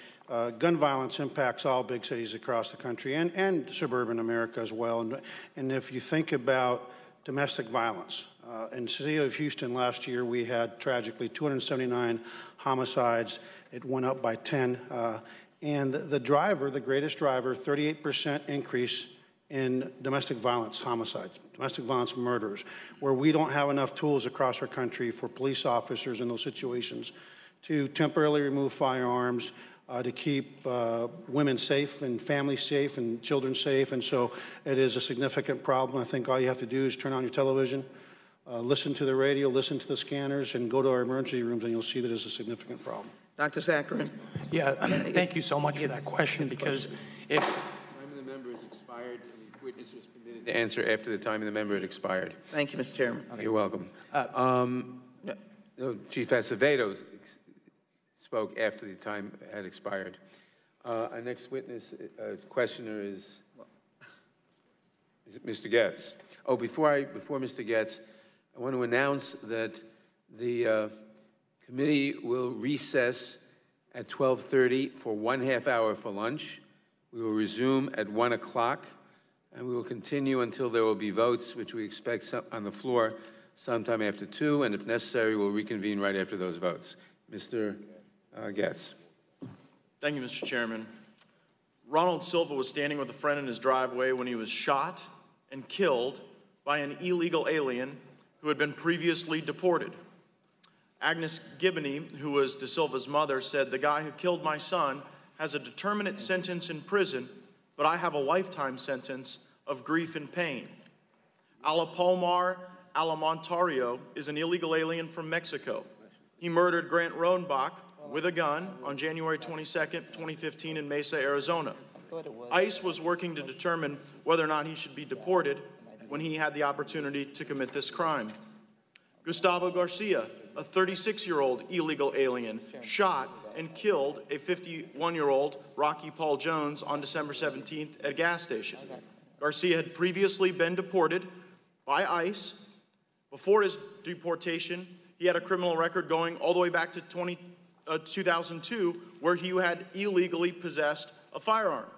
gun violence impacts all big cities across the country and suburban America as well. And if you think about domestic violence, in the city of Houston last year, we had tragically 279 homicides. It went up by 10. And the driver, the greatest driver, 38% increase in domestic violence homicides, domestic violence murders, where we don't have enough tools across our country for police officers in those situations to temporarily remove firearms, to keep women safe and families safe and children safe. And so it is a significant problem. I think all you have to do is turn on your television, listen to the radio, listen to the scanners, and go to our emergency rooms, and you'll see that it's a significant problem. Dr. Saccharin? Yeah, thank you so much for that question, because if... The time of the member has expired, and the witness was permitted to answer after the time of the member had expired. Thank you, Mr. Chairman. You're welcome. Chief Acevedo spoke after the time had expired. Our next witness, questioner is Mr. Gaetz. Oh, before Mr. Gaetz, I want to announce that the committee will recess at 12:30 for 1/2 hour for lunch. We will resume at 1 o'clock, and we will continue until there will be votes, which we expect on the floor sometime after 2, and if necessary, we'll reconvene right after those votes. Mr. Gaetz. Thank you, Mr. Chairman. Ronald Silva was standing with a friend in his driveway when he was shot and killed by an illegal alien who had been previously deported. Agnes Gibney, who was De Silva's mother, said, "The guy who killed my son has a determinate sentence in prison, but I have a lifetime sentence of grief and pain." Alapomar Alamontario is an illegal alien from Mexico. He murdered Grant Rohnbach with a gun on January 22nd, 2015 in Mesa, Arizona. ICE was working to determine whether or not he should be deported when he had the opportunity to commit this crime. Gustavo Garcia, a 36-year-old illegal alien, shot and killed a 51-year-old Rocky Paul Jones on December 17th at a gas station. Garcia had previously been deported by ICE. Before his deportation, he had a criminal record going all the way back to 2002, where he had illegally possessed a firearm.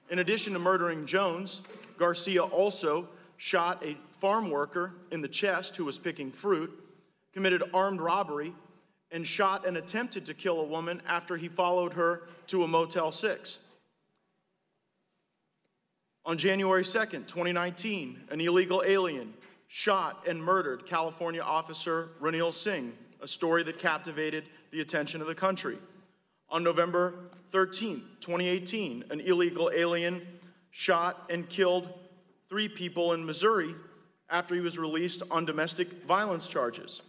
In addition to murdering Jones, Garcia also shot a farm worker in the chest who was picking fruit, committed armed robbery, and shot and attempted to kill a woman after he followed her to a Motel 6. On January 2nd, 2019, an illegal alien shot and murdered California officer Ranil Singh, a story that captivated the attention of the country. On November 13, 2018, an illegal alien shot and killed 3 people in Missouri after he was released on domestic violence charges.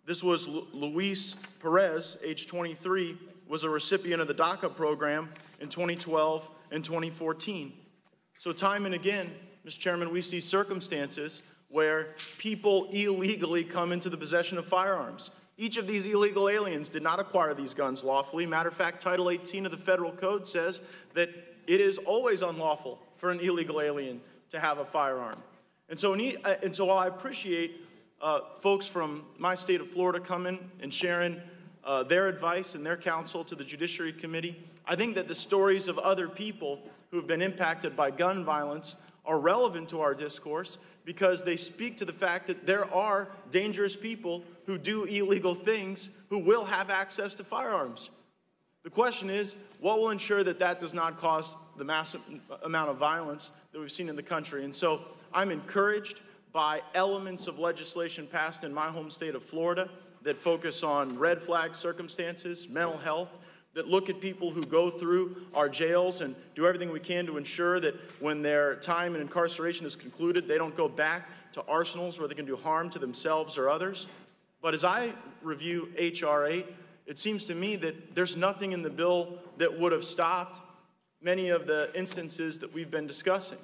This was Luis Perez, age 23, was a recipient of the DACA program in 2012 and 2014. So time and again, Mr. Chairman, we see circumstances where people illegally come into the possession of firearms. Each of these illegal aliens did not acquire these guns lawfully. Matter of fact, Title 18 of the Federal Code says that it is always unlawful for an illegal alien to have a firearm. And so while I appreciate folks from my state of Florida coming and sharing their advice and their counsel to the Judiciary Committee, I think that the stories of other people who have been impacted by gun violence are relevant to our discourse because they speak to the fact that there are dangerous people who do illegal things who will have access to firearms. The question is, what will ensure that that does not cause the massive amount of violence that we've seen in the country? And so I'm encouraged by elements of legislation passed in my home state of Florida that focus on red flag circumstances, mental health, that look at people who go through our jails and do everything we can to ensure that when their time in incarceration is concluded, they don't go back to arsenals where they can do harm to themselves or others. But as I review H.R. 8, it seems to me that there's nothing in the bill that would have stopped many of the instances that we've been discussing.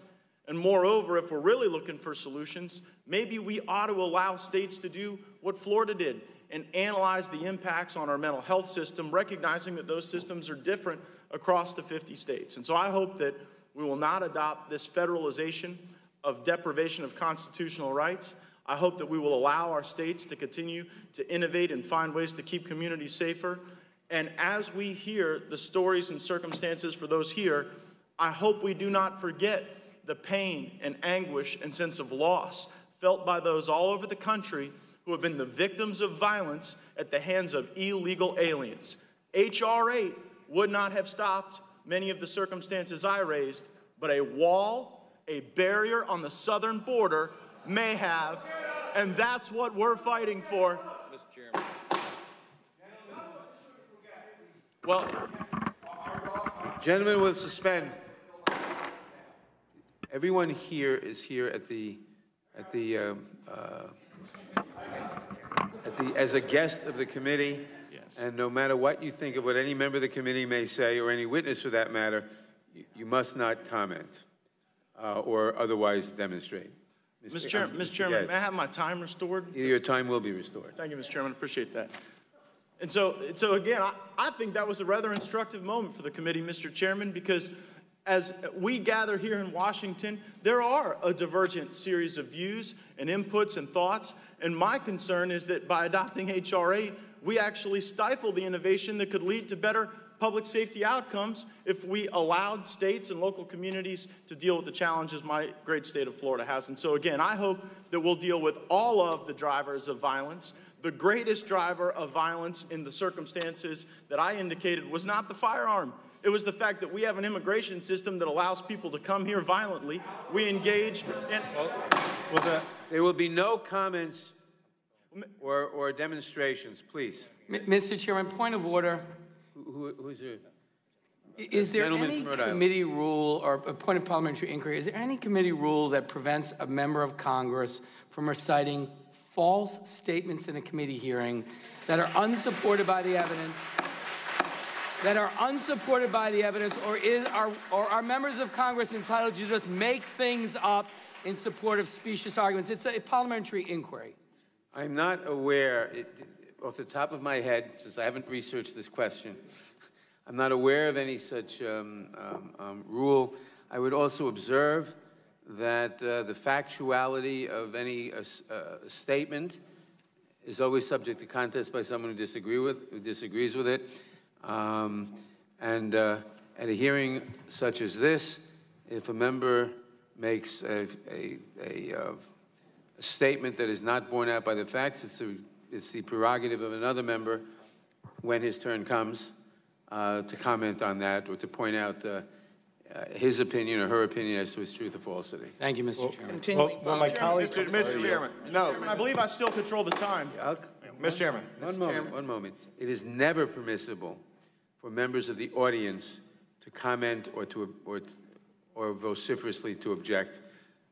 And moreover, if we're really looking for solutions, maybe we ought to allow states to do what Florida did and analyze the impacts on our mental health system, recognizing that those systems are different across the 50 states. And so I hope that we will not adopt this federalization of deprivation of constitutional rights. I hope that we will allow our states to continue to innovate and find ways to keep communities safer. And as we hear the stories and circumstances for those here, I hope we do not forget the pain and anguish and sense of loss felt by those all over the country who have been the victims of violence at the hands of illegal aliens. H.R. 8 would not have stopped many of the circumstances I raised, but a wall, a barrier on the southern border may have, and that's what we're fighting for. Mr. Chairman. Well, gentlemen will suspend. Everyone here is here as a guest of the committee, yes. And no matter what you think of what any member of the committee may say, or any witness for that matter, you must not comment or otherwise demonstrate. Mr. Chairman, may I have my time restored? Your time will be restored. Thank you, Mr. Chairman. I appreciate that. And so again, I think that was a rather instructive moment for the committee, Mr. Chairman, because as we gather here in Washington, there are a divergent series of views and inputs and thoughts. And my concern is that by adopting H.R. 8, we actually stifle the innovation that could lead to better public safety outcomes if we allowed states and local communities to deal with the challenges my great state of Florida has. And so again, I hope that we'll deal with all of the drivers of violence. The greatest driver of violence in the circumstances that I indicated was not the firearm. It was the fact that we have an immigration system that allows people to come here violently. We engage in... There will be no comments or demonstrations, please. Mr. Chairman, point of order. Who's it? Is there any committee rule or a point of parliamentary inquiry, is there any committee rule that prevents a member of Congress from reciting false statements in a committee hearing that are unsupported by the evidence? Or are members of Congress entitled to just make things up in support of specious arguments? It's a parliamentary inquiry. I'm not aware, off the top of my head, since I haven't researched this question, I'm not aware of any such rule. I would also observe that the factuality of any statement is always subject to contest by someone who disagrees with it. At a hearing such as this, if a member makes a statement that is not borne out by the facts, it's the prerogative of another member, when his turn comes, to comment on that or to point out his opinion or her opinion as to its truth or falsity. Thank you, Mr. Chairman. Mr. Chairman, no. I believe I still control the time. Mr. Chairman. One moment. It is never permissible for members of the audience to comment or vociferously to object.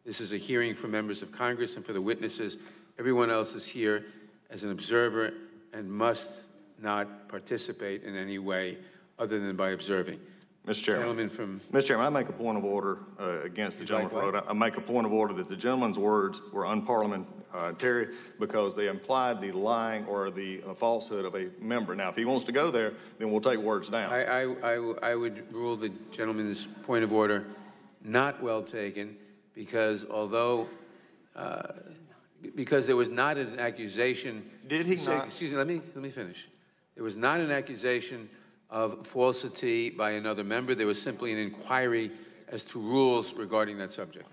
This is a hearing for members of Congress and for the witnesses. Everyone else is here as an observer and must not participate in any way other than by observing. Mr. Chairman. Mr. Chairman, I make a point of order against the gentleman. I make a point of order that the gentleman's words were unparliamentary because they implied the lying or the falsehood of a member. Now, if he wants to go there, then we'll take words down. I would rule the gentleman's point of order not well taken because because there was not an accusation. Did he not? Excuse me, let me finish. There was not an accusation of falsity by another member. There was simply an inquiry as to rules regarding that subject.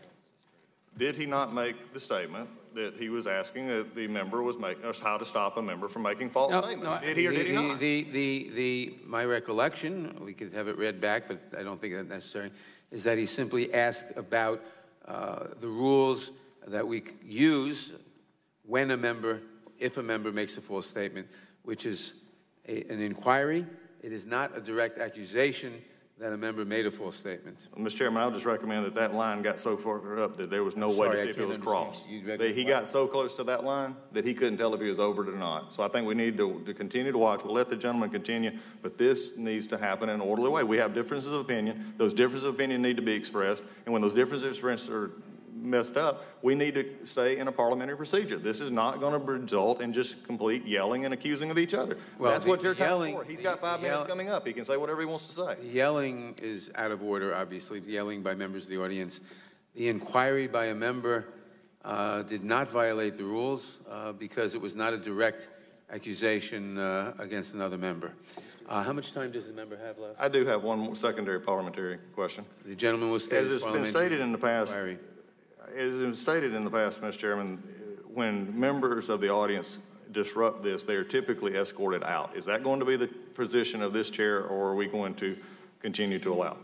Did he not make the statement that he was asking that the member was making, us how to stop a member from making false statements? Did he or did he not? My recollection, we could have it read back, but I don't think that's necessary, is that he simply asked about the rules that we use when if a member makes a false statement, which is an inquiry. It is not a direct accusation that a member made a false statement. Well, Mr. Chairman, I'll just recommend that that line got so far up that there was no way to see if it was crossed. He got so close to that line that he couldn't tell if he was over it or not. So I think we need to continue to watch. We'll let the gentleman continue, but this needs to happen in an orderly way. We have differences of opinion. Those differences of opinion need to be expressed, and when those differences are messed up, we need to stay in a parliamentary procedure. This is not going to result in just complete yelling and accusing of each other. Well, that's what you're talking for. He's got 5 minutes coming up. He can say whatever he wants to say. Yelling is out of order, obviously, yelling by members of the audience. The inquiry by a member did not violate the rules because it was not a direct accusation against another member. How much time does the member have left? I do have one more secondary parliamentary question. The gentleman will state As it's been stated in the past, inquiry. As has been stated in the past, Mr. Chairman, when members of the audience disrupt this, they are typically escorted out. Is that going to be the position of this chair, or are we going to continue to allow?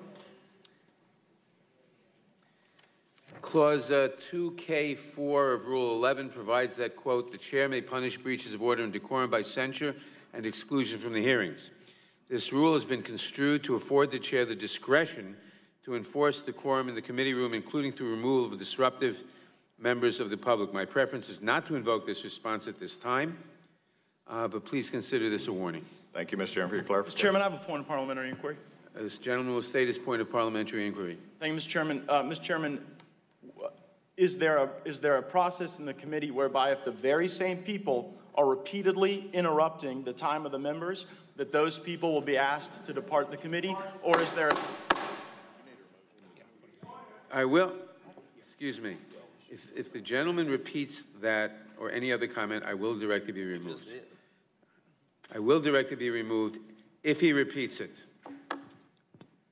Clause 2K4 of Rule 11 provides that, quote, the chair may punish breaches of order and decorum by censure and exclusion from the hearings. This rule has been construed to afford the chair the discretion to enforce decorum in the committee room, including through removal of disruptive members of the public. My preference is not to invoke this response at this time, but please consider this a warning. Thank you, Mr. Chairman, for your clarification. Mr. Chairman, I have a point of parliamentary inquiry. This gentleman will state his point of parliamentary inquiry. Thank you, Mr. Chairman. Mr. Chairman, is there a process in the committee whereby if the very same people are repeatedly interrupting the time of the members, that those people will be asked to depart the committee, or is there... I will, excuse me, if the gentleman repeats that or any other comment, I will directly be removed. I will directly be removed if he repeats it.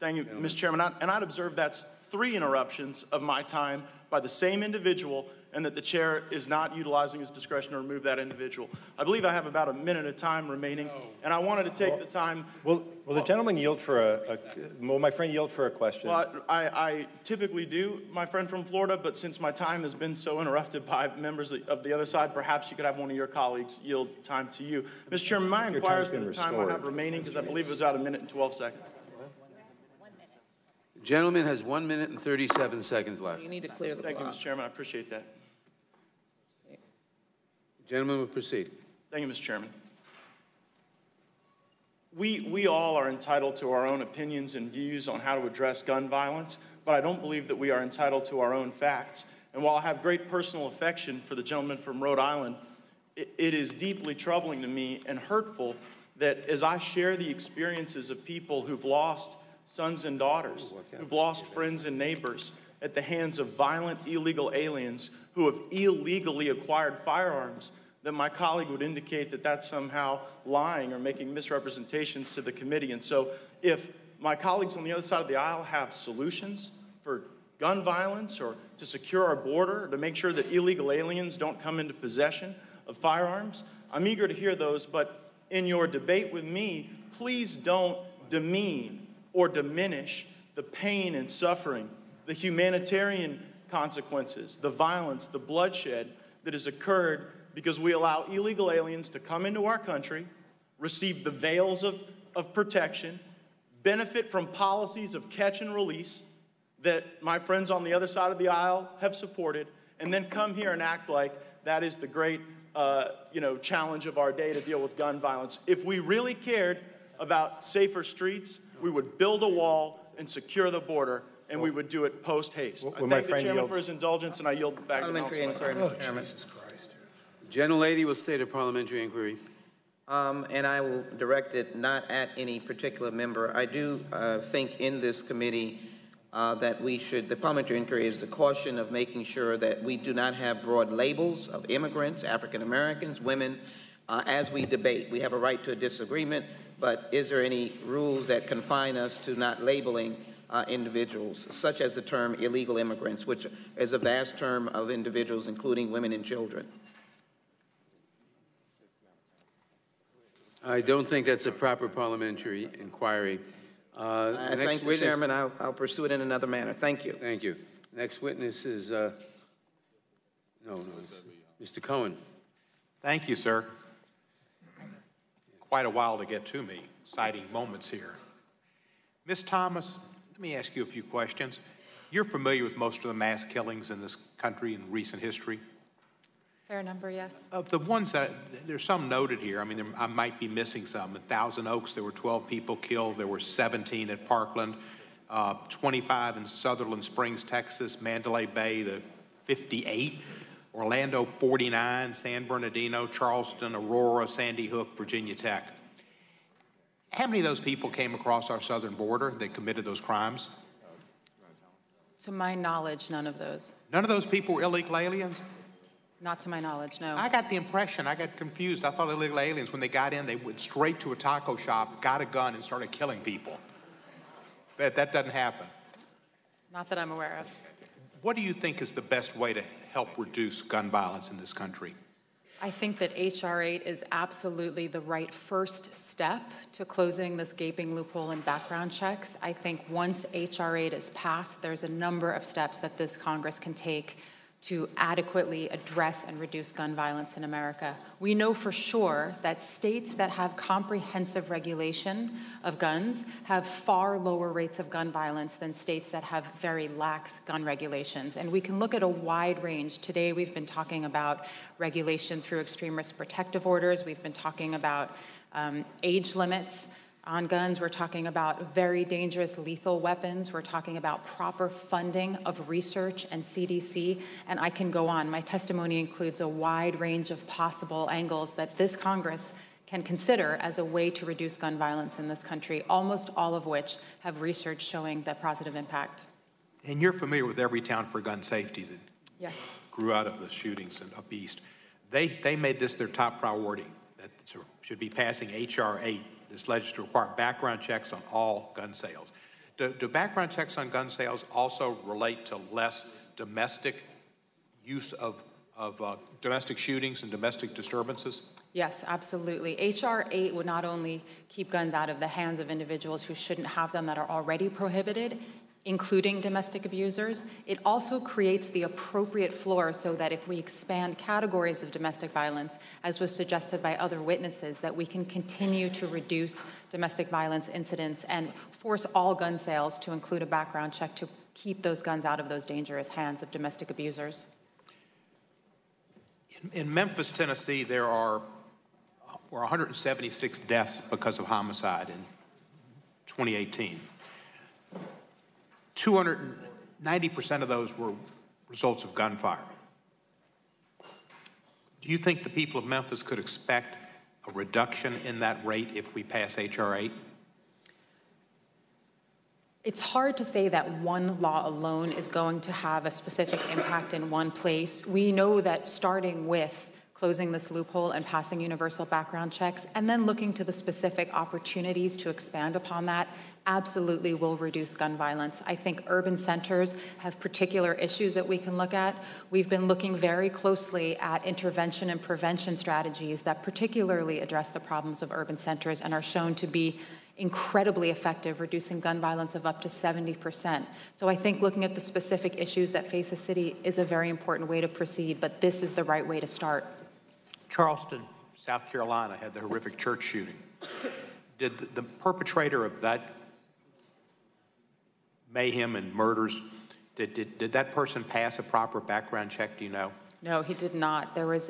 Thank you, Mr. Chairman. And I'd observe that's 3 interruptions of my time by the same individual, and that the chair is not utilizing his discretion to remove that individual. I believe I have about a minute of time remaining, and I wanted to take the time. Will the gentleman yield for will my friend yield for a question? Well, I typically do, my friend from Florida, but since my time has been so interrupted by members of the other side, perhaps you could have one of your colleagues yield time to you. Mr. Chairman, may I inquire as to the time I have remaining, because I believe it was about a minute and 12 seconds. The gentleman has 1 minute and 37 seconds left. You need to clear the Thank you, block. Mr. Chairman. I appreciate that. The gentleman will proceed. Thank you, Mr. Chairman. We all are entitled to our own opinions and views on how to address gun violence, but I don't believe that we are entitled to our own facts. And while I have great personal affection for the gentleman from Rhode Island, it is deeply troubling to me and hurtful that as I share the experiences of people who've lost sons and daughters, who've lost friends and neighbors at the hands of violent illegal aliens who have illegally acquired firearms, that my colleague would indicate that that's somehow lying or making misrepresentations to the committee. And so if my colleagues on the other side of the aisle have solutions for gun violence or to secure our border, or to make sure that illegal aliens don't come into possession of firearms, I'm eager to hear those. But in your debate with me, please don't demean or diminish the pain and suffering, the humanitarian consequences, the violence, the bloodshed that has occurred because we allow illegal aliens to come into our country, receive the veils of protection, benefit from policies of catch and release that my friends on the other side of the aisle have supported, and then come here and act like that is the great challenge of our day to deal with gun violence. If we really cared about safer streets, we would build a wall and secure the border, and we would do it post-haste. I thank the chairman for his indulgence, and I yield back the balance of my time. Oh, Jesus Christ. Gentlelady will state a parliamentary inquiry. And I will direct it not at any particular member. I do think in this committee that we should, the parliamentary inquiry is the caution of making sure that we do not have broad labels of immigrants, African Americans, women, as we debate. We have a right to a disagreement, but is there any rules that confine us to not labeling individuals, such as the term illegal immigrants, which is a vast term of individuals, including women and children? I don't think that's a proper parliamentary inquiry. I thank the chairman. I'll pursue it in another manner. Thank you. Thank you. Next witness is, no, Mr. Cohen. Thank you, sir. Quite a while to get to me, exciting moments here. Ms. Thomas, let me ask you a few questions. You're familiar with most of the mass killings in this country in recent history? Fair number, yes. Of the ones that, there's some noted here, I mean, I might be missing some. In Thousand Oaks, there were 12 people killed. There were 17 at Parkland, 25 in Sutherland Springs, Texas, Mandalay Bay, the 58, Orlando, 49, San Bernardino, Charleston, Aurora, Sandy Hook, Virginia Tech. How many of those people came across our southern border that committed those crimes? To my knowledge, none of those. None of those people were illegal aliens? Not to my knowledge, no. I got the impression, I got confused. I thought illegal aliens, when they got in, they went straight to a taco shop, got a gun, and started killing people. But that doesn't happen. Not that I'm aware of. What do you think is the best way to help reduce gun violence in this country? I think that H.R. 8 is absolutely the right first step to closing this gaping loophole in background checks. I think once H.R. 8 is passed, there's a number of steps that this Congress can take to adequately address and reduce gun violence in America. We know for sure that states that have comprehensive regulation of guns have far lower rates of gun violence than states that have very lax gun regulations. And we can look at a wide range. Today we've been talking about regulation through extreme risk protective orders. We've been talking about age limits on guns. We're talking about very dangerous lethal weapons. We're talking about proper funding of research and CDC, and I can go on. My testimony includes a wide range of possible angles that this Congress can consider as a way to reduce gun violence in this country, almost all of which have research showing that positive impact. And you're familiar with Everytown for Gun Safety that Yes. grew out of the shootings up east. They made this their top priority, that should be passing H.R. 8. This legislation requires background checks on all gun sales. Do background checks on gun sales also relate to less domestic use of domestic shootings and domestic disturbances? Yes, absolutely. H.R. 8 would not only keep guns out of the hands of individuals who shouldn't have them that are already prohibited, including domestic abusers, it also creates the appropriate floor so that if we expand categories of domestic violence, as was suggested by other witnesses, that we can continue to reduce domestic violence incidents and force all gun sales to include a background check to keep those guns out of those dangerous hands of domestic abusers. In Memphis, Tennessee, there were 176 deaths because of homicide in 2018. 290% of those were results of gunfire. Do you think the people of Memphis could expect a reduction in that rate if we pass H.R. 8? It's hard to say that one law alone is going to have a specific impact in one place. We know that starting with closing this loophole and passing universal background checks, and then looking to the specific opportunities to expand upon that, absolutely will reduce gun violence. I think urban centers have particular issues that we can look at. We've been looking very closely at intervention and prevention strategies that particularly address the problems of urban centers and are shown to be incredibly effective, reducing gun violence of up to 70%. So I think looking at the specific issues that face a city is a very important way to proceed, but this is the right way to start. Charleston, South Carolina, had the horrific church shooting. Did the perpetrator of that mayhem and murders, did that person pass a proper background check, do you know? No, he did not. There was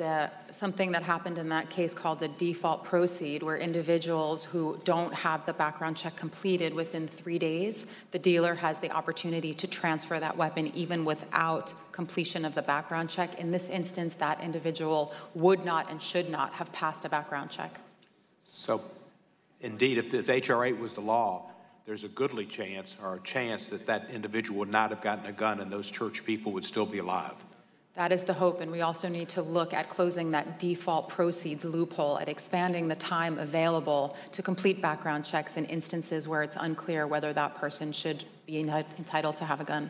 something that happened in that case called a default proceed, where individuals who don't have the background check completed within 3 days, the dealer has the opportunity to transfer that weapon even without completion of the background check. In this instance, that individual would not and should not have passed a background check. So, indeed, if H.R. 8 was the law, there's a goodly chance, or a chance, that that individual would not have gotten a gun and those church people would still be alive. That is the hope, and we also need to look at closing that default proceeds loophole, at expanding the time available to complete background checks in instances where it's unclear whether that person should be entitled to have a gun.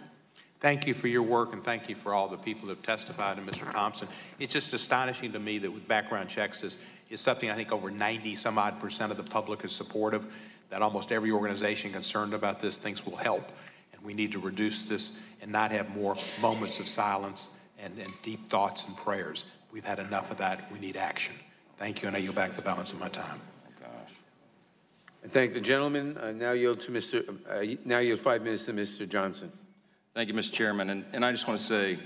Thank you for your work, and thank you for all the people that have testified, and Mr. Thompson. It's just astonishing to me that with background checks is something I think over 90-some-odd% of the public is supportive, that almost every organization concerned about this thinks will help. And we need to reduce this and not have more moments of silence and deep thoughts and prayers. We've had enough of that. We need action. Thank you, and I yield back the balance of my time. Oh, gosh. I thank the gentleman. Now yield to now yield 5 minutes to Mr. Johnson. Thank you, Mr. Chairman. And I just want to say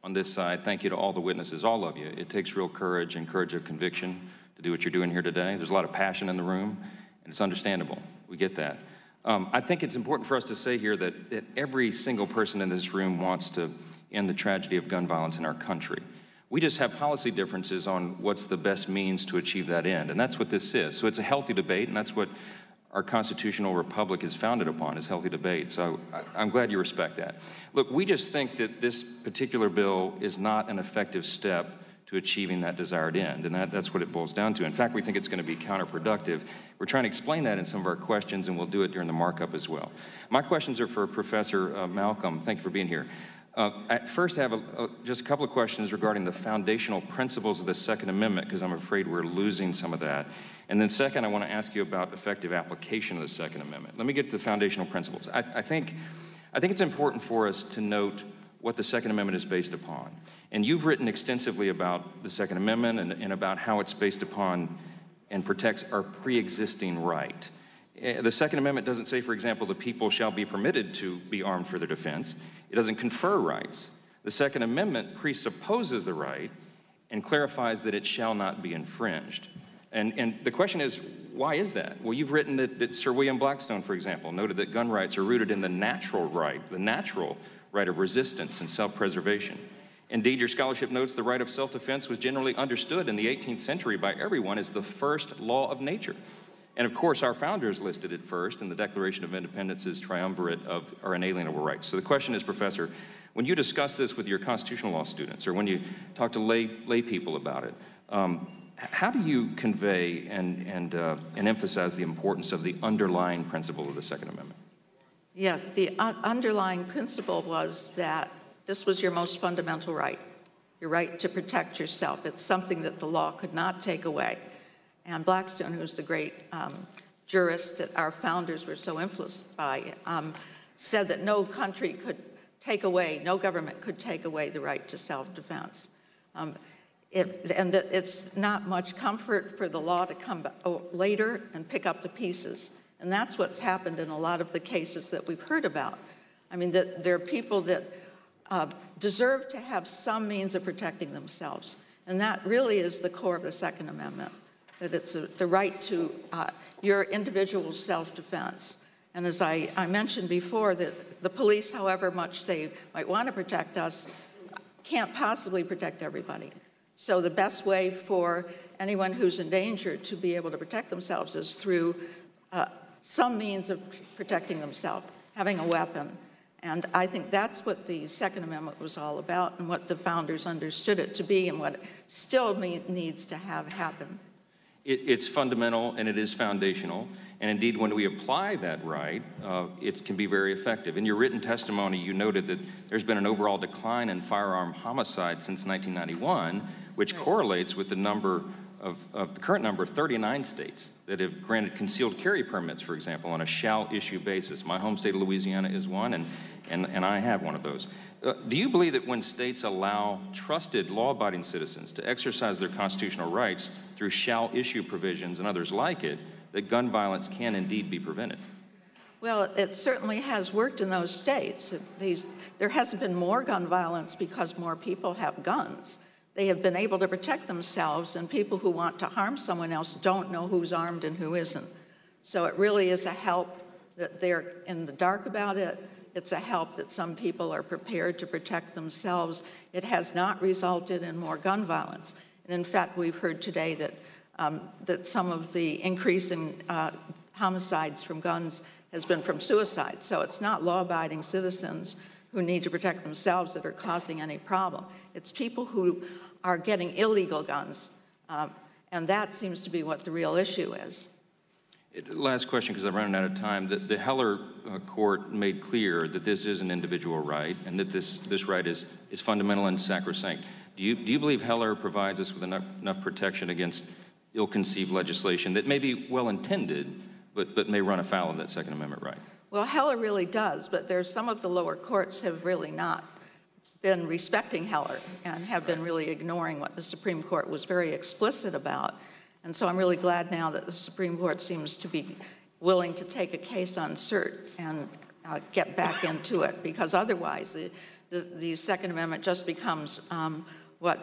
on this side, thank you to all the witnesses, all of you. It takes real courage and courage of conviction to do what you're doing here today. There's a lot of passion in the room, and it's understandable. We get that. I think it's important for us to say here that every single person in this room wants to end the tragedy of gun violence in our country. We just have policy differences on what's the best means to achieve that end, and that's what this is. So it's a healthy debate, and that's what our constitutional republic is founded upon, is healthy debate. So I'm glad you respect that. Look, we just think that this particular bill is not an effective step to achieving that desired end, and that's what it boils down to. In fact, we think it's going to be counterproductive. We're trying to explain that in some of our questions, and we'll do it during the markup as well. My questions are for Professor Malcolm. Thank you for being here. At first, I have just a couple of questions regarding the foundational principles of the Second Amendment, because I'm afraid we're losing some of that. And then second, I want to ask you about effective application of the Second Amendment. Let me get to the foundational principles. I think it's important for us to note what the Second Amendment is based upon. And you've written extensively about the Second Amendment and about how it's based upon and protects our pre-existing right. The Second Amendment doesn't say, for example, the people shall be permitted to be armed for their defense. It doesn't confer rights. The Second Amendment presupposes the right and clarifies that it shall not be infringed. And the question is, why is that? Well, you've written that Sir William Blackstone, for example, noted that gun rights are rooted in the natural right of resistance and self-preservation. Indeed, your scholarship notes the right of self-defense was generally understood in the 18th century by everyone as the first law of nature. And of course, our founders listed it first in the Declaration of Independence's triumvirate of our inalienable rights. So the question is, Professor, when you discuss this with your constitutional law students or when you talk to lay people about it, how do you convey and emphasize the importance of the underlying principle of the Second Amendment? Yes, the underlying principle was that this was your most fundamental right, your right to protect yourself. It's something that the law could not take away. And Blackstone, who's the great jurist that our founders were so influenced by, said that no country could take away, no government could take away the right to self-defense. And that it's not much comfort for the law to come later and pick up the pieces. And that's what's happened in a lot of the cases that we've heard about. I mean, that there are people that deserve to have some means of protecting themselves. And that really is the core of the Second Amendment, that it's the right to your individual self-defense. And as I mentioned before, that the police, however much they might want to protect us, can't possibly protect everybody. So the best way for anyone who's in danger to be able to protect themselves is through some means of protecting themselves, having a weapon. And I think that's what the Second Amendment was all about and what the founders understood it to be and what it still needs to have happen. It's fundamental and it is foundational. And indeed, when we apply that right, it can be very effective. In your written testimony, you noted that there's been an overall decline in firearm homicides since 1991, which correlates with the number of the current number of 39 states that have granted concealed carry permits, for example, on a shall-issue basis. My home state of Louisiana is one, and I have one of those. Do you believe that when states allow trusted law-abiding citizens to exercise their constitutional rights through shall-issue provisions and others like it, that gun violence can indeed be prevented? Well, it certainly has worked in those states. There hasn't been more gun violence because more people have guns. They have been able to protect themselves, and people who want to harm someone else don't know who's armed and who isn't. So it really is a help that they're in the dark about it. It's a help that some people are prepared to protect themselves. It has not resulted in more gun violence. And in fact, we've heard today that some of the increase in homicides from guns has been from suicide. So it's not law-abiding citizens who need to protect themselves that are causing any problem. It's people who are getting illegal guns, and that seems to be what the real issue is. Last question, because I'm running out of time. The Heller court made clear that this is an individual right and that this right is fundamental and sacrosanct. Do you believe Heller provides us with enough protection against ill-conceived legislation that may be well-intended, but may run afoul of that Second Amendment right? Well, Heller really does, but there's some of the lower courts have really not been respecting Heller and have been really ignoring what the Supreme Court was very explicit about. And so I'm really glad now that the Supreme Court seems to be willing to take a case on cert and get back into it, because otherwise the Second Amendment just becomes what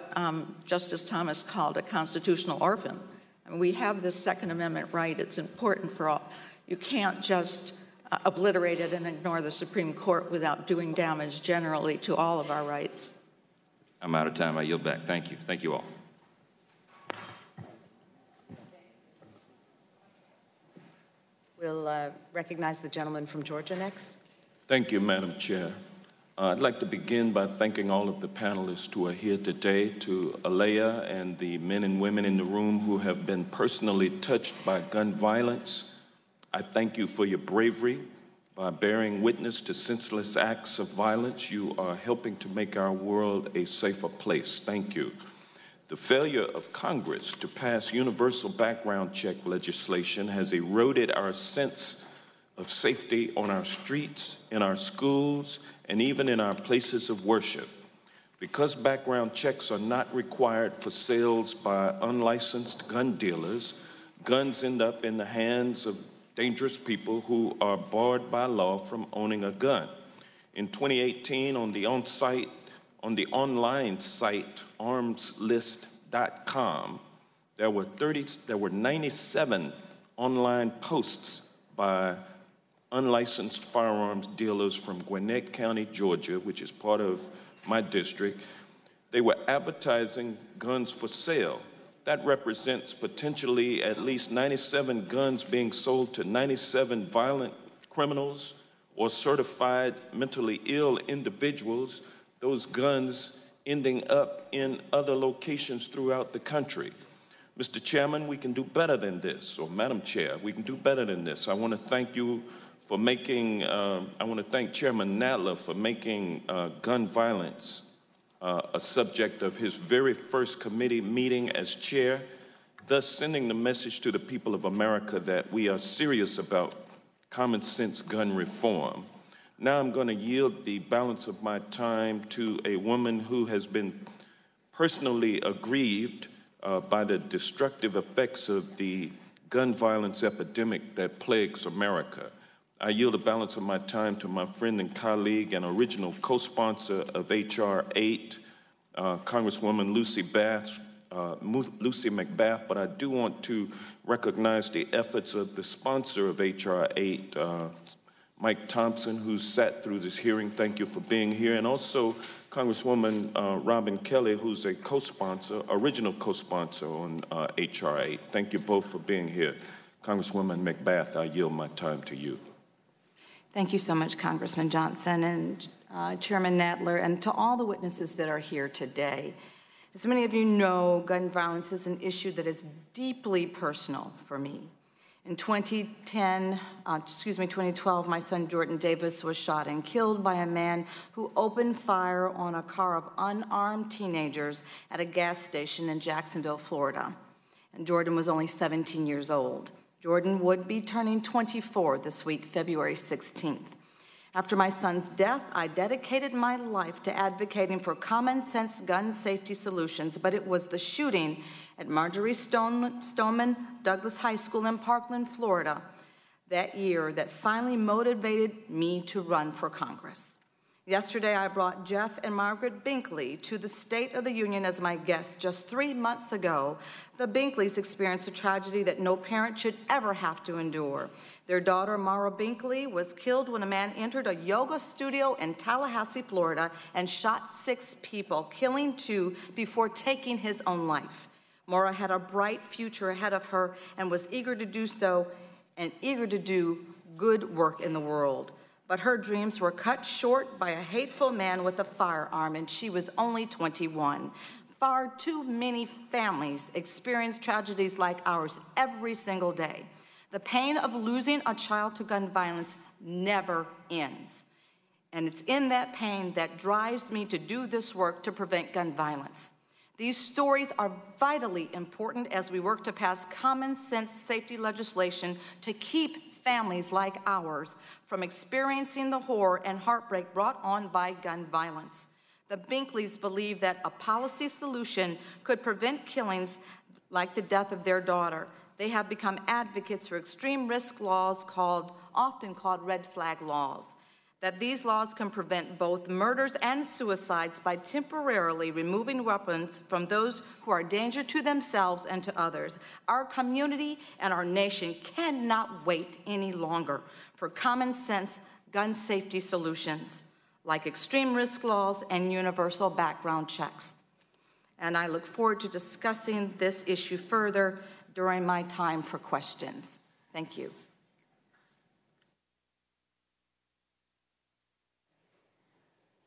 Justice Thomas called a constitutional orphan. I mean, we have this Second Amendment right. It's important for all. You can't just obliterate it and ignore the Supreme Court without doing damage generally to all of our rights. I'm out of time. I yield back. Thank you. Thank you all. We'll recognize the gentleman from Georgia next. Thank you, Madam Chair. I'd like to begin by thanking all of the panelists who are here today, to Alea and the men and women in the room who have been personally touched by gun violence. I thank you for your bravery. By bearing witness to senseless acts of violence, you are helping to make our world a safer place. Thank you. The failure of Congress to pass universal background check legislation has eroded our sense of safety on our streets, in our schools, and even in our places of worship. Because background checks are not required for sales by unlicensed gun dealers, guns end up in the hands of dangerous people who are barred by law from owning a gun. In 2018, on the online site armslist.com, there were 97 online posts by unlicensed firearms dealers from Gwinnett County, Georgia, which is part of my district. They were advertising guns for sale. That represents potentially at least 97 guns being sold to 97 violent criminals or certified mentally ill individuals, those guns ending up in other locations throughout the country. Mr. Chairman, we can do better than this, or Madam Chair, we can do better than this. I want to thank you for making, I want to thank Chairman Nadler for making gun violence a subject of his very first committee meeting as chair, thus sending the message to the people of America that we are serious about common sense gun reform. Now I'm going to yield the balance of my time to a woman who has been personally aggrieved by the destructive effects of the gun violence epidemic that plagues America. I yield the balance of my time to my friend and colleague and original co-sponsor of H.R. 8, Congresswoman Lucy McBath, but I do want to recognize the efforts of the sponsor of H.R. 8, Mike Thompson, who sat through this hearing. Thank you for being here. And also Congresswoman Robin Kelly, who's a co-sponsor, original co-sponsor on H.R. 8. Thank you both for being here. Congresswoman McBath, I yield my time to you. Thank you so much, Congressman Johnson and Chairman Nadler, and to all the witnesses that are here today. As many of you know, gun violence is an issue that is deeply personal for me. In 2012, my son Jordan Davis was shot and killed by a man who opened fire on a car of unarmed teenagers at a gas station in Jacksonville, Florida. And Jordan was only 17 years old. Jordan would be turning 24 this week, February 16th. After my son's death, I dedicated my life to advocating for common sense gun safety solutions, but it was the shooting at Marjory Stoneman Douglas High School in Parkland, Florida, that year that finally motivated me to run for Congress. Yesterday, I brought Jeff and Margaret Binkley to the State of the Union as my guests. Just 3 months ago, the Binkleys experienced a tragedy that no parent should ever have to endure. Their daughter, Mara Binkley, was killed when a man entered a yoga studio in Tallahassee, Florida, and shot 6 people, killing 2 before taking his own life. Mara had a bright future ahead of her and was eager to do so and eager to do good work in the world. But her dreams were cut short by a hateful man with a firearm, and she was only 21. Far too many families experience tragedies like ours every single day. The pain of losing a child to gun violence never ends. And it's in that pain that drives me to do this work to prevent gun violence. These stories are vitally important as we work to pass common sense safety legislation to keep families like ours from experiencing the horror and heartbreak brought on by gun violence. The Binkleys believe that a policy solution could prevent killings like the death of their daughter. they have become advocates for extreme risk laws often called red flag laws, that these laws can prevent both murders and suicides by temporarily removing weapons from those who are a danger to themselves and to others. Our community and our nation cannot wait any longer for common sense gun safety solutions like extreme risk laws and universal background checks. And I look forward to discussing this issue further during my time for questions. Thank you.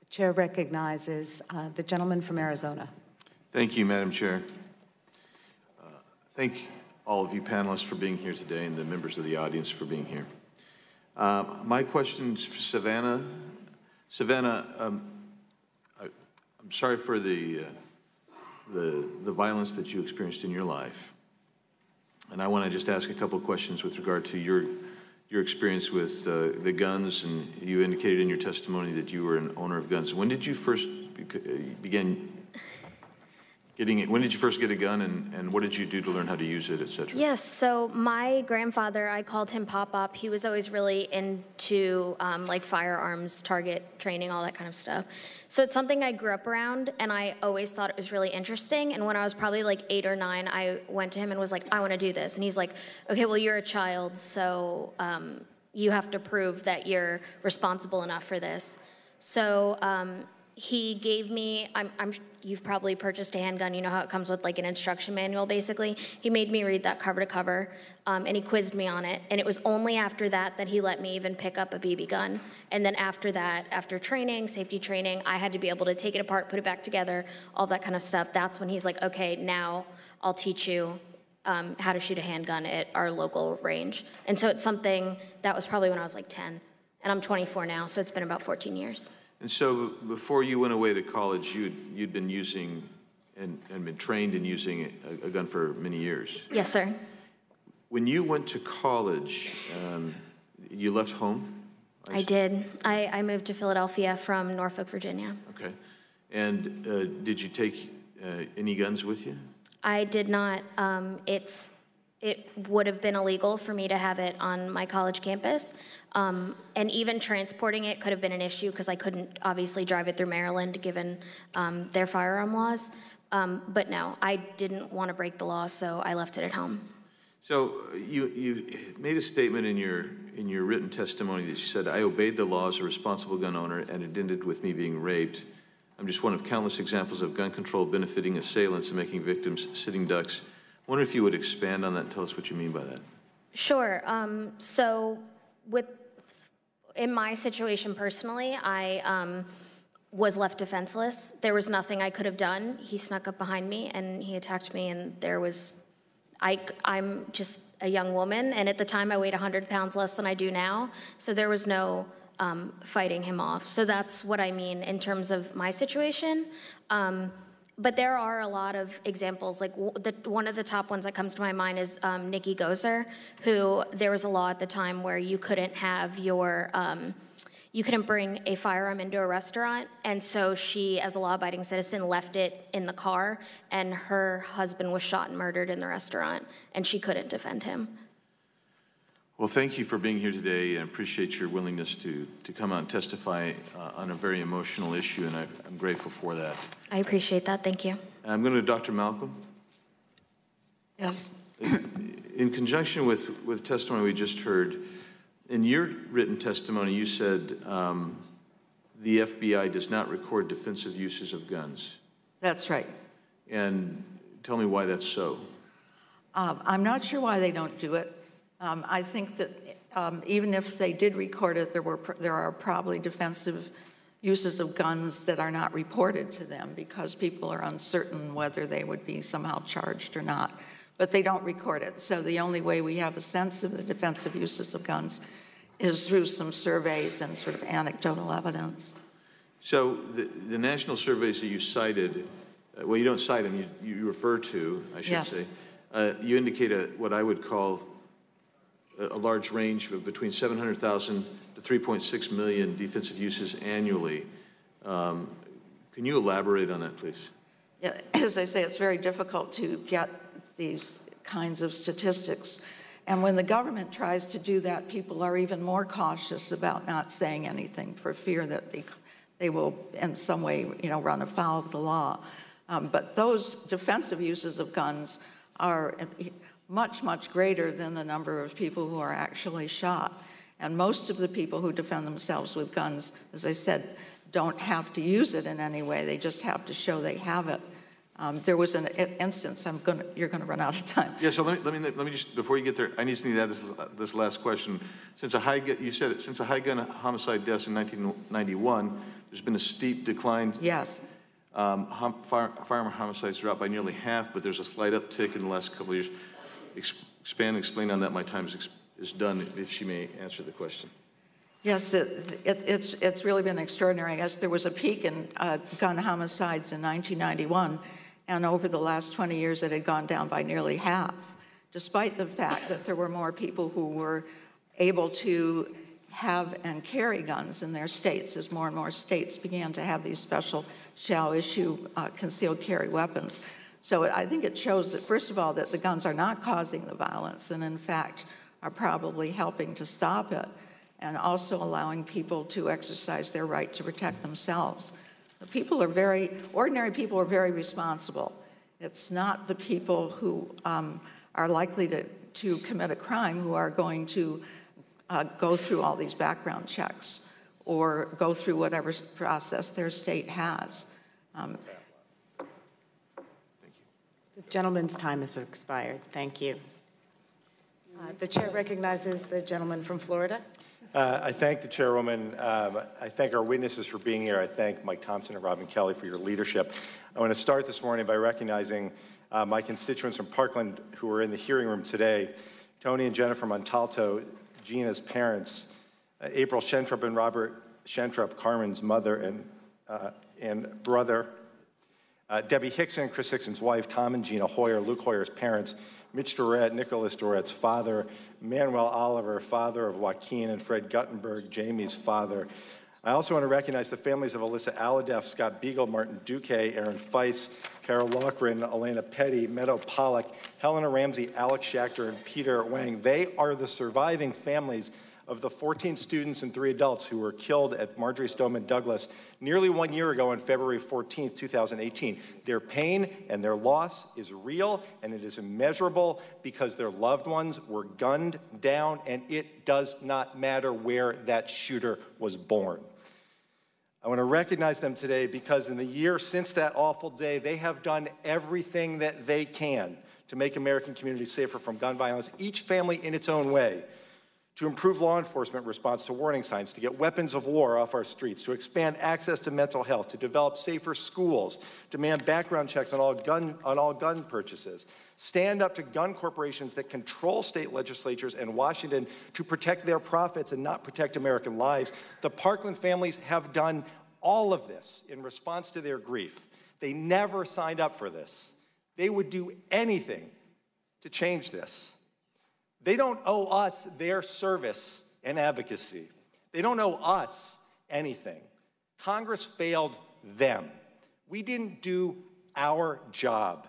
The chair recognizes the gentleman from Arizona. Thank you, Madam Chair. Thank all of you panelists for being here today and the members of the audience for being here. My question is for Savannah. Savannah, I'm sorry for the violence that you experienced in your life. And I want to just ask a couple of questions with regard to your experience with the guns, and you indicated in your testimony that you were an owner of guns. When did you first begin getting it? When did you first get a gun, and what did you do to learn how to use it, et cetera? Yes, so my grandfather, I called him Pop-Up. He was always really into like firearms, target training, all that kind of stuff. So it's something I grew up around, and I always thought it was really interesting. And when I was probably like 8 or 9, I went to him and was like, I want to do this. And he's like, okay, well, you're a child, so you have to prove that you're responsible enough for this. So he gave me, you've probably purchased a handgun, you know how it comes with like an instruction manual, basically. He made me read that cover to cover, and he quizzed me on it. And it was only after that he let me even pick up a BB gun. And then after that, after training, safety training, I had to be able to take it apart, put it back together, all that kind of stuff. That's when he's like, okay, now I'll teach you how to shoot a handgun at our local range. And so it's something that was probably when I was like 10. And I'm 24 now, so it's been about 14 years. And so before you went away to college, you'd been using and been trained in using a gun for many years. Yes, sir. When you went to college, you left home? I did. I moved to Philadelphia from Norfolk, Virginia. Okay. And did you take any guns with you? I did not. It would have been illegal for me to have it on my college campus. And even transporting it could have been an issue because I couldn't obviously drive it through Maryland given their firearm laws. But no, I didn't want to break the law, so I left it at home. So you made a statement in your written testimony that you said, I obeyed the law as a responsible gun owner, and it ended with me being raped. I'm just one of countless examples of gun control benefiting assailants and making victims sitting ducks. I wonder if you would expand on that and tell us what you mean by that. Sure. So in my situation personally, I was left defenseless. There was nothing I could have done. He snuck up behind me and he attacked me, and I'm just a young woman, and at the time I weighed 100 pounds less than I do now, so there was no fighting him off. So that's what I mean in terms of my situation. But there are a lot of examples. Like one of the top ones that comes to my mind is Nikki Gozer, who there was a law at the time where you couldn't have you couldn't bring a firearm into a restaurant, and so she, as a law-abiding citizen, left it in the car, and her husband was shot and murdered in the restaurant, and she couldn't defend him. Well, thank you for being here today, and I appreciate your willingness to come out and testify on a very emotional issue, and I'm grateful for that. I appreciate that. Thank you. I'm going to Dr. Malcolm. Yes. In conjunction with testimony we just heard, in your written testimony, you said the FBI does not record defensive uses of guns. That's right. And tell me why that's so. I'm not sure why they don't do it. I think that even if they did record it, there are probably defensive uses of guns that are not reported to them because people are uncertain whether they would be somehow charged or not. But they don't record it. So the only way we have a sense of the defensive uses of guns is through some surveys and sort of anecdotal evidence. So the national surveys that you cited, well, you don't cite them, you refer to, I should say. You indicate what I would call a large range of between 700,000 to 3.6 million defensive uses annually. Can you elaborate on that, please? Yeah, as I say, it's very difficult to get these kinds of statistics. And when the government tries to do that, people are even more cautious about not saying anything for fear that they will in some way, run afoul of the law. But those defensive uses of guns are much, much greater than the number of people who are actually shot. And most of the people who defend themselves with guns, as I said, don't have to use it in any way. They just have to show they have it. There was an instance, you're going to run out of time. Yeah, so let me just, before you get there, I need to add this last question. Since a high gun homicide deaths in 1991, there's been a steep decline. Yes. Firearm homicides dropped by nearly half, but there's a slight uptick in the last couple of years. Explain on that. My time is done, if she may answer the question. Yes, it's really been extraordinary. I guess there was a peak in gun homicides in 1991, and over the last 20 years it had gone down by nearly half, despite the fact that there were more people who were able to have and carry guns in their states as more and more states began to have these special shall issue concealed carry weapons. So I think it shows that, first of all, that the guns are not causing the violence and in fact are probably helping to stop it, and also allowing people to exercise their right to protect themselves. Ordinary people are very responsible. It's not the people who are likely to commit a crime who are going to go through all these background checks or go through whatever process their state has. The gentleman's time has expired. Thank you. The chair recognizes the gentleman from Florida. I thank the chairwoman. I thank our witnesses for being here. I thank Mike Thompson and Robin Kelly for your leadership. I want to start this morning by recognizing my constituents from Parkland who are in the hearing room today. Tony and Jennifer Montalto, Gina's parents, April Shentrup and Robert Shentrup, Carmen's mother and brother, Debbie Hickson, Chris Hickson's wife, Tom and Gina Hoyer, Luke Hoyer's parents, Mitch Dorette, Nicholas Dorette's father, Manuel Oliver, father of Joaquin, and Fred Guttenberg, Jamie's father. I also want to recognize the families of Alyssa Aladeff, Scott Beagle, Martin Duque, Aaron Feiss, Carol Loughran, Elena Petty, Meadow Pollack, Helena Ramsey, Alex Schachter, and Peter Wang. They are the surviving families of the 14 students and 3 adults who were killed at Marjory Stoneman Douglas nearly 1 year ago on February 14th, 2018. Their pain and their loss is real, and it is immeasurable because their loved ones were gunned down, and it does not matter where that shooter was born. I want to recognize them today because in the year since that awful day, they have done everything that they can to make American communities safer from gun violence, each family in its own way, to improve law enforcement response to warning signs, to get weapons of war off our streets, to expand access to mental health, to develop safer schools, demand background checks on all gun purchases, stand up to gun corporations that control state legislatures and Washington to protect their profits and not protect American lives. The Parkland families have done all of this in response to their grief. They never signed up for this. They would do anything to change this. They don't owe us their service and advocacy. They don't owe us anything. Congress failed them. We didn't do our job.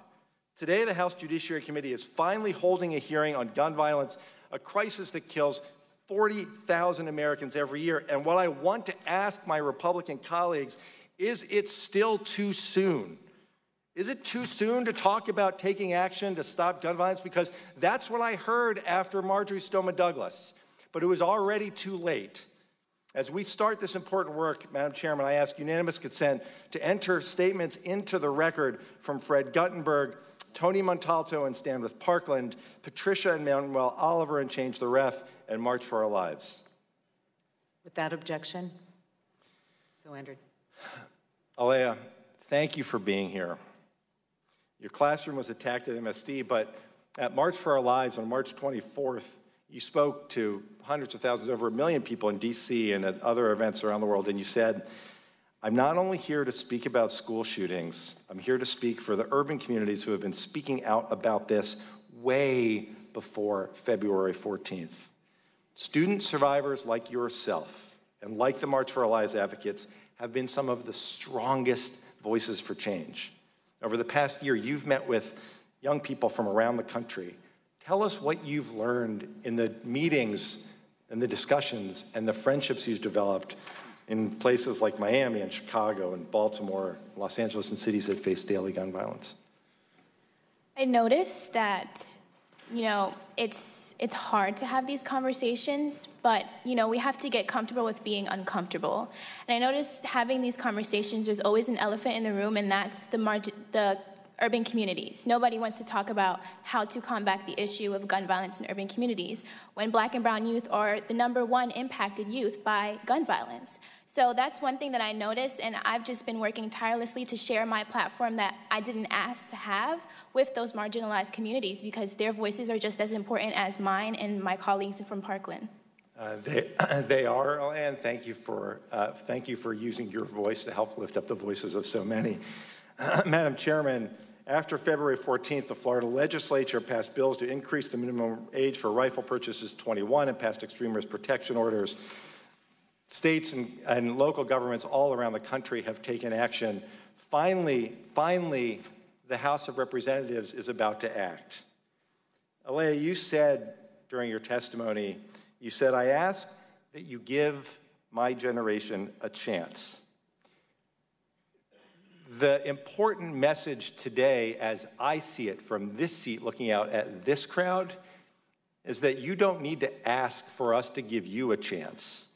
Today, the House Judiciary Committee is finally holding a hearing on gun violence, a crisis that kills 40,000 Americans every year. And what I want to ask my Republican colleagues is, it still too soon? Is it too soon to talk about taking action to stop gun violence? Because that's what I heard after Marjory Stoneman Douglas, but it was already too late. As we start this important work, Madam Chairman, I ask unanimous consent to enter statements into the record from Fred Guttenberg, Tony Montalto and Stand with Parkland, Patricia and Manuel Oliver and Change the Ref, and March for Our Lives. Without objection, so entered. Alea, thank you for being here. Your classroom was attacked at MSD, but at March for Our Lives on March 24th, you spoke to hundreds of thousands, over 1 million people in DC and at other events around the world, and you said, I'm not only here to speak about school shootings, I'm here to speak for the urban communities who have been speaking out about this way before February 14th. Student survivors like yourself and like the March for Our Lives advocates have been some of the strongest voices for change. Over the past year, you've met with young people from around the country Tell us what you've learned in the meetings and the discussions and the friendships you've developed in places like Miami and Chicago and Baltimore, Los Angeles, and cities that face daily gun violence. I noticed that, it's hard to have these conversations, but, we have to get comfortable with being uncomfortable. And I noticed having these conversations, there's always an elephant in the room, and that's the urban communities. Nobody wants to talk about how to combat the issue of gun violence in urban communities when Black and brown youth are the #1 impacted youth by gun violence. So that's one thing that I noticed, and I've just been working tirelessly to share my platform that I didn't ask to have with those marginalized communities, because their voices are just as important as mine and my colleagues from Parkland. They are, and thank you for using your voice to help lift up the voices of so many. Madam Chairman, after February 14th, the Florida legislature passed bills to increase the minimum age for rifle purchases to 21 and passed extreme risk protection orders. States and local governments all around the country have taken action. Finally, the House of Representatives is about to act. Alea, you said during your testimony, you said, "I ask that you give my generation a chance." The important message today, as I see it from this seat looking out at this crowd, is that you don't need to ask for us to give you a chance.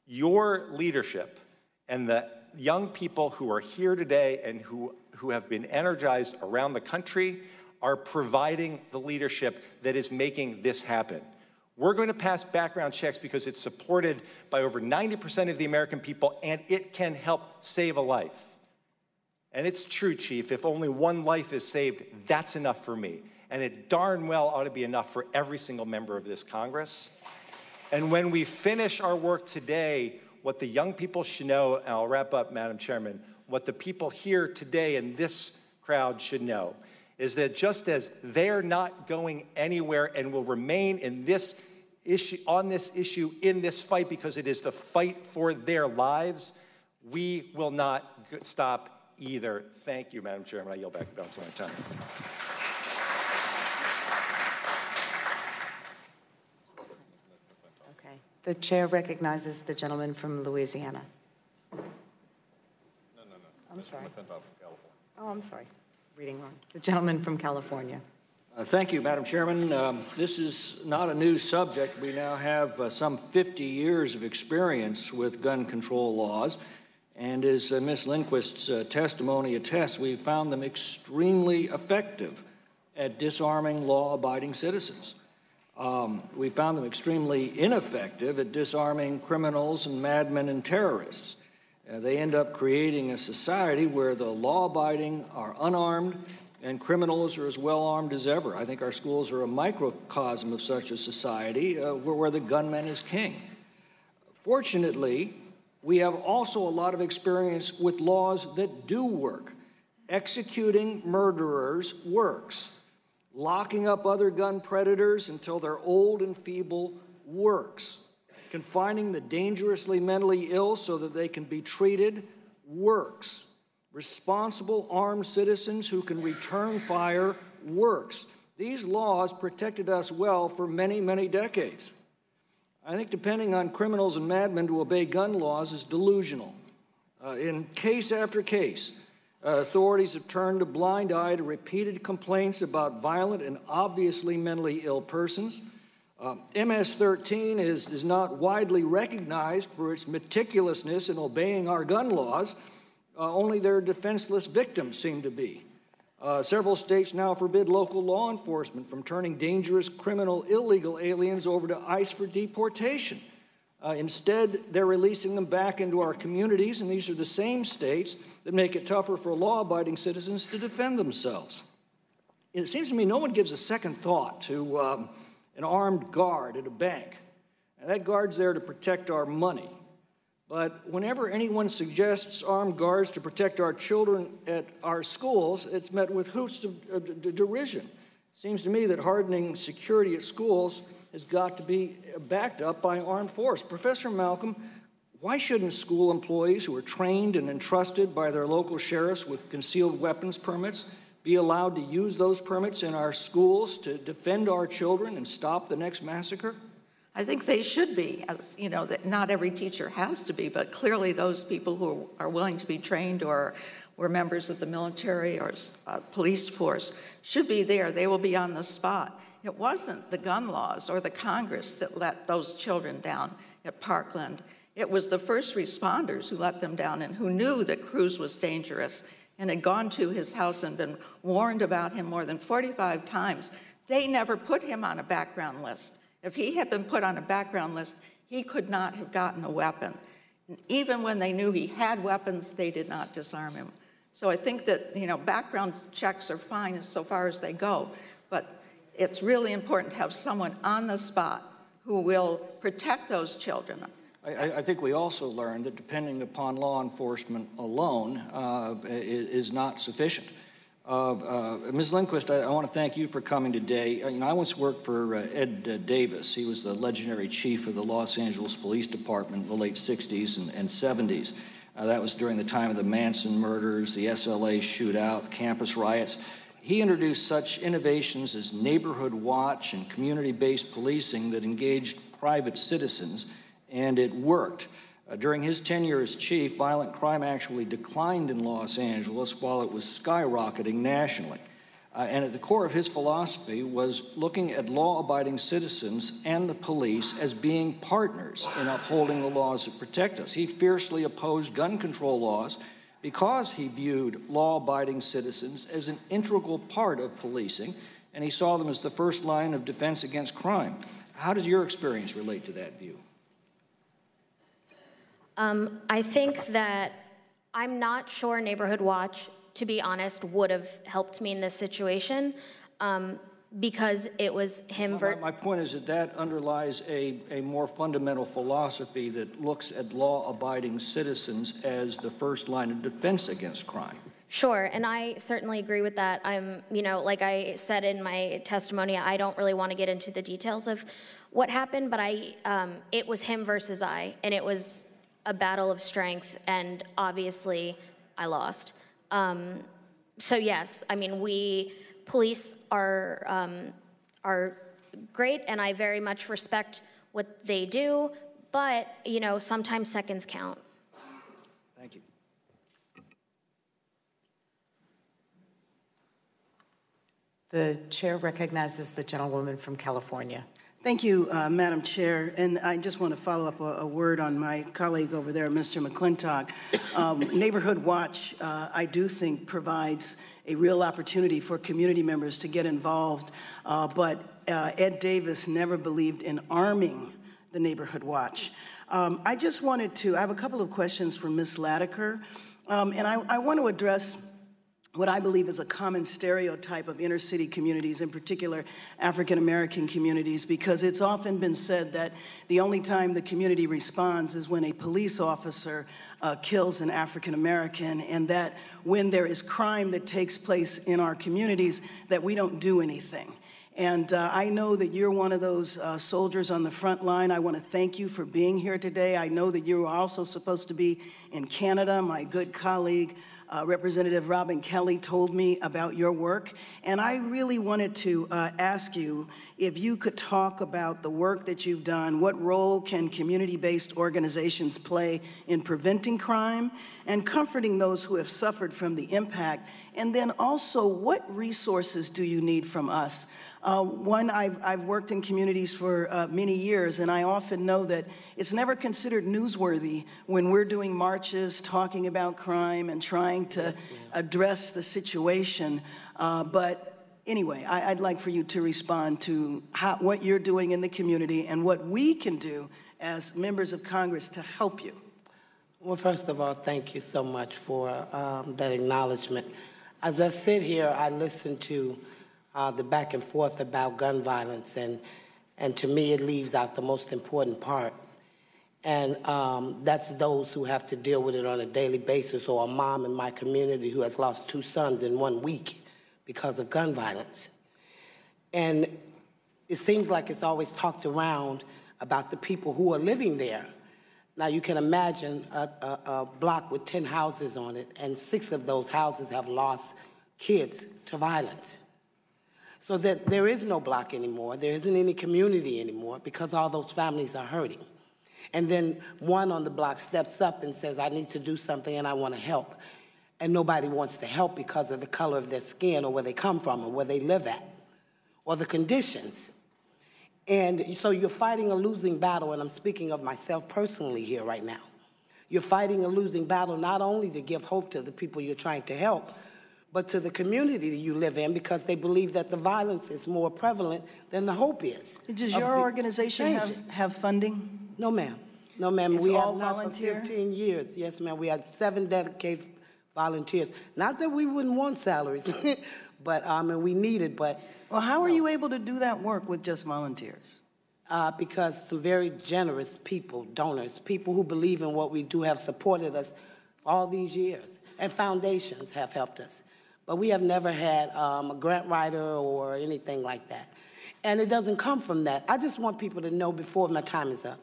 Your leadership and the young people who are here today and who have been energized around the country are providing the leadership that is making this happen. We're going to pass background checks because it's supported by over 90% of the American people, and it can help save a life. And it's true, Chief, if only one life is saved, that's enough for me. And it darn well ought to be enough for every single member of this Congress. And when we finish our work today, what the young people should know, and I'll wrap up, Madam Chairman, what the people here today in this crowd should know is that just as they're not going anywhere and will remain in this issue, on this issue, in this fight, because it is the fight for their lives, we will not stop either. Thank you, Madam Chairman. I yield back the balance of my time. Okay. The chair recognizes the gentleman from Louisiana. No. I'm sorry. Oh, I'm sorry. Reading wrong. The gentleman from California. Thank you, Madam Chairman. This is not a new subject. We now have some 50 years of experience with gun control laws. And as Ms. Lindquist's testimony attests, we found them extremely effective at disarming law-abiding citizens. We found them extremely ineffective at disarming criminals and madmen and terrorists. They end up creating a society where the law-abiding are unarmed and criminals are as well-armed as ever. I think our schools are a microcosm of such a society where the gunman is king. Fortunately, we have also a lot of experience with laws that do work. Executing murderers works. Locking up other gun predators until they're old and feeble works. Confining the dangerously mentally ill so that they can be treated works. Responsible armed citizens who can return fire works. These laws protected us well for many, many decades. I think depending on criminals and madmen to obey gun laws is delusional. In case after case, authorities have turned a blind eye to repeated complaints about violent and obviously mentally ill persons. MS-13 is not widely recognized for its meticulousness in obeying our gun laws. Only their defenseless victims seem to be. Several states now forbid local law enforcement from turning dangerous criminal illegal aliens over to ICE for deportation. Instead, they're releasing them back into our communities, and these are the same states that make it tougher for law-abiding citizens to defend themselves. It seems to me no one gives a second thought to an armed guard at a bank. Now, that guard's there to protect our money. But whenever anyone suggests armed guards to protect our children at our schools, it's met with hoots of derision. It seems to me that hardening security at schools has got to be backed up by armed force. Professor Malcolm, why shouldn't school employees who are trained and entrusted by their local sheriffs with concealed weapons permits be allowed to use those permits in our schools to defend our children and stop the next massacre? I think they should be, as you know, that not every teacher has to be, but clearly those people who are willing to be trained or were members of the military or police force should be there. They will be on the spot. It wasn't the gun laws or the Congress that let those children down at Parkland. It was the first responders who let them down and who knew that Cruz was dangerous and had gone to his house and been warned about him more than 45 times. They never put him on a background list. If he had been put on a background list, he could not have gotten a weapon. And even when they knew he had weapons, they did not disarm him. So I think that, you know, background checks are fine so far as they go, but it's really important to have someone on the spot who will protect those children. I think we also learned that depending upon law enforcement alone is not sufficient. Ms. Lindquist, I want to thank you for coming today. You know, I once worked for Ed Davis. He was the legendary chief of the Los Angeles Police Department in the late 60s and 70s. That was during the time of the Manson murders, the SLA shootout, campus riots. He introduced such innovations as neighborhood watch and community-based policing that engaged private citizens, and it worked. During his tenure as chief, violent crime actually declined in Los Angeles while it was skyrocketing nationally. And at the core of his philosophy was looking at law-abiding citizens and the police as being partners in upholding the laws that protect us. He fiercely opposed gun control laws because he viewed law-abiding citizens as an integral part of policing, and he saw them as the first line of defense against crime. How does your experience relate to that view? I think that I'm not sure Neighborhood Watch, to be honest, would have helped me in this situation because it was him. My point is that underlies a more fundamental philosophy that looks at law-abiding citizens as the first line of defense against crime. Sure, and I certainly agree with that. You know, like I said in my testimony, I don't really want to get into the details of what happened, but it was him versus I, and it was a battle of strength, and obviously I lost. So yes, I mean, police are great, and I very much respect what they do, but, you know, sometimes seconds count. Thank you. The chair recognizes the gentlewoman from California. Thank you, Madam Chair. And I just want to follow up a word on my colleague over there, Mr. McClintock. Neighborhood Watch, I do think, provides a real opportunity for community members to get involved. But Ed Davis never believed in arming the Neighborhood Watch. I just wanted to, I have a couple of questions for Ms. Latiker. And I want to address what I believe is a common stereotype of inner city communities, in particular African-American communities, because it's often been said that the only time the community responds is when a police officer kills an African-American, and that when there is crime that takes place in our communities, that we don't do anything. And I know that you're one of those soldiers on the front line. I want to thank you for being here today. I know that you are also supposed to be in Canada. My good colleague, Representative Robin Kelly, told me about your work, and I really wanted to ask you if you could talk about the work that you've done. What role can community-based organizations play in preventing crime and comforting those who have suffered from the impact? And then also, what resources do you need from us? I've worked in communities for many years, and I often know that it's never considered newsworthy when we're doing marches, talking about crime, and trying to address the situation. But anyway, I'd like for you to respond to what you're doing in the community and what we can do as members of Congress to help you. Well, first of all, thank you so much for that acknowledgement. As I sit here, I listen to the back and forth about gun violence, and to me it leaves out the most important part, and that's those who have to deal with it on a daily basis, or a mom in my community who has lost 2 sons in 1 week because of gun violence. And it seems like it's always talked around about the people who are living there. Now you can imagine a block with 10 houses on it, and 6 of those houses have lost kids to violence. So that there is no block anymore, there isn't any community anymore because all those families are hurting. And then one on the block steps up and says, I need to do something and I want to help. And nobody wants to help because of the color of their skin or where they come from or where they live at or the conditions. And so you're fighting a losing battle, and I'm speaking of myself personally here right now. You're fighting a losing battle not only to give hope to the people you're trying to help, but to the community that you live in because they believe that the violence is more prevalent than the hope is. Does your organization have funding? No, ma'am. No, ma'am. It's we all have not volunteer? for 15 years. Yes, ma'am. We have 7 dedicated volunteers. Not that we wouldn't want salaries, but and we need it, but. Well, how are you able to do that work with just volunteers? Because some very generous people, donors, people who believe in what we do have supported us for all these years, and foundations have helped us. But we have never had a grant writer or anything like that. And it doesn't come from that. I just want people to know before my time is up,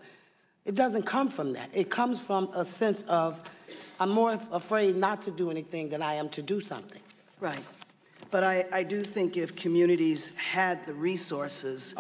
it doesn't come from that. It comes from a sense of, I'm more afraid not to do anything than I am to do something. Right. But I do think if communities had the resources,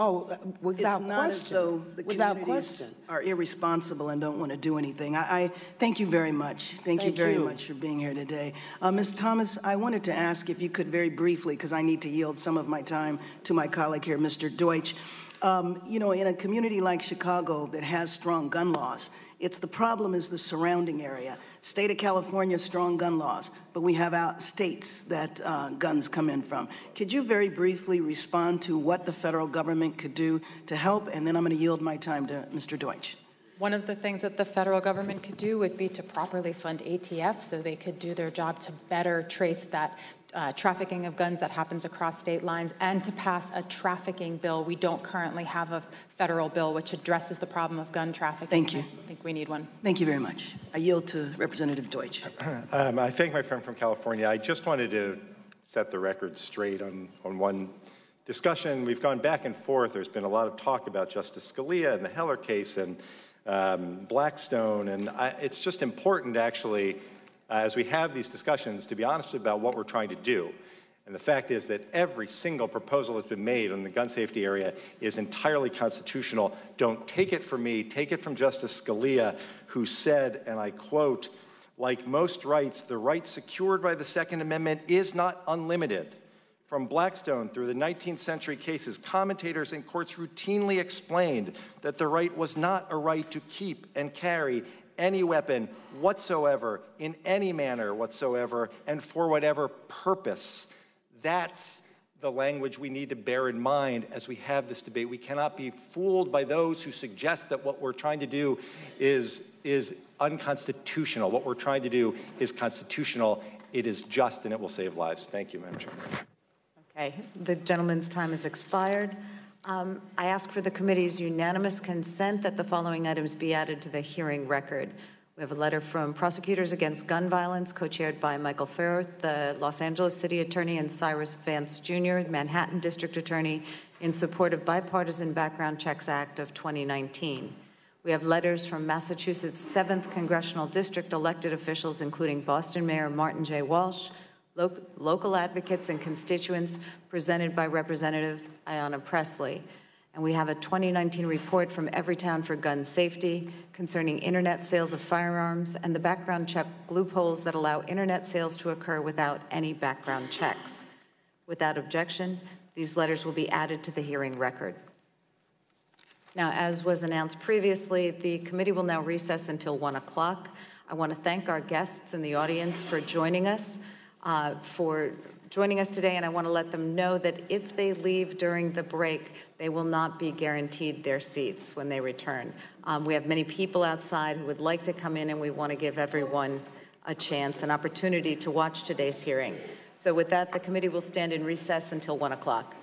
without it's not as though the communities are irresponsible and don't want to do anything. I thank you very much. Thank you very much for being here today. Ms. Thomas, I wanted to ask if you could very briefly, because I need to yield some of my time to my colleague here, Mr. Deutsch. You know, in a community like Chicago that has strong gun laws, the problem is the surrounding area. State of California, strong gun laws, but we have out states that guns come in from. Could you very briefly respond to what the federal government could do to help? And then I'm going to yield my time to Mr. Deutsch. One of the things that the federal government could do would be to properly fund ATF so they could do their job to better trace that trafficking of guns that happens across state lines, and to pass a trafficking bill. We don't currently have a federal bill which addresses the problem of gun trafficking. Thank you. I think we need one. Thank you very much. I yield to Representative Deutsch. I thank my friend from California. I just wanted to set the record straight on one discussion. We've gone back and forth. There's been a lot of talk about Justice Scalia and the Heller case and Blackstone, and it's just important actually as we have these discussions to be honest about what we're trying to do. And the fact is that every single proposal that's been made on the gun safety area is entirely constitutional. Don't take it from me, take it from Justice Scalia, who said, and I quote, "Like most rights, the right secured by the Second Amendment is not unlimited. From Blackstone through the 19th century cases, commentators and courts routinely explained that the right was not a right to keep and carry any weapon whatsoever, in any manner whatsoever, and for whatever purpose." That's the language we need to bear in mind as we have this debate. We cannot be fooled by those who suggest that what we're trying to do is unconstitutional. What we're trying to do is constitutional. It is just, and it will save lives. Thank you, Madam Chair. Okay, the gentleman's time has expired. I ask for the committee's unanimous consent that the following items be added to the hearing record. We have a letter from Prosecutors Against Gun Violence, co-chaired by Michael Farrer, the Los Angeles City Attorney, and Cyrus Vance Jr., Manhattan District Attorney, in support of Bipartisan Background Checks Act of 2019. We have letters from Massachusetts 7th Congressional District elected officials, including Boston Mayor Martin J. Walsh, local advocates and constituents, presented by Representative Ayanna Pressley. And we have a 2019 report from Everytown for Gun Safety concerning internet sales of firearms and the background check loopholes that allow internet sales to occur without any background checks. Without objection, these letters will be added to the hearing record. Now, as was announced previously, the committee will now recess until 1 o'clock. I want to thank our guests in the audience for joining us today, and I want to let them know that if they leave during the break, they will not be guaranteed their seats when they return. We have many people outside who would like to come in, and we want to give everyone a chance, an opportunity to watch today's hearing. So with that, the committee will stand in recess until 1 o'clock.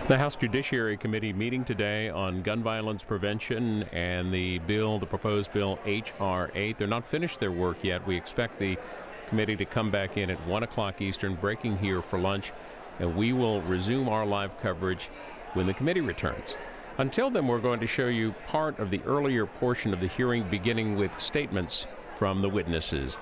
The House Judiciary Committee meeting today on gun violence prevention and the proposed bill H.R. 8. They're not finished their work yet. We expect the committee to come back in at 1 o'clock Eastern, breaking here for lunch, and we will resume our live coverage when the committee returns. Until then, we're going to show you part of the earlier portion of the hearing, beginning with statements from the witnesses.